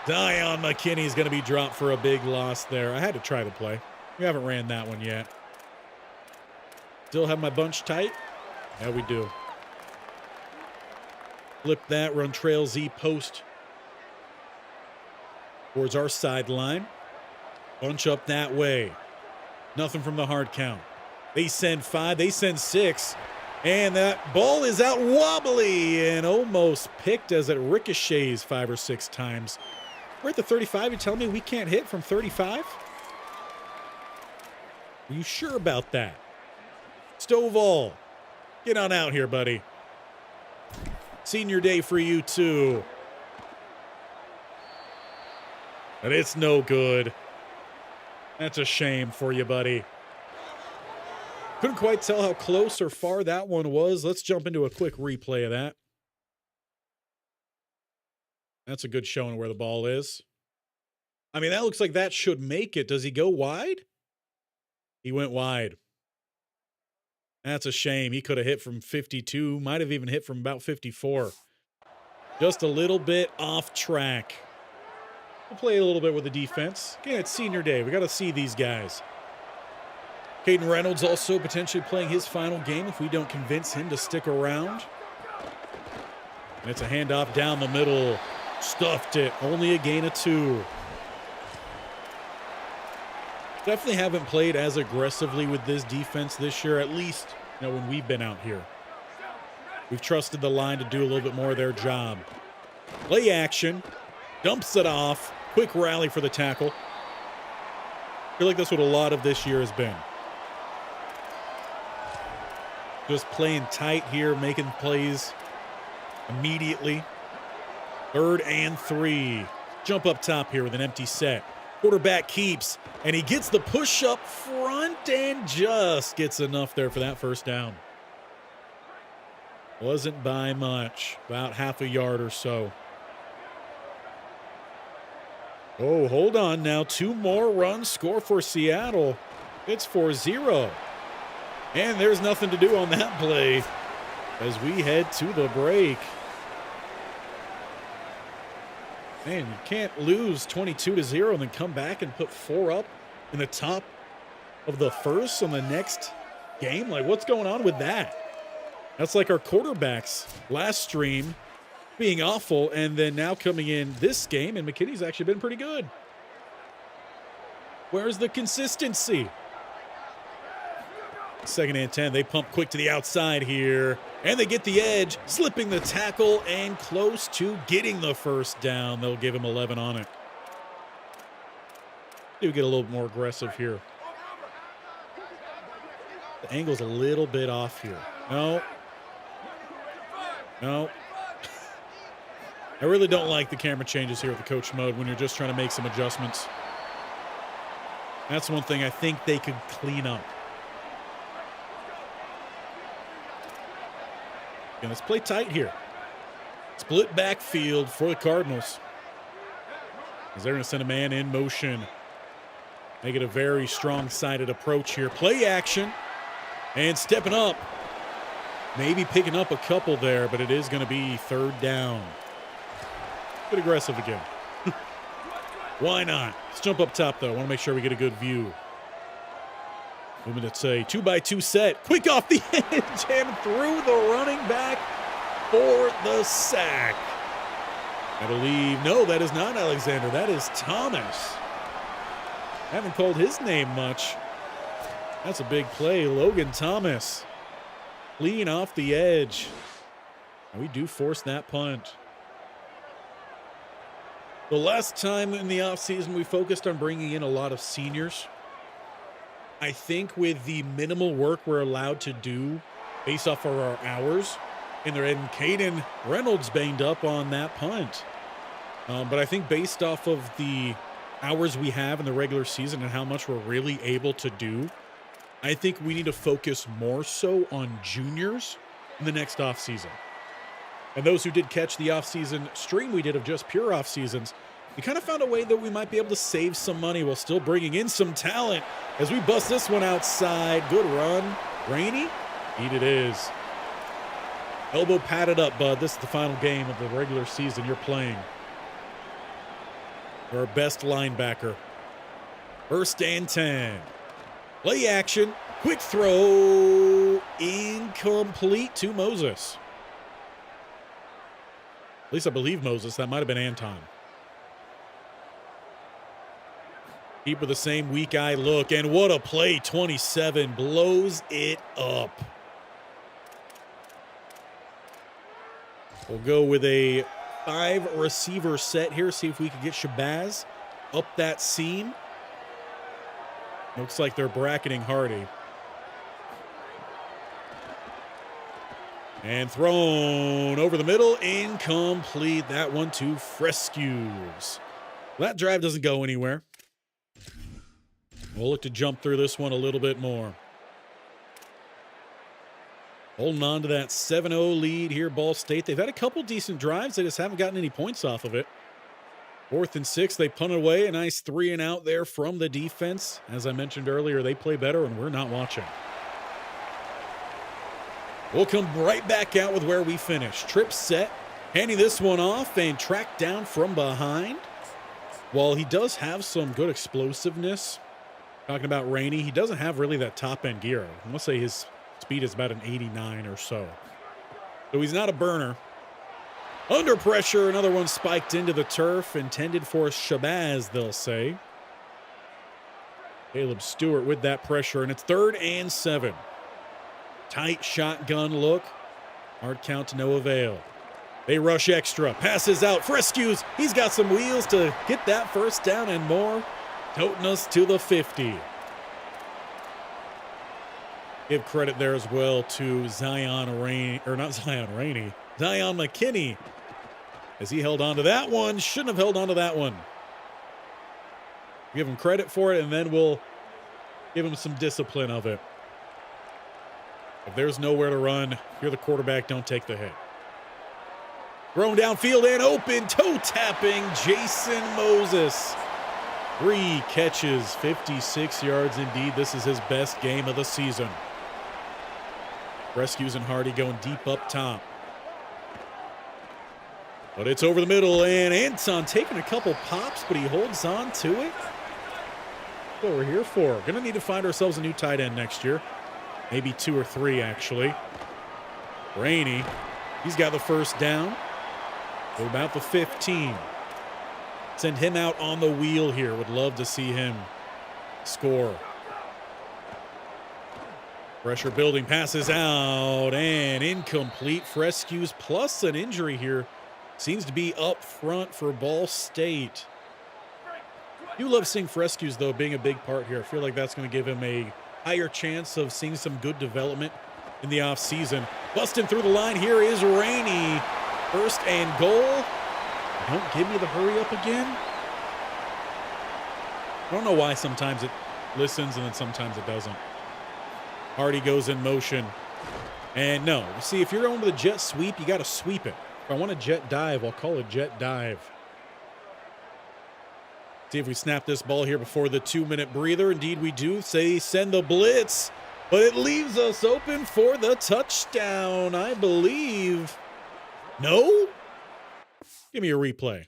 Dion McKinney's going to be dropped for a big loss there. I had to try the play. We haven't ran that one yet. Still have my bunch tight? Yeah, we do. Flip that, run trail Z post towards our sideline. Bunch up that way. Nothing from the hard count. They send 5, they send 6. And that ball is out wobbly and almost picked as it ricochets 5 or 6 times. We're at the 35. You're telling me we can't hit from 35? Are you sure about that? Stovall, get on out here, buddy. Senior day for you, too. But it's no good. That's a shame for you, buddy. Couldn't quite tell how close or far that one was. Let's jump into a quick replay of that. That's a good showing where the ball is. I mean, that looks like that should make it. Does he go wide? He went wide. That's a shame. He could have hit from 52, might have even hit from about 54. Just a little bit off track. We'll play a little bit with the defense. Again, it's senior day. We got to see these guys. Caden Reynolds also potentially playing his final game if we don't convince him to stick around. And it's a handoff down the middle. Stuffed it. Only a gain of 2. Definitely haven't played as aggressively with this defense this year, at least, you know, when we've been out here. We've trusted the line to do a little bit more of their job. Play action. Dumps it off. Quick rally for the tackle. I feel like that's what a lot of this year has been. Just playing tight here, making plays immediately. 3rd and 3. Jump up top here with an empty set. Quarterback keeps, and he gets the push up front and just gets enough there for that first down. Wasn't by much, about half a yard or so. Oh, hold on now. 2 more runs score for Seattle. It's 4-0. And there's nothing to do on that play as we head to the break. Man, you can't lose 22-0 and then come back and put 4 up in the top of the first on the next game. Like, what's going on with that? That's like our quarterbacks last stream being awful and then now coming in this game, and McKinney's actually been pretty good. Where's the consistency? 2nd and 10. They pump quick to the outside here. And they get the edge, slipping the tackle and close to getting the first down. They'll give him 11 on it. Do get a little more aggressive here. The angle's a little bit off here. No. No. I really don't like the camera changes here with the coach mode when you're just trying to make some adjustments. That's one thing I think they could clean up. And let's play tight here. Split backfield for the Cardinals. As they're going to send a man in motion. Make it a very strong-sided approach here. Play action. And stepping up. Maybe picking up a couple there, but it is going to be 3rd down. Bit aggressive again. Why not? Let's jump up top, though. I want to make sure we get a good view. Moving it's a 2x2 set. Quick off the edge and through the running back for the sack. I believe, no, that is not Alexander. That is Thomas. I haven't called his name much. That's a big play. Logan Thomas. Clean off the edge. And we do force that punt. The last time in the offseason, we focused on bringing in a lot of seniors. I think with the minimal work we're allowed to do based off of our hours, and Caden Reynolds banged up on that punt. But I think based off of the hours we have in the regular season and how much we're really able to do, I think we need to focus more so on juniors in the next offseason. And those who did catch the offseason stream we did of just pure offseasons, we kind of found a way that we might be able to save some money while still bringing in some talent as we bust this one outside. Good run. Rainey? Indeed it is. Elbow padded up, bud. This is the final game of the regular season you're playing. You're our best linebacker. 1st and 10. Play action. Quick throw. Incomplete to Moses. At least I believe Moses. That might have been Anton. Keep with the same weak eye look. And what a play. 27 blows it up. We'll go with a 5-receiver set here. See if we can get Shabazz up that seam. Looks like they're bracketing Hardy. And thrown over the middle. Incomplete. That one to Frescues. That drive doesn't go anywhere. We'll look to jump through this one a little bit more. Holding on to that 7-0 lead here, Ball State. They've had a couple decent drives. They just haven't gotten any points off of it. 4th and 6, they punt away. A nice 3-and-out there from the defense. As I mentioned earlier, they play better, and we're not watching. We'll come right back out with where we finished. Trip set, handing this one off and tracked down from behind. While he does have some good explosiveness, talking about Rainey, he doesn't have really that top-end gear. I must say his speed is about an 89 or so. So he's not a burner. Under pressure, another one spiked into the turf, intended for Shabazz, they'll say. Caleb Stewart with that pressure, and it's 3rd and 7. Tight shotgun look. Hard count to no avail. They rush extra. Passes out. Frescues. He's got some wheels to get that 1st down and more. Toting us to the 50. Give credit there as well to Zion Rainey, or not Zion Rainey, Zion McKinney, as he held on to that one. Shouldn't have held on to that one. Give him credit for it, and then we'll give him some discipline of it. If there's nowhere to run, if you're the quarterback, don't take the hit. Thrown downfield and open, toe tapping, Jason Moses. 3 catches, 56 yards indeed. This is his best game of the season. Rescues and Hardy going deep up top. But it's over the middle, and Anton taking a couple pops, but he holds on to it. That's what we're here for. Going to need to find ourselves a new tight end next year. Maybe 2 or 3, actually. Rainey, he's got the 1st down. We're about the 15. Send him out on the wheel here. Would love to see him score. Pressure building, passes out, and incomplete. Frescues plus an injury here. Seems to be up front for Ball State. You love seeing Frescues, though, being a big part here. I feel like that's going to give him a higher chance of seeing some good development in the offseason. Busting through the line, here is Rainey. 1st and goal. Don't give me the hurry up again. I don't know why sometimes it listens and then sometimes it doesn't. Hardy goes in motion. And no, see, if you're going with a jet sweep, you got to sweep it. If I want a jet dive, I'll call it jet dive. See if we snap this ball here before the 2-minute breather. Indeed we do. Say send the blitz, but it leaves us open for the touchdown, I believe. No? Give me a replay.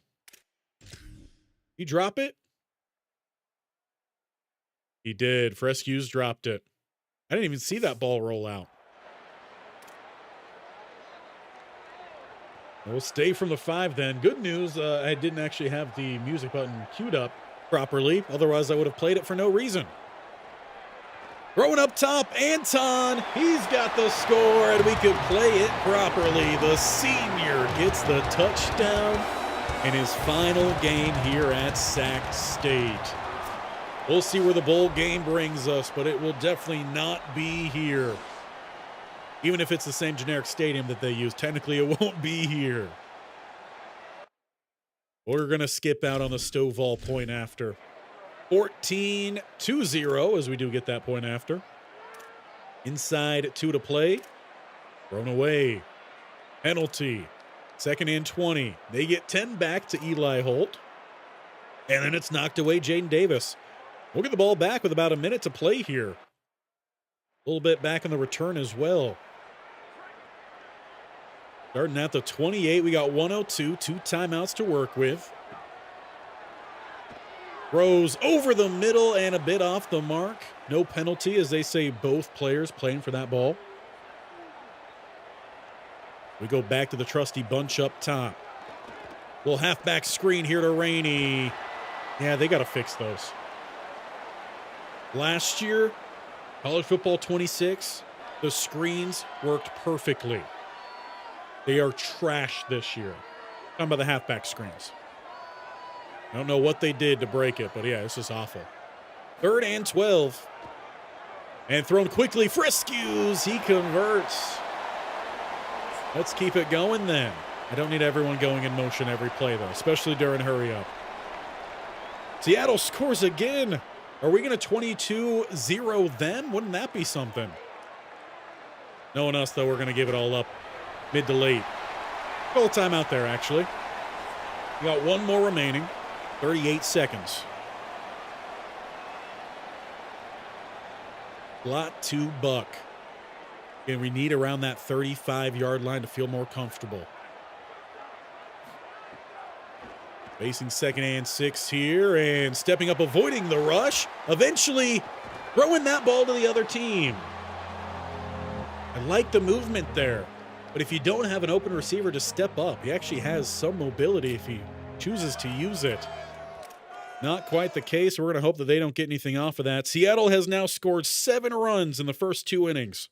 You drop it? He did. Frescue's dropped it. I didn't even see that ball roll out. We'll stay from the 5 then. Good news, I didn't actually have the music button queued up properly. Otherwise, I would have played it for no reason. Throwing up top, Anton. He's got the score, and we could play it properly. The senior gets the touchdown in his final game here at Sac State. We'll see where the bowl game brings us, but it will definitely not be here. Even if it's the same generic stadium that they use, technically it won't be here. We're going to skip out on the Stovall point after. 14-0 as we do get that point after. Inside 2 to play. Thrown away. Penalty. 2nd and 20. They get 10 back to Eli Holt. And then it's knocked away Jaden Davis. We'll get the ball back with about a minute to play here. A little bit back on the return as well. Starting at the 28, we got 102, 2 timeouts to work with. Throws over the middle and a bit off the mark. No penalty, as they say both players playing for that ball. We go back to the trusty bunch up top. Little halfback screen here to Rainey. Yeah, they got to fix those. Last year, College Football 26, the screens worked perfectly. They are trash this year. Talking about the halfback screens. I don't know what they did to break it, but yeah, this is awful. 3rd and 12. And thrown quickly. Frescues. He converts. Let's keep it going then. I don't need everyone going in motion every play, though, especially during hurry up. Seattle scores again. Are we going to 22-0 them? Wouldn't that be something? Knowing us, though, we're going to give it all up mid to late. Full timeout there, actually. We got one more remaining. 38 seconds. Lot to buck. And we need around that 35-yard line to feel more comfortable. Facing 2nd and 6 here and stepping up, avoiding the rush. Eventually throwing that ball to the other team. I like the movement there. But if you don't have an open receiver to step up, he actually has some mobility if he chooses to use it. Not quite the case. We're going to hope that they don't get anything off of that. Seattle has now scored 7 runs in the first 2 innings.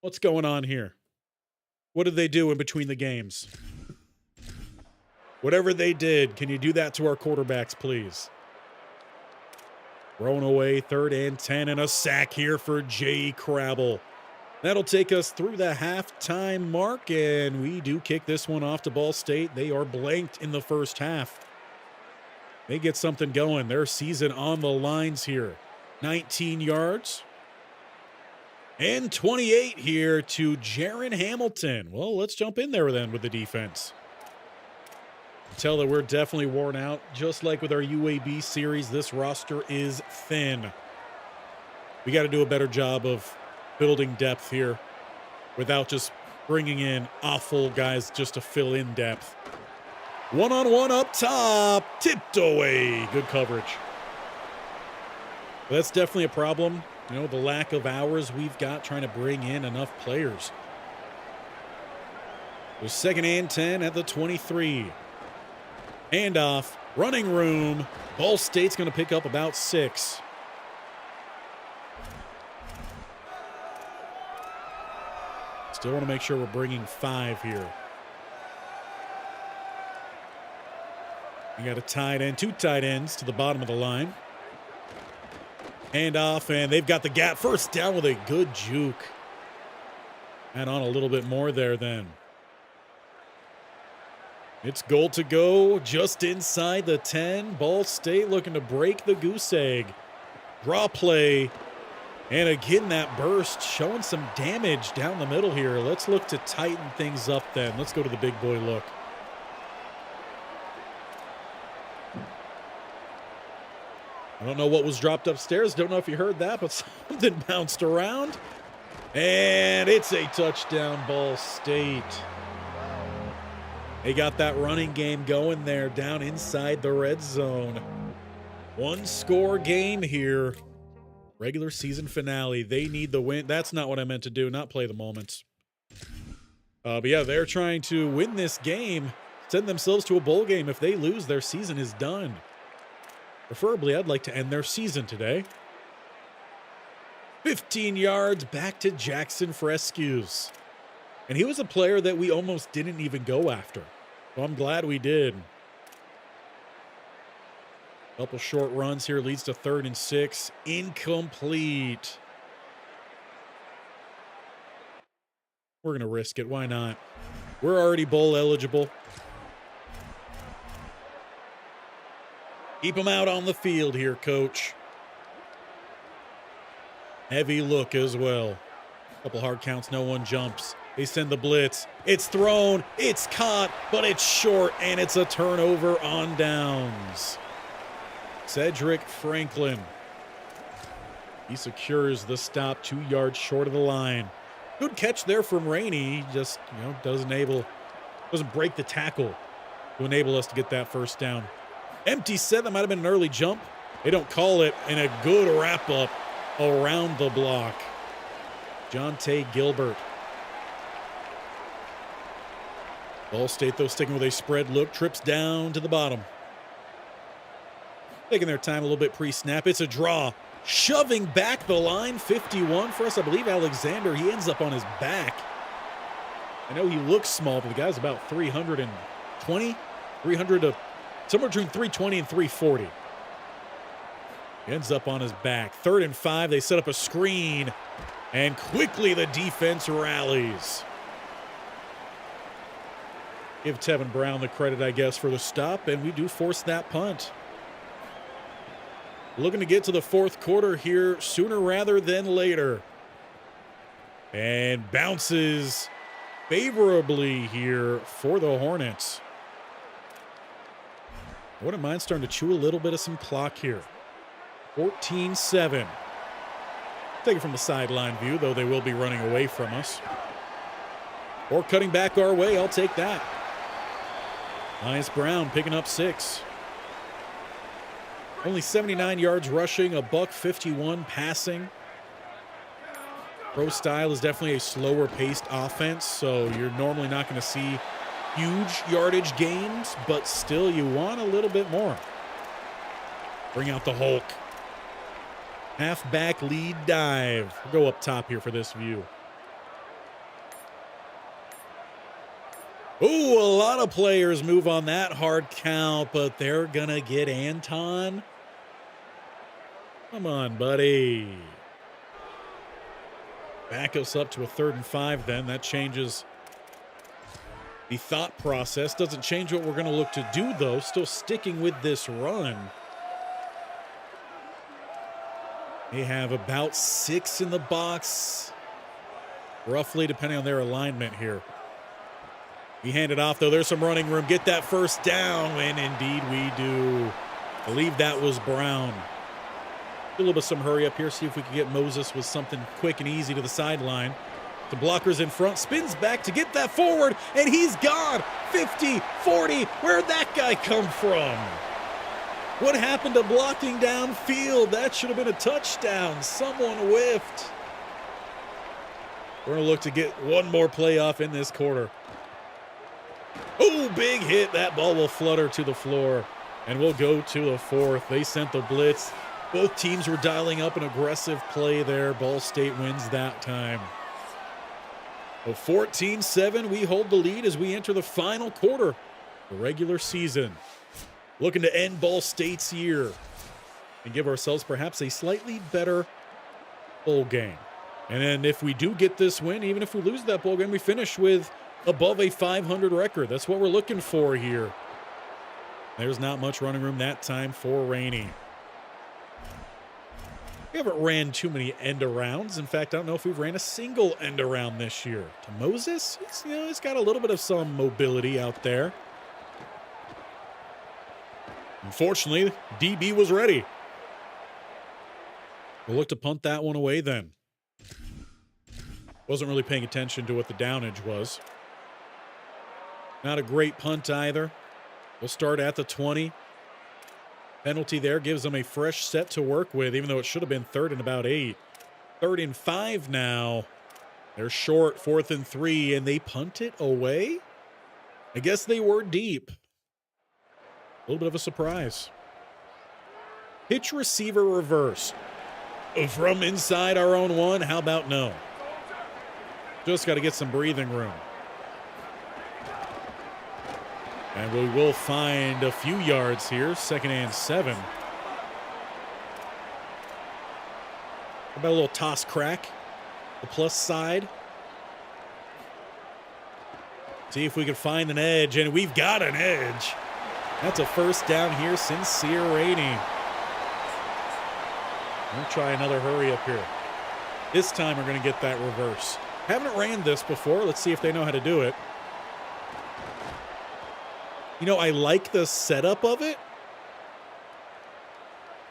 What's going on here? What did they do in between the games? Whatever they did, can you do that to our quarterbacks, please? Thrown away, 3rd and 10, and a sack here for Jay Crabble. That'll take us through the halftime mark, and we do kick this one off to Ball State. They are blanked in the first half. They get something going. Their season on the lines here. 19 yards. And 28 here to Jaron Hamilton. Well, let's jump in there then with the defense. Tell that we're definitely worn out. Just like with our UAB series, this roster is thin. We got to do a better job of building depth here without just bringing in awful guys just to fill in depth. One-on-one up top, tipped away. Good coverage. Well, that's definitely a problem. You know, the lack of hours we've got trying to bring in enough players. The 2nd and 10 at the 23. Handoff, running room. Ball State's going to pick up about 6. Still want to make sure we're bringing 5 here. We got a tight end, 2 tight ends to the bottom of the line. Handoff, and they've got the gap. First down with a good juke. Add on a little bit more there then. It's goal to go just inside the 10. Ball State looking to break the goose egg. Draw play. And again, that burst showing some damage down the middle here. Let's look to tighten things up then. Let's go to the big boy look. I don't know what was dropped upstairs. Don't know if you heard that, but something bounced around. And it's a touchdown, Ball State. They got that running game going there down inside the red zone. One-score game here. Regular season finale. They need the win. That's not what I meant to do, not play the moments. But yeah, they're trying to win this game, send themselves to a bowl game. If they lose, their season is done. Preferably, I'd like to end their season today. 15 yards back to Jackson Frescues. And he was a player that we almost didn't even go after. So I'm glad we did. Couple short runs here leads to 3rd and 6. Incomplete. We're going to risk it. Why not? We're already bowl eligible. Keep him out on the field here, coach. Heavy look as well. Couple hard counts, no one jumps. They send the blitz. It's thrown, it's caught, but it's short, and it's a turnover on downs. Cedric Franklin. He secures the stop 2 yards short of the line. Good catch there from Rainey. He just, doesn't break the tackle to enable us to get that first down. Empty set. That might have been an early jump. They don't call it, and a good wrap-up around the block. Jonte Gilbert. Ball State, though, sticking with a spread look. Trips down to the bottom. Taking their time a little bit pre-snap. It's a draw. Shoving back the line, 51 for us. I believe Alexander, he ends up on his back. I know he looks small, but the guy's about 320, 300 to somewhere between 320 and 340. He ends up on his back. 3rd and 5, they set up a screen, and quickly the defense rallies. Give Tevin Brown the credit, I guess, for the stop, and we do force that punt. Looking to get to the 4th quarter here sooner rather than later. And bounces favorably here for the Hornets. I wouldn't mind starting to chew a little bit of some clock here. 14-7. Take it from the sideline view, though they will be running away from us. Or cutting back our way, I'll take that. Elias Brown picking up 6. Only 79 yards rushing, $151 passing. Pro style is definitely a slower paced offense, so you're normally not going to see huge yardage gains, but still you want a little bit more. Bring out the Hulk. Halfback lead dive. We'll go up top here for this view. Ooh, a lot of players move on that hard count, but they're going to get Anton. Come on, buddy. Back us up to a 3rd and 5 then. That changes the thought process. Doesn't change what we're going to look to do, though. Still sticking with this run. They have about 6 in the box, roughly, depending on their alignment here. We hand it off, though. There's some running room. Get that first down, and indeed we do. I believe that was Brown. A little bit of some hurry up here. See if we can get Moses with something quick and easy to the sideline. The blockers in front. Spins back to get that forward, and he's gone. 50, 40. Where'd that guy come from? What happened to blocking downfield? That should have been a touchdown. Someone whiffed. We're going to look to get one more play off in this quarter. Oh, big hit. That ball will flutter to the floor, and we'll go to the 4th. They sent the blitz. Both teams were dialing up an aggressive play there. Ball State wins that time. 14-7, we hold the lead as we enter the final quarter, the regular season. Looking to end Ball State's year and give ourselves perhaps a slightly better bowl game. And then if we do get this win, even if we lose that bowl game, we finish with above a 500 record. That's what we're looking for here. There's not much running room that time for Rainey. We haven't ran too many end-arounds. In fact, I don't know if we've ran a single end-around this year. To Moses, he's got a little bit of some mobility out there. Unfortunately, DB was ready. We'll look to punt that one away then. Wasn't really paying attention to what the downage was. Not a great punt either. We'll start at the 20. Penalty there gives them a fresh set to work with, even though it should have been 3rd and about 8. 3rd and 5 now. They're short, 4th and 3, and they punt it away? I guess they were deep. A little bit of a surprise. Pitch receiver reverse. From inside our own 1, how about no? Just got to get some breathing room. And we will find a few yards here, 2nd and 7. How about a little toss crack? The plus side. See if we can find an edge, and we've got an edge. That's a 1st down here, Sincere Rainey. We'll try another hurry up here. This time we're going to get that reverse. Haven't ran this before. Let's see if they know how to do it. You know, I like the setup of it,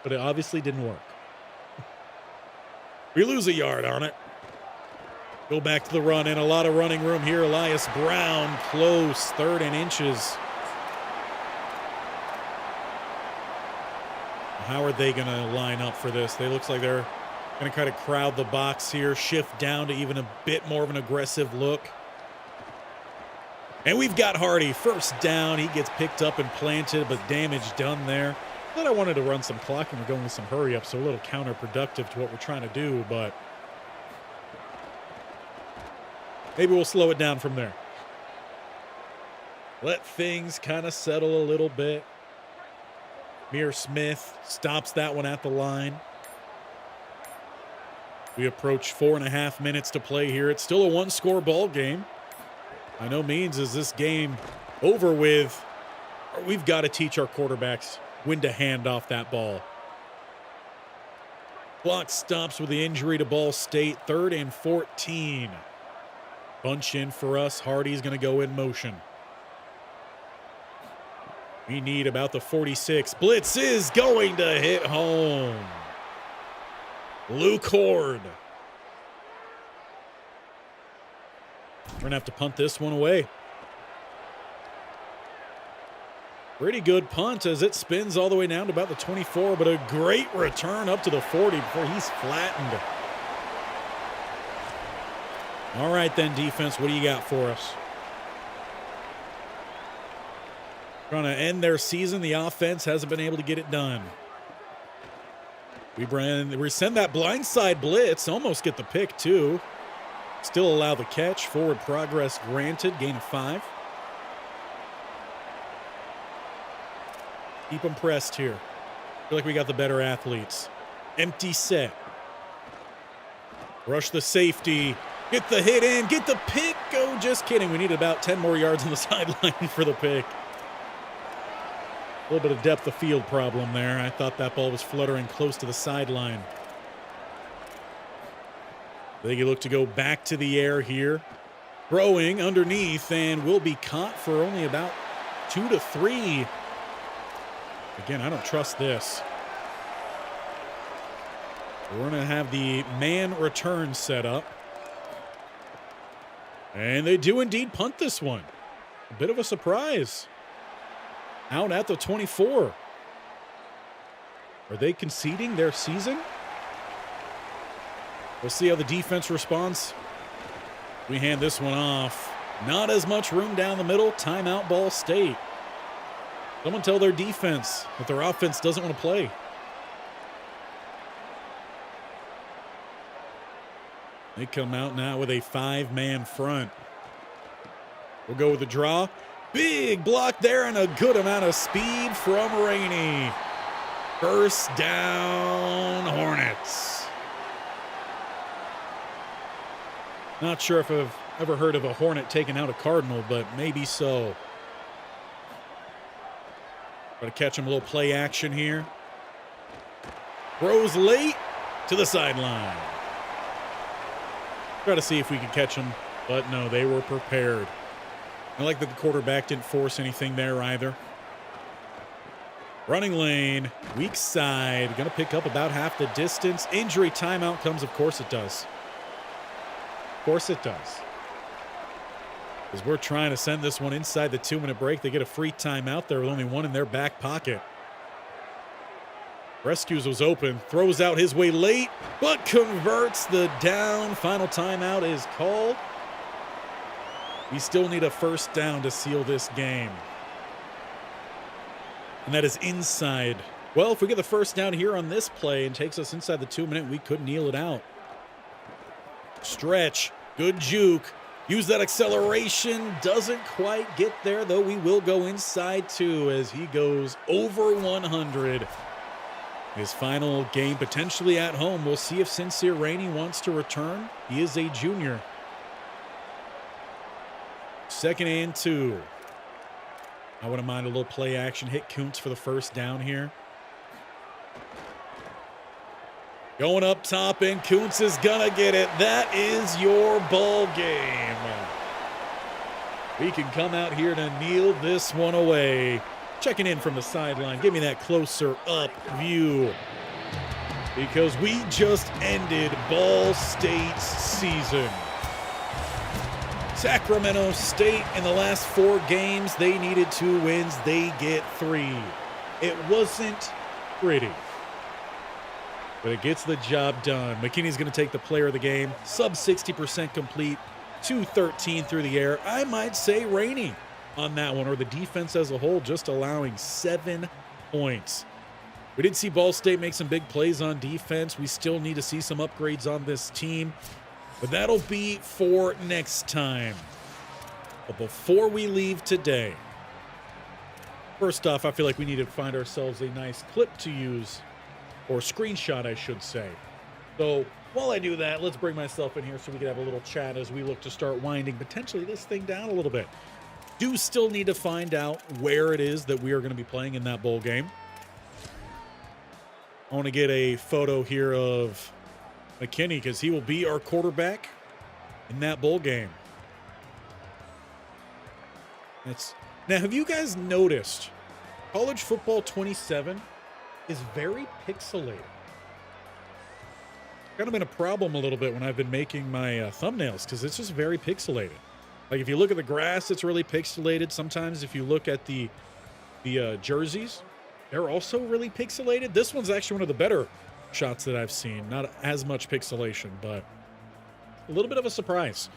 but it obviously didn't work. We lose a yard on it. Go back to the run, and a lot of running room here. Elias Brown, close, 3rd and inches. How are they going to line up for this? They looks like they're going to kind of crowd the box here, shift down to even a bit more of an aggressive look. And we've got Hardy, 1st down. He gets picked up and planted, but damage done there. Thought I wanted to run some clock, and we're going with some hurry up, so a little counterproductive to what we're trying to do, but maybe we'll slow it down from there. Let things kind of settle a little bit. Mir Smith stops that one at the line. We approach 4.5 minutes to play here. It's still a 1-score ball game. By no means is this game over with. We've got to teach our quarterbacks when to hand off that ball. Clock stops with the injury to Ball State. 3rd and 14. Bunch in for us. Hardy's going to go in motion. We need about the 46. Blitz is going to hit home. Luke Horde. We're going to have to punt this one away. Pretty good punt as it spins all the way down to about the 24, but a great return up to the 40 before he's flattened. All right then, defense, what do you got for us? Trying to end their season. The offense hasn't been able to get it done. We send that blindside blitz, almost get the pick too. Still allow the catch. Forward progress granted. Gain of 5. Keep them pressed here. Feel like we got the better athletes. Empty set. Rush the safety. Get the hit in. Get the pick. Oh, just kidding. We need about 10 more yards on the sideline for the pick. A little bit of depth of field problem there. I thought that ball was fluttering close to the sideline. I think he looked to go back to the air here. Throwing underneath and will be caught for only about 2 to 3. Again, I don't trust this. We're going to have the man return set up. And they do indeed punt this one. A bit of a surprise. Out at the 24. Are they conceding their season? We'll see how the defense responds. We hand this one off. Not as much room down the middle. Timeout, Ball State. Someone tell their defense that their offense doesn't want to play. They come out now with a 5-man front. We'll go with the draw. Big block there and a good amount of speed from Rainey. 1st down, Hornets. Not sure if I've ever heard of a Hornet taking out a Cardinal, but maybe so. Got to catch him a little play action here. Throws late to the sideline. Try to see if we can catch him, but no, they were prepared. I like that the quarterback didn't force anything there either. Running lane, weak side, going to pick up about half the distance. Injury timeout comes, of course it does. Of course it does. As we're trying to send this one inside the 2-minute break, they get a free timeout there with only one in their back pocket. Rescues was open, throws out his way late, but converts the down. Final timeout is called. We still need a first down to seal this game. And that is inside. Well, if we get the first down here on this play and takes us inside the 2-minute, we could kneel it out. Stretch, good juke. Use that acceleration. Doesn't quite get there, though. We will go inside 2 as he goes over 100. His final game potentially at home. We'll see if Sincere Rainey wants to return. He is a junior. 2nd and 2. I wouldn't mind a little play action. Hit Kuntz for the first down here. Going up top, and Kuntz is going to get it. That is your ball game. We can come out here to kneel this one away. Checking in from the sideline. Give me that closer up view. Because we just ended Ball State's season. Sacramento State, in the last 4 games, they needed 2 wins. They get 3. It wasn't pretty, but it gets the job done. McKinney's going to take the player of the game. Sub 60% complete. 213 through the air. I might say Rainey on that one, or the defense as a whole, just allowing 7 points. We did see Ball State make some big plays on defense. We still need to see some upgrades on this team, but that'll be for next time. But before we leave today, first off, I feel like we need to find ourselves a nice clip to use, or screenshot, I should say. So while I do that, let's bring myself in here so we can have a little chat as we look to start winding potentially this thing down a little bit. Do still need to find out where it is that we are going to be playing in that bowl game. I want to get a photo here of McKinney because he will be our quarterback in that bowl game. Now, have you guys noticed College Football 27 is very pixelated? Kind of been a problem a little bit when I've been making my thumbnails because it's just very pixelated. Like if you look at the grass, it's really pixelated. Sometimes if you look at the jerseys, they're also really pixelated. This one's actually one of the better shots that I've seen. Not as much pixelation, but a little bit of a surprise.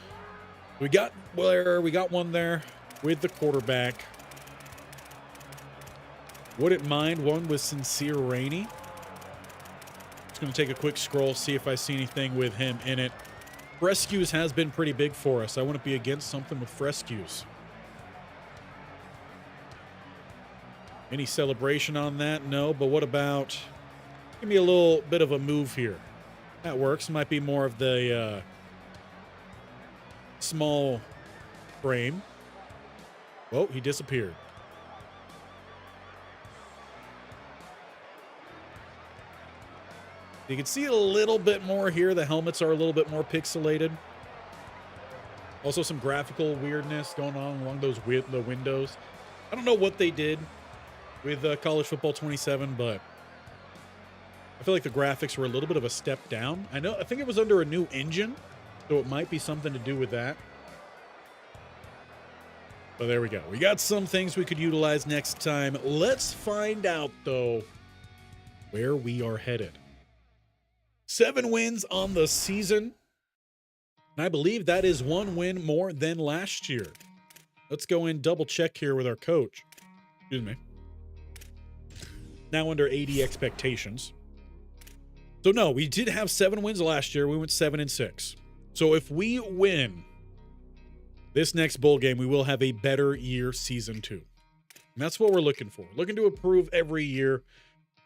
We got one there with the quarterback. Wouldn't mind one with Sincere Rainey. Just going to take a quick scroll, see if I see anything with him in it. Rescues has been pretty big for us. I wouldn't be against something with Rescues. Any celebration on that? No, but what about... Give me a little bit of a move here. That works. Might be more of the small frame. Oh, he disappeared. You can see a little bit more here. The helmets are a little bit more pixelated. Also some graphical weirdness going on along the windows. I don't know what they did with College Football 27, but I feel like the graphics were a little bit of a step down. I think it was under a new engine, so it might be something to do with that. But there we go. We got some things we could utilize next time. Let's find out, though, where we are headed. 7 wins on the season. And I believe that is 1 win more than last year. Let's go in double check here with our coach. Excuse me. Now under 80 expectations. So no, we did have 7 wins last year. We went 7-6. So if we win this next bowl game, we will have a better year season 2. And that's what we're looking for. Looking to improve every year.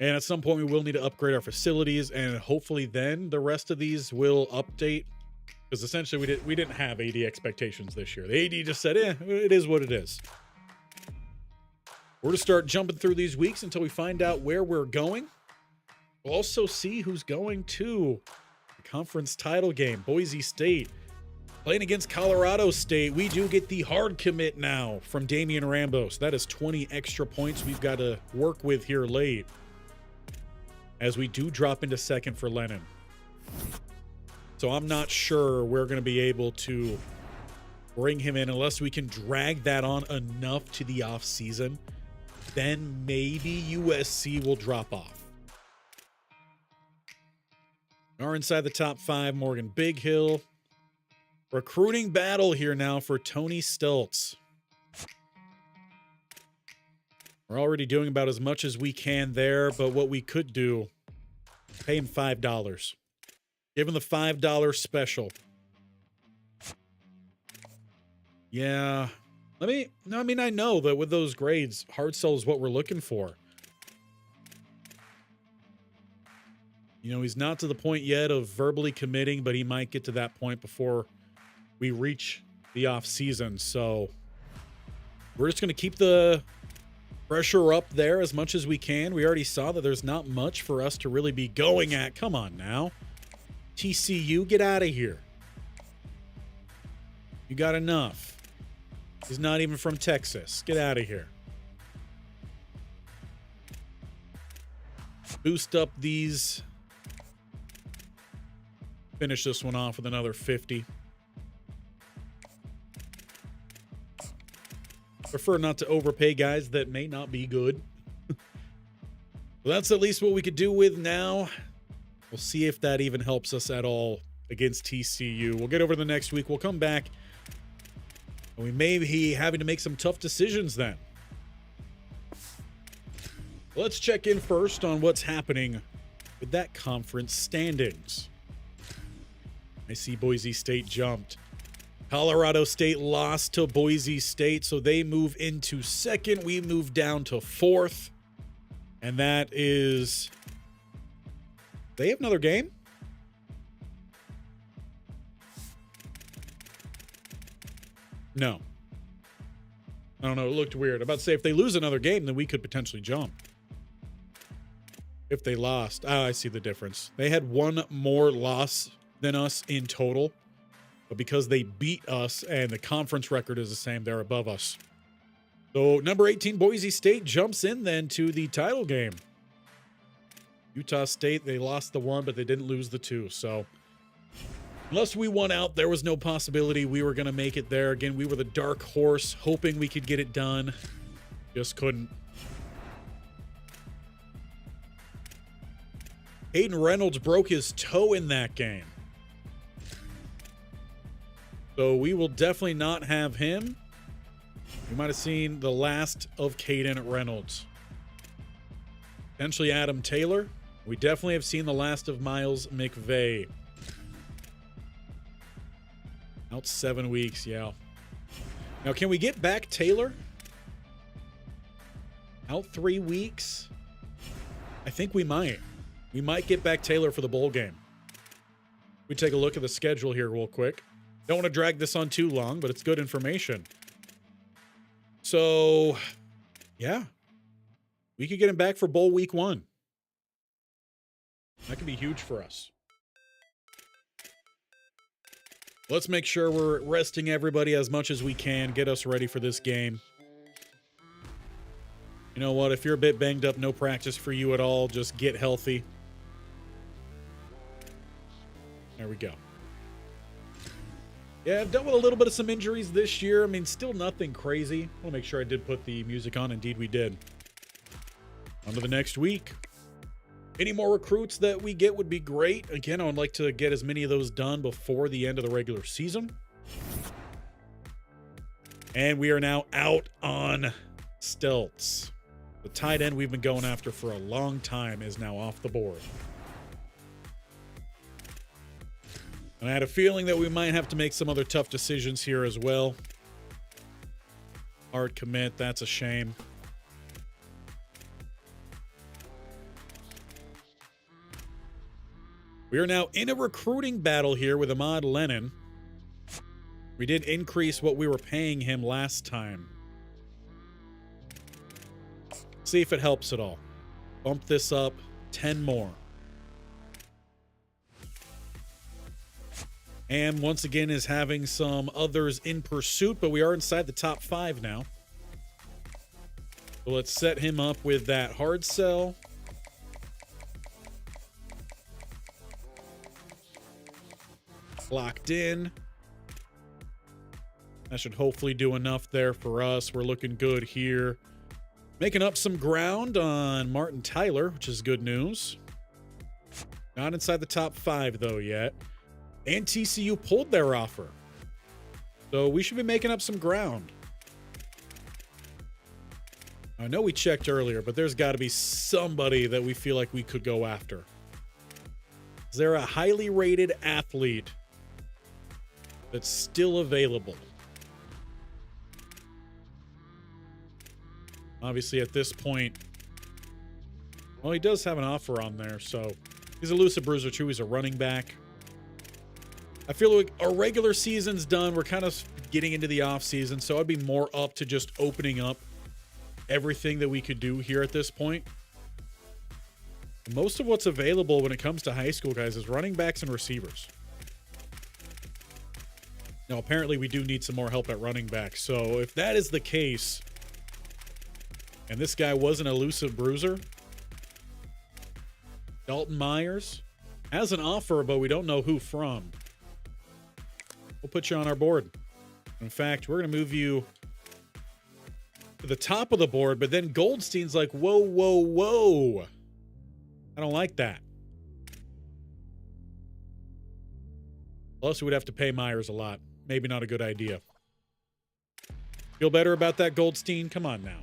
And at some point, we will need to upgrade our facilities, and hopefully then the rest of these will update. Because essentially, we didn't have 80 expectations this year. The AD just said, it is what it is. We're to start jumping through these weeks until we find out where we're going. We'll also see who's going to the conference title game. Boise State playing against Colorado State. We do get the hard commit now from Damian Rambo. So that is 20 extra points we've got to work with here late, as we do drop into second for Lennon. So I'm not sure we're going to be able to bring him in unless we can drag that on enough to the offseason. Then maybe USC will drop off. Are inside the top 5. Morgan Big Hill. Recruiting battle here now for Tony Steltz. We're already doing about as much as we can there, but what we could do, pay him $5. Give him the $5 special. Yeah. I know that with those grades, hard sell is what we're looking for. You know, he's not to the point yet of verbally committing, but he might get to that point before we reach the off season. So we're just going to keep the pressure up there as much as we can. We already saw that there's not much for us to really be going at. Come on now. TCU, get out of here. You got enough. He's not even from Texas. Get out of here. Boost up these. Finish this one off with another 50. Prefer not to overpay guys that may not be good. Well, that's at least what we could do with now. We'll see if that even helps us at all against TCU. We'll get over the next week. We'll come back. And we may be having to make some tough decisions then. Let's check in first on what's happening with that conference standings. I see Boise State jumped. Colorado State lost to Boise State, so they move into second. We move down to fourth. And that is... They have another game? No. I don't know. It looked weird. I'm about to say if they lose another game, then we could potentially jump. If they lost. Oh, I see the difference. They had one more loss than us in total. But because they beat us and the conference record is the same, they're above us. So number 18, Boise State jumps in then to the title game. Utah State, they lost the 1, but they didn't lose the 2. So unless we won out, there was no possibility we were going to make it there. Again, we were the dark horse, hoping we could get it done. Just couldn't. Hayden Reynolds broke his toe in that game. So we will definitely not have him. We might have seen the last of Caden Reynolds. Potentially Adam Taylor. We definitely have seen the last of Miles McVeigh. Out 7 weeks, yeah. Now, can we get back Taylor? Out 3 weeks? I think we might. We might get back Taylor for the bowl game. We take a look at the schedule here real quick. Don't want to drag this on too long, but it's good information. So, yeah. We could get him back for bowl week 1. That could be huge for us. Let's make sure we're resting everybody as much as we can. Get us ready for this game. You know what? If you're a bit banged up, no practice for you at all. Just get healthy. There we go. Yeah, I've dealt with a little bit of some injuries this year. I mean, still nothing crazy. I want to make sure I did put the music on. Indeed, we did. On to the next week. Any more recruits that we get would be great. Again, I would like to get as many of those done before the end of the regular season. And we are now out on Steltz. The tight end we've been going after for a long time is now off the board. And I had a feeling that we might have to make some other tough decisions here as well. Hard commit, that's a shame. We are now in a recruiting battle here with Ahmad Lennon. We did increase what we were paying him last time. See if it helps at all. Bump this up 10 more. And once again is having some others in pursuit, but we are inside the top 5 now. So let's set him up with that hard sell. Locked in. That should hopefully do enough there for us. We're looking good here. Making up some ground on Martin Tyler, which is good news. Not inside the top 5, though, yet. And TCU pulled their offer. So we should be making up some ground. I know we checked earlier, but there's got to be somebody that we feel like we could go after. Is there a highly rated athlete that's still available? Obviously, at this point, well, he does have an offer on there, so he's a elusive bruiser too. He's a running back. I feel like our regular season's done. We're kind of getting into the offseason, so I'd be more up to just opening up everything that we could do here at this point. Most of what's available when it comes to high school, guys, is running backs and receivers. Now, apparently, we do need some more help at running back. So if that is the case, and this guy was an elusive bruiser, Dalton Myers has an offer, but we don't know who from. We'll put you on our board. In fact, we're going to move you to the top of the board, but then Goldstein's like, whoa, whoa, whoa. I don't like that. Plus, we would have to pay Myers a lot. Maybe not a good idea. Feel better about that, Goldstein? Come on now.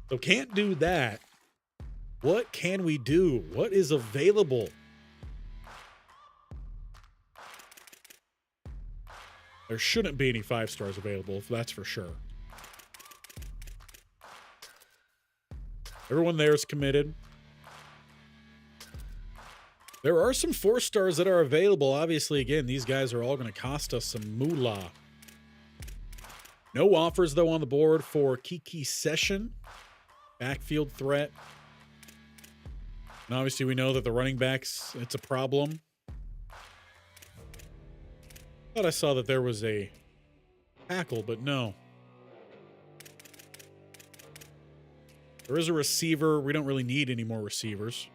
So can't do that. What can we do? What is available? There shouldn't be any 5 stars available, that's for sure. Everyone there is committed. There are some 4 stars that are available. Obviously, again, these guys are all going to cost us some moolah. No offers, though, on the board for Kiki Session. Backfield threat. And obviously, we know that the running backs, it's a problem. Thought I saw that there was a tackle, but no. There is a receiver. We don't really need any more receivers.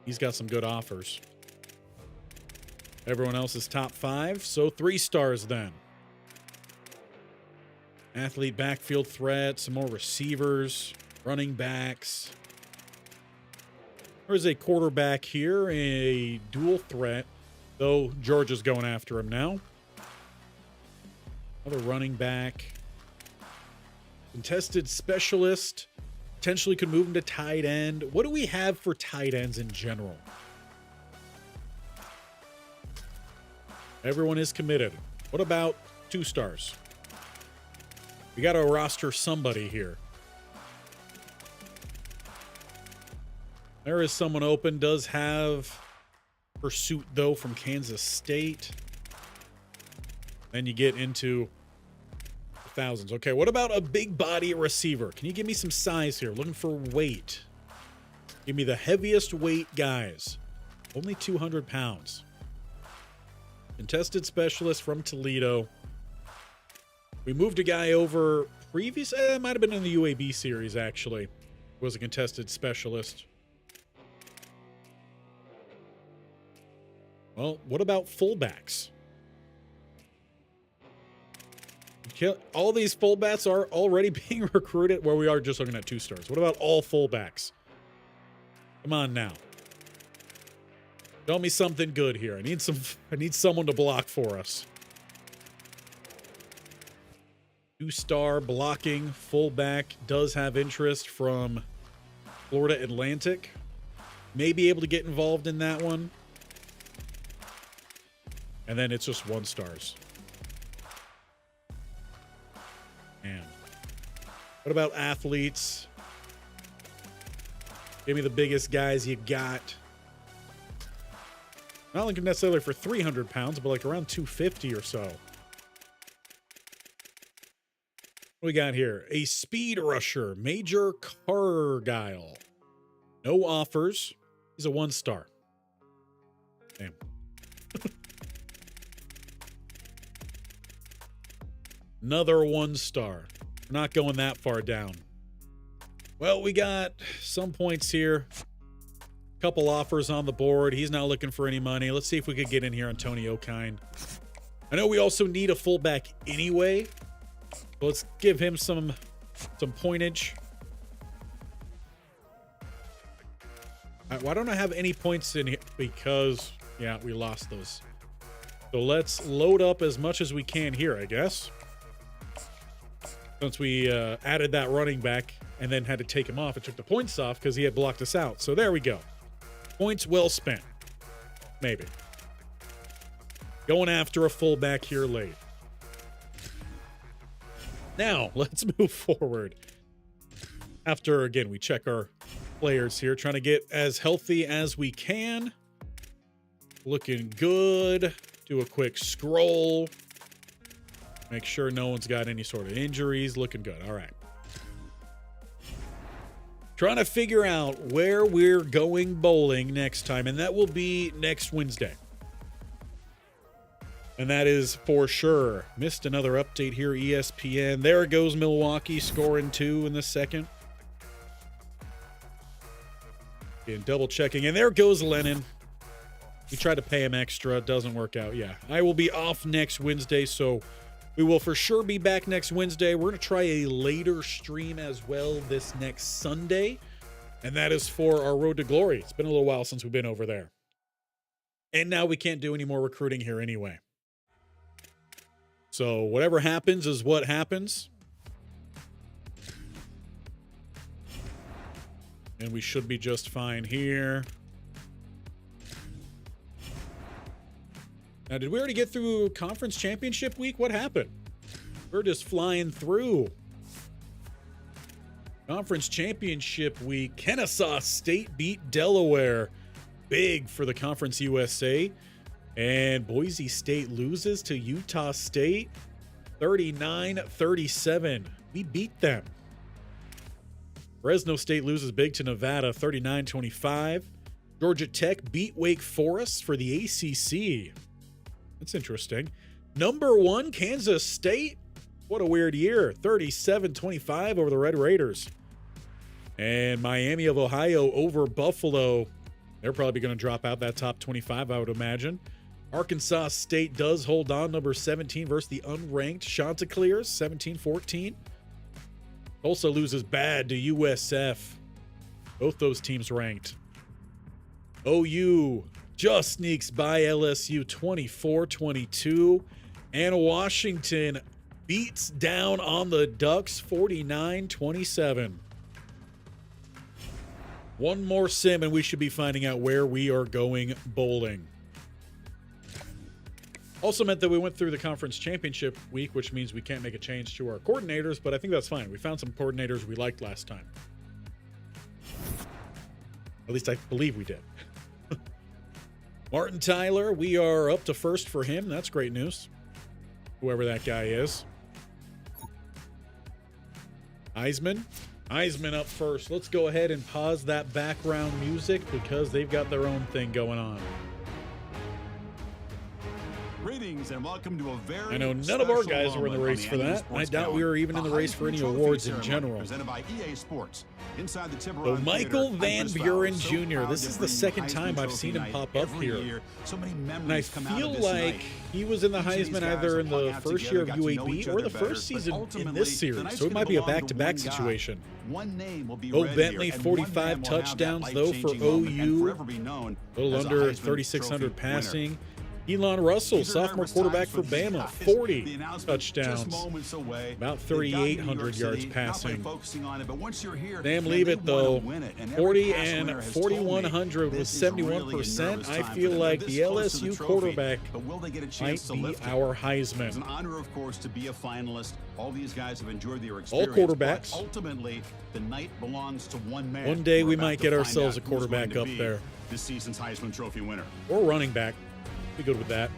He's got some good offers. Everyone else is top 5, so 3 stars then. Athlete, backfield threat, some more receivers, running backs. There's a quarterback here, a dual threat, though Georgia's going after him now. Another running back. Contested specialist. Potentially could move him to tight end. What do we have for tight ends in general? Everyone is committed. What about 2 stars? We got to roster somebody here. There is someone open. Does have pursuit, though, from Kansas State. Then you get into thousands. Okay, what about a big body receiver? Can you give me some size here? Looking for weight. Give me the heaviest weight guys. Only 200 pounds. Contested specialist from Toledo. We moved a guy over previous. It might have been in the UAB series, actually. Was a contested specialist. Well, what about fullbacks? All these fullbacks are already being recruited, where we are just looking at 2 stars. What about all fullbacks? Come on now. Tell me something good here. I need someone to block for us. 2-star blocking fullback does have interest from Florida Atlantic. May be able to get involved in that one. And then it's just 1 stars. Man. What about athletes? Give me the biggest guys you got. Not looking necessarily for 300 pounds, but like around 250 or so. What do we got here? A speed rusher, Major Cargile. No offers. He's a 1-star. Damn. Another 1-star. We're not going that far down. Well, we got some points here. Couple offers on the board. He's not looking for any money. Let's see if we could get in here on Tony O'Kine. I know we also need a fullback anyway. So let's give him some pointage. Why don't I have any points in here? Because, yeah, we lost those. So let's load up as much as we can here, I guess. Since we added that running back and then had to take him off, it took the points off because he had blocked us out. So there we go. Points well spent. Maybe. Going after a fullback here late. Now, let's move forward. After, again, we check our players here, trying to get as healthy as we can. Looking good. Do a quick scroll. Make sure no one's got any sort of injuries. Looking good. All right. Trying to figure out where we're going bowling next time, and that will be next Wednesday. And that is for sure. Missed another update here, ESPN. There goes Milwaukee scoring 2 in the second. Again, double checking. And there goes Lennon. We tried to pay him extra. Doesn't work out. Yeah, I will be off next Wednesday, so we will for sure be back next Wednesday. We're going to try a later stream as well this next Sunday. And that is for our Road to Glory. It's been a little while since we've been over there. And now we can't do any more recruiting here anyway. So whatever happens is what happens. And we should be just fine here. Now, did we already get through conference championship week? What happened? We're just flying through. Conference championship week. Kennesaw State beat Delaware. Big for the Conference USA. And Boise State loses to Utah State 39-37. We beat them. Fresno State loses big to Nevada 39-25. Georgia Tech beat Wake Forest for the ACC. That's interesting. Number 1, Kansas State. What a weird year. 37-25 over the Red Raiders. And Miami of Ohio over Buffalo. They're probably going to drop out that top 25, I would imagine. Arkansas State does hold on, number 17 versus the unranked Chanticleers, 17-14. Tulsa loses bad to USF. Both those teams ranked. OU just sneaks by LSU 24-22. And Washington beats down on the Ducks 49-27. One more sim and we should be finding out where we are going bowling. Also meant that we went through the conference championship week, which means we can't make a change to our coordinators, but I think that's fine. We found some coordinators we liked last time. At least I believe we did. Martin Tyler, we are up to first for him. That's great news. Whoever that guy is. Heisman up first. Let's go ahead and pause that background music because they've got their own thing going on. Greetings and welcome to a very I know none of our guys were in the race for that. I doubt we were even in the race for any awards in general. Presented by EA Sports. Inside the So Michael Van Buren Jr. This is the second time I've seen him pop up here. And I feel like he was in the Heisman either in the first year of UAB or the first season in this series. So it might be a back-to-back situation. Bo Bentley, 45 touchdowns though for OU. A little under 3,600 passing. Elon Russell, sophomore quarterback for Bama, 40 touchdowns, about 3,800 yards passing. Damn, leave it though. 40 and 4,100 with 71%. I feel like the LSU quarterback might be our Heisman. It's an honor, of course, to be a finalist. All these guys have enjoyed their experience. All quarterbacks. Ultimately, the night belongs to one man. One day we might get ourselves a quarterback up there. This season's Heisman Trophy winner. Or running back. Be good with that.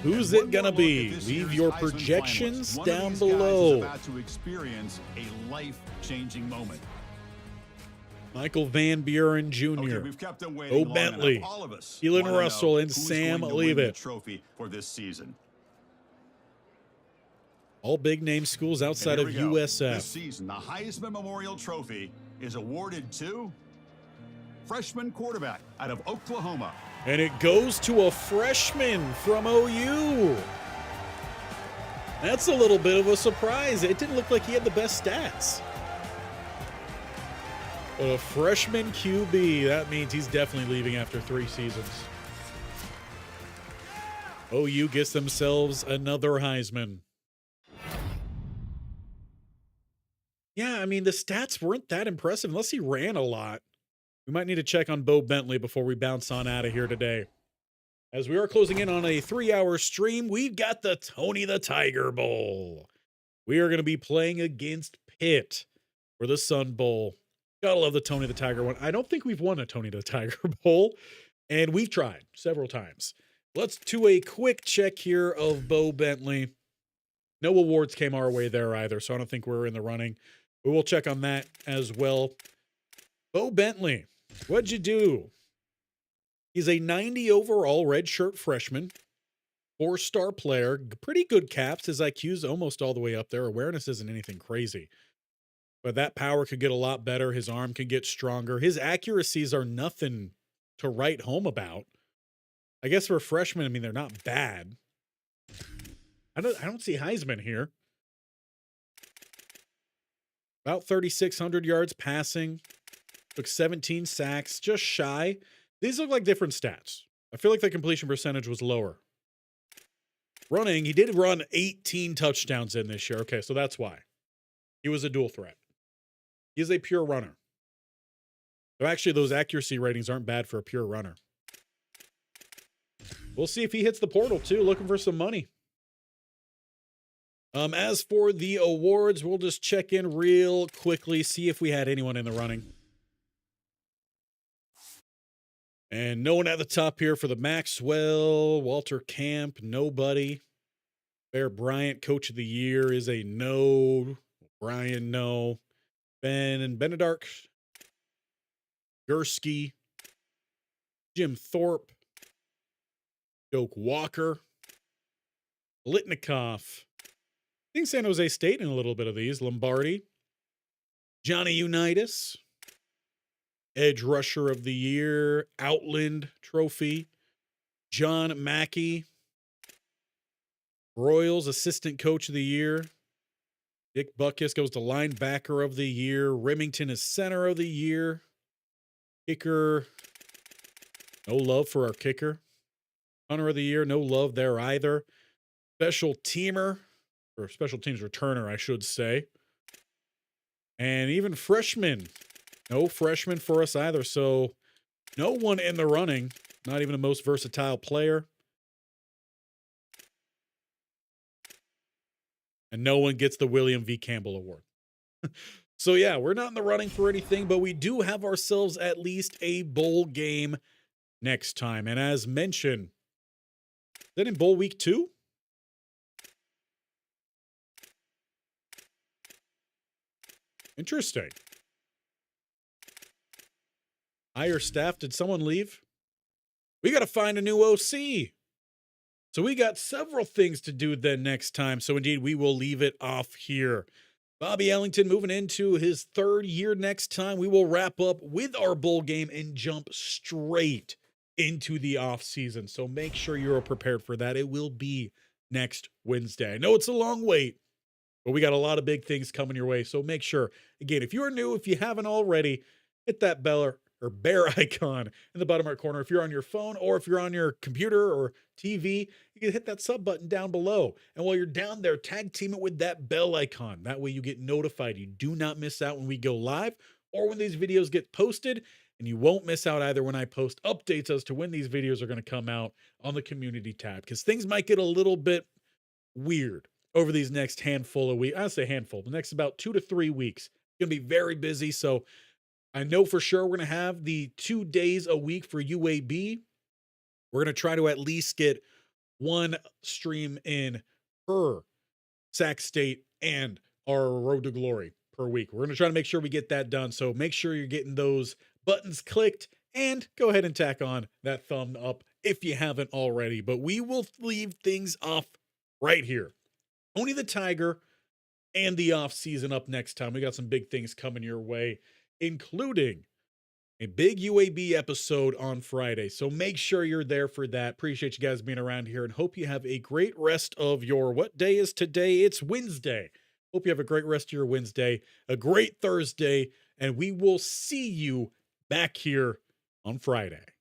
Who's it gonna be? Leave your projections down below. About to experience a life-changing moment. Michael Van Buren Jr., Bo Bentley, Elon Russell, and Sam Leavitt. Trophy for this season. All big name schools outside of USF. This season, the Heisman Memorial Trophy is awarded to freshman quarterback out of Oklahoma. And it goes to a freshman from OU. That's a little bit of a surprise. It didn't look like he had the best stats. But a freshman QB, that means he's definitely leaving after 3 seasons. OU gets themselves another Heisman. Yeah, I mean, the stats weren't that impressive unless he ran a lot. We might need to check on Bo Bentley before we bounce on out of here today. As we are closing in on a 3-hour stream, we've got the Tony the Tiger Bowl. We are going to be playing against Pitt for the Sun Bowl. Gotta love the Tony the Tiger one. I don't think we've won a Tony the Tiger Bowl, and we've tried several times. Let's do a quick check here of Bo Bentley. No awards came our way there either, so I don't think we're in the running. But we'll check on that as well. Bo Bentley, what'd you do? He's a 90 overall redshirt freshman, 4-star player, pretty good caps. His IQ's almost all the way up there. Awareness isn't anything crazy. But that power could get a lot better. His arm can get stronger. His accuracies are nothing to write home about. I guess for a freshman, I mean, they're not bad. I don't see Heisman here. About 3,600 yards passing. Took 17 sacks, just shy. These look like different stats. I feel like the completion percentage was lower. Running, he did run 18 touchdowns in this year. Okay, so that's why. He was a dual threat. He's a pure runner. So actually, those accuracy ratings aren't bad for a pure runner. We'll see if he hits the portal, too. Looking for some money. As for the awards, we'll just check in real quickly, see if we had anyone in the running. And no one at the top here for the Maxwell, Walter Camp, nobody. Bear Bryant, Coach of the Year, is a no. Brian, no. Ben and Benedark, Gursky, Jim Thorpe, Doak Walker, Litnikoff. I think San Jose State in a little bit of these. Lombardi, Johnny Unitas, Edge Rusher of the Year, Outland Trophy, John Mackey, Royals Assistant Coach of the Year, Dick Buckus goes to Linebacker of the Year, Remington is Center of the Year, Kicker, no love for our kicker, Hunter of the Year, no love there either, Special Teamer, or Special Teams Returner, I should say, and even Freshman. No freshman for us either, so no one in the running, not even the most versatile player. And no one gets the William V. Campbell Award. So yeah, we're not in the running for anything, but we do have ourselves at least a bowl game next time. And as mentioned, then in bowl week 2? Interesting. Higher staff, did someone leave? We got to find a new OC. So we got several things to do then next time. So indeed, we will leave it off here. Bobby Ellington moving into his 3rd year next time. We will wrap up with our bowl game and jump straight into the offseason. So make sure you're prepared for that. It will be next Wednesday. I know it's a long wait, but we got a lot of big things coming your way. So make sure, again, if you are new, if you haven't already, hit that bell or bear icon in the bottom right corner. If you're on your phone or if you're on your computer or TV, you can hit that sub button down below. And while you're down there, tag team it with that bell icon. That way you get notified. You do not miss out when we go live or when these videos get posted. And you won't miss out either when I post updates as to when these videos are going to come out on the community tab. Because things might get a little bit weird over these next handful of weeks. I say handful, the next about 2 to 3 weeks. It's going to be very busy. So I know for sure we're going to have the 2 days a week for UAB. We're going to try to at least get one stream in per Sac State and our Road to Glory per week. We're going to try to make sure we get that done. So make sure you're getting those buttons clicked and go ahead and tack on that thumb up if you haven't already. But we will leave things off right here. Tony the Tiger and the off season up next time. We got some big things coming your way, including a big UAB episode on Friday. So make sure you're there for that. Appreciate you guys being around here and hope you have a great rest of your, what day is today? It's Wednesday. Hope you have a great rest of your Wednesday, a great Thursday, and we will see you back here on Friday.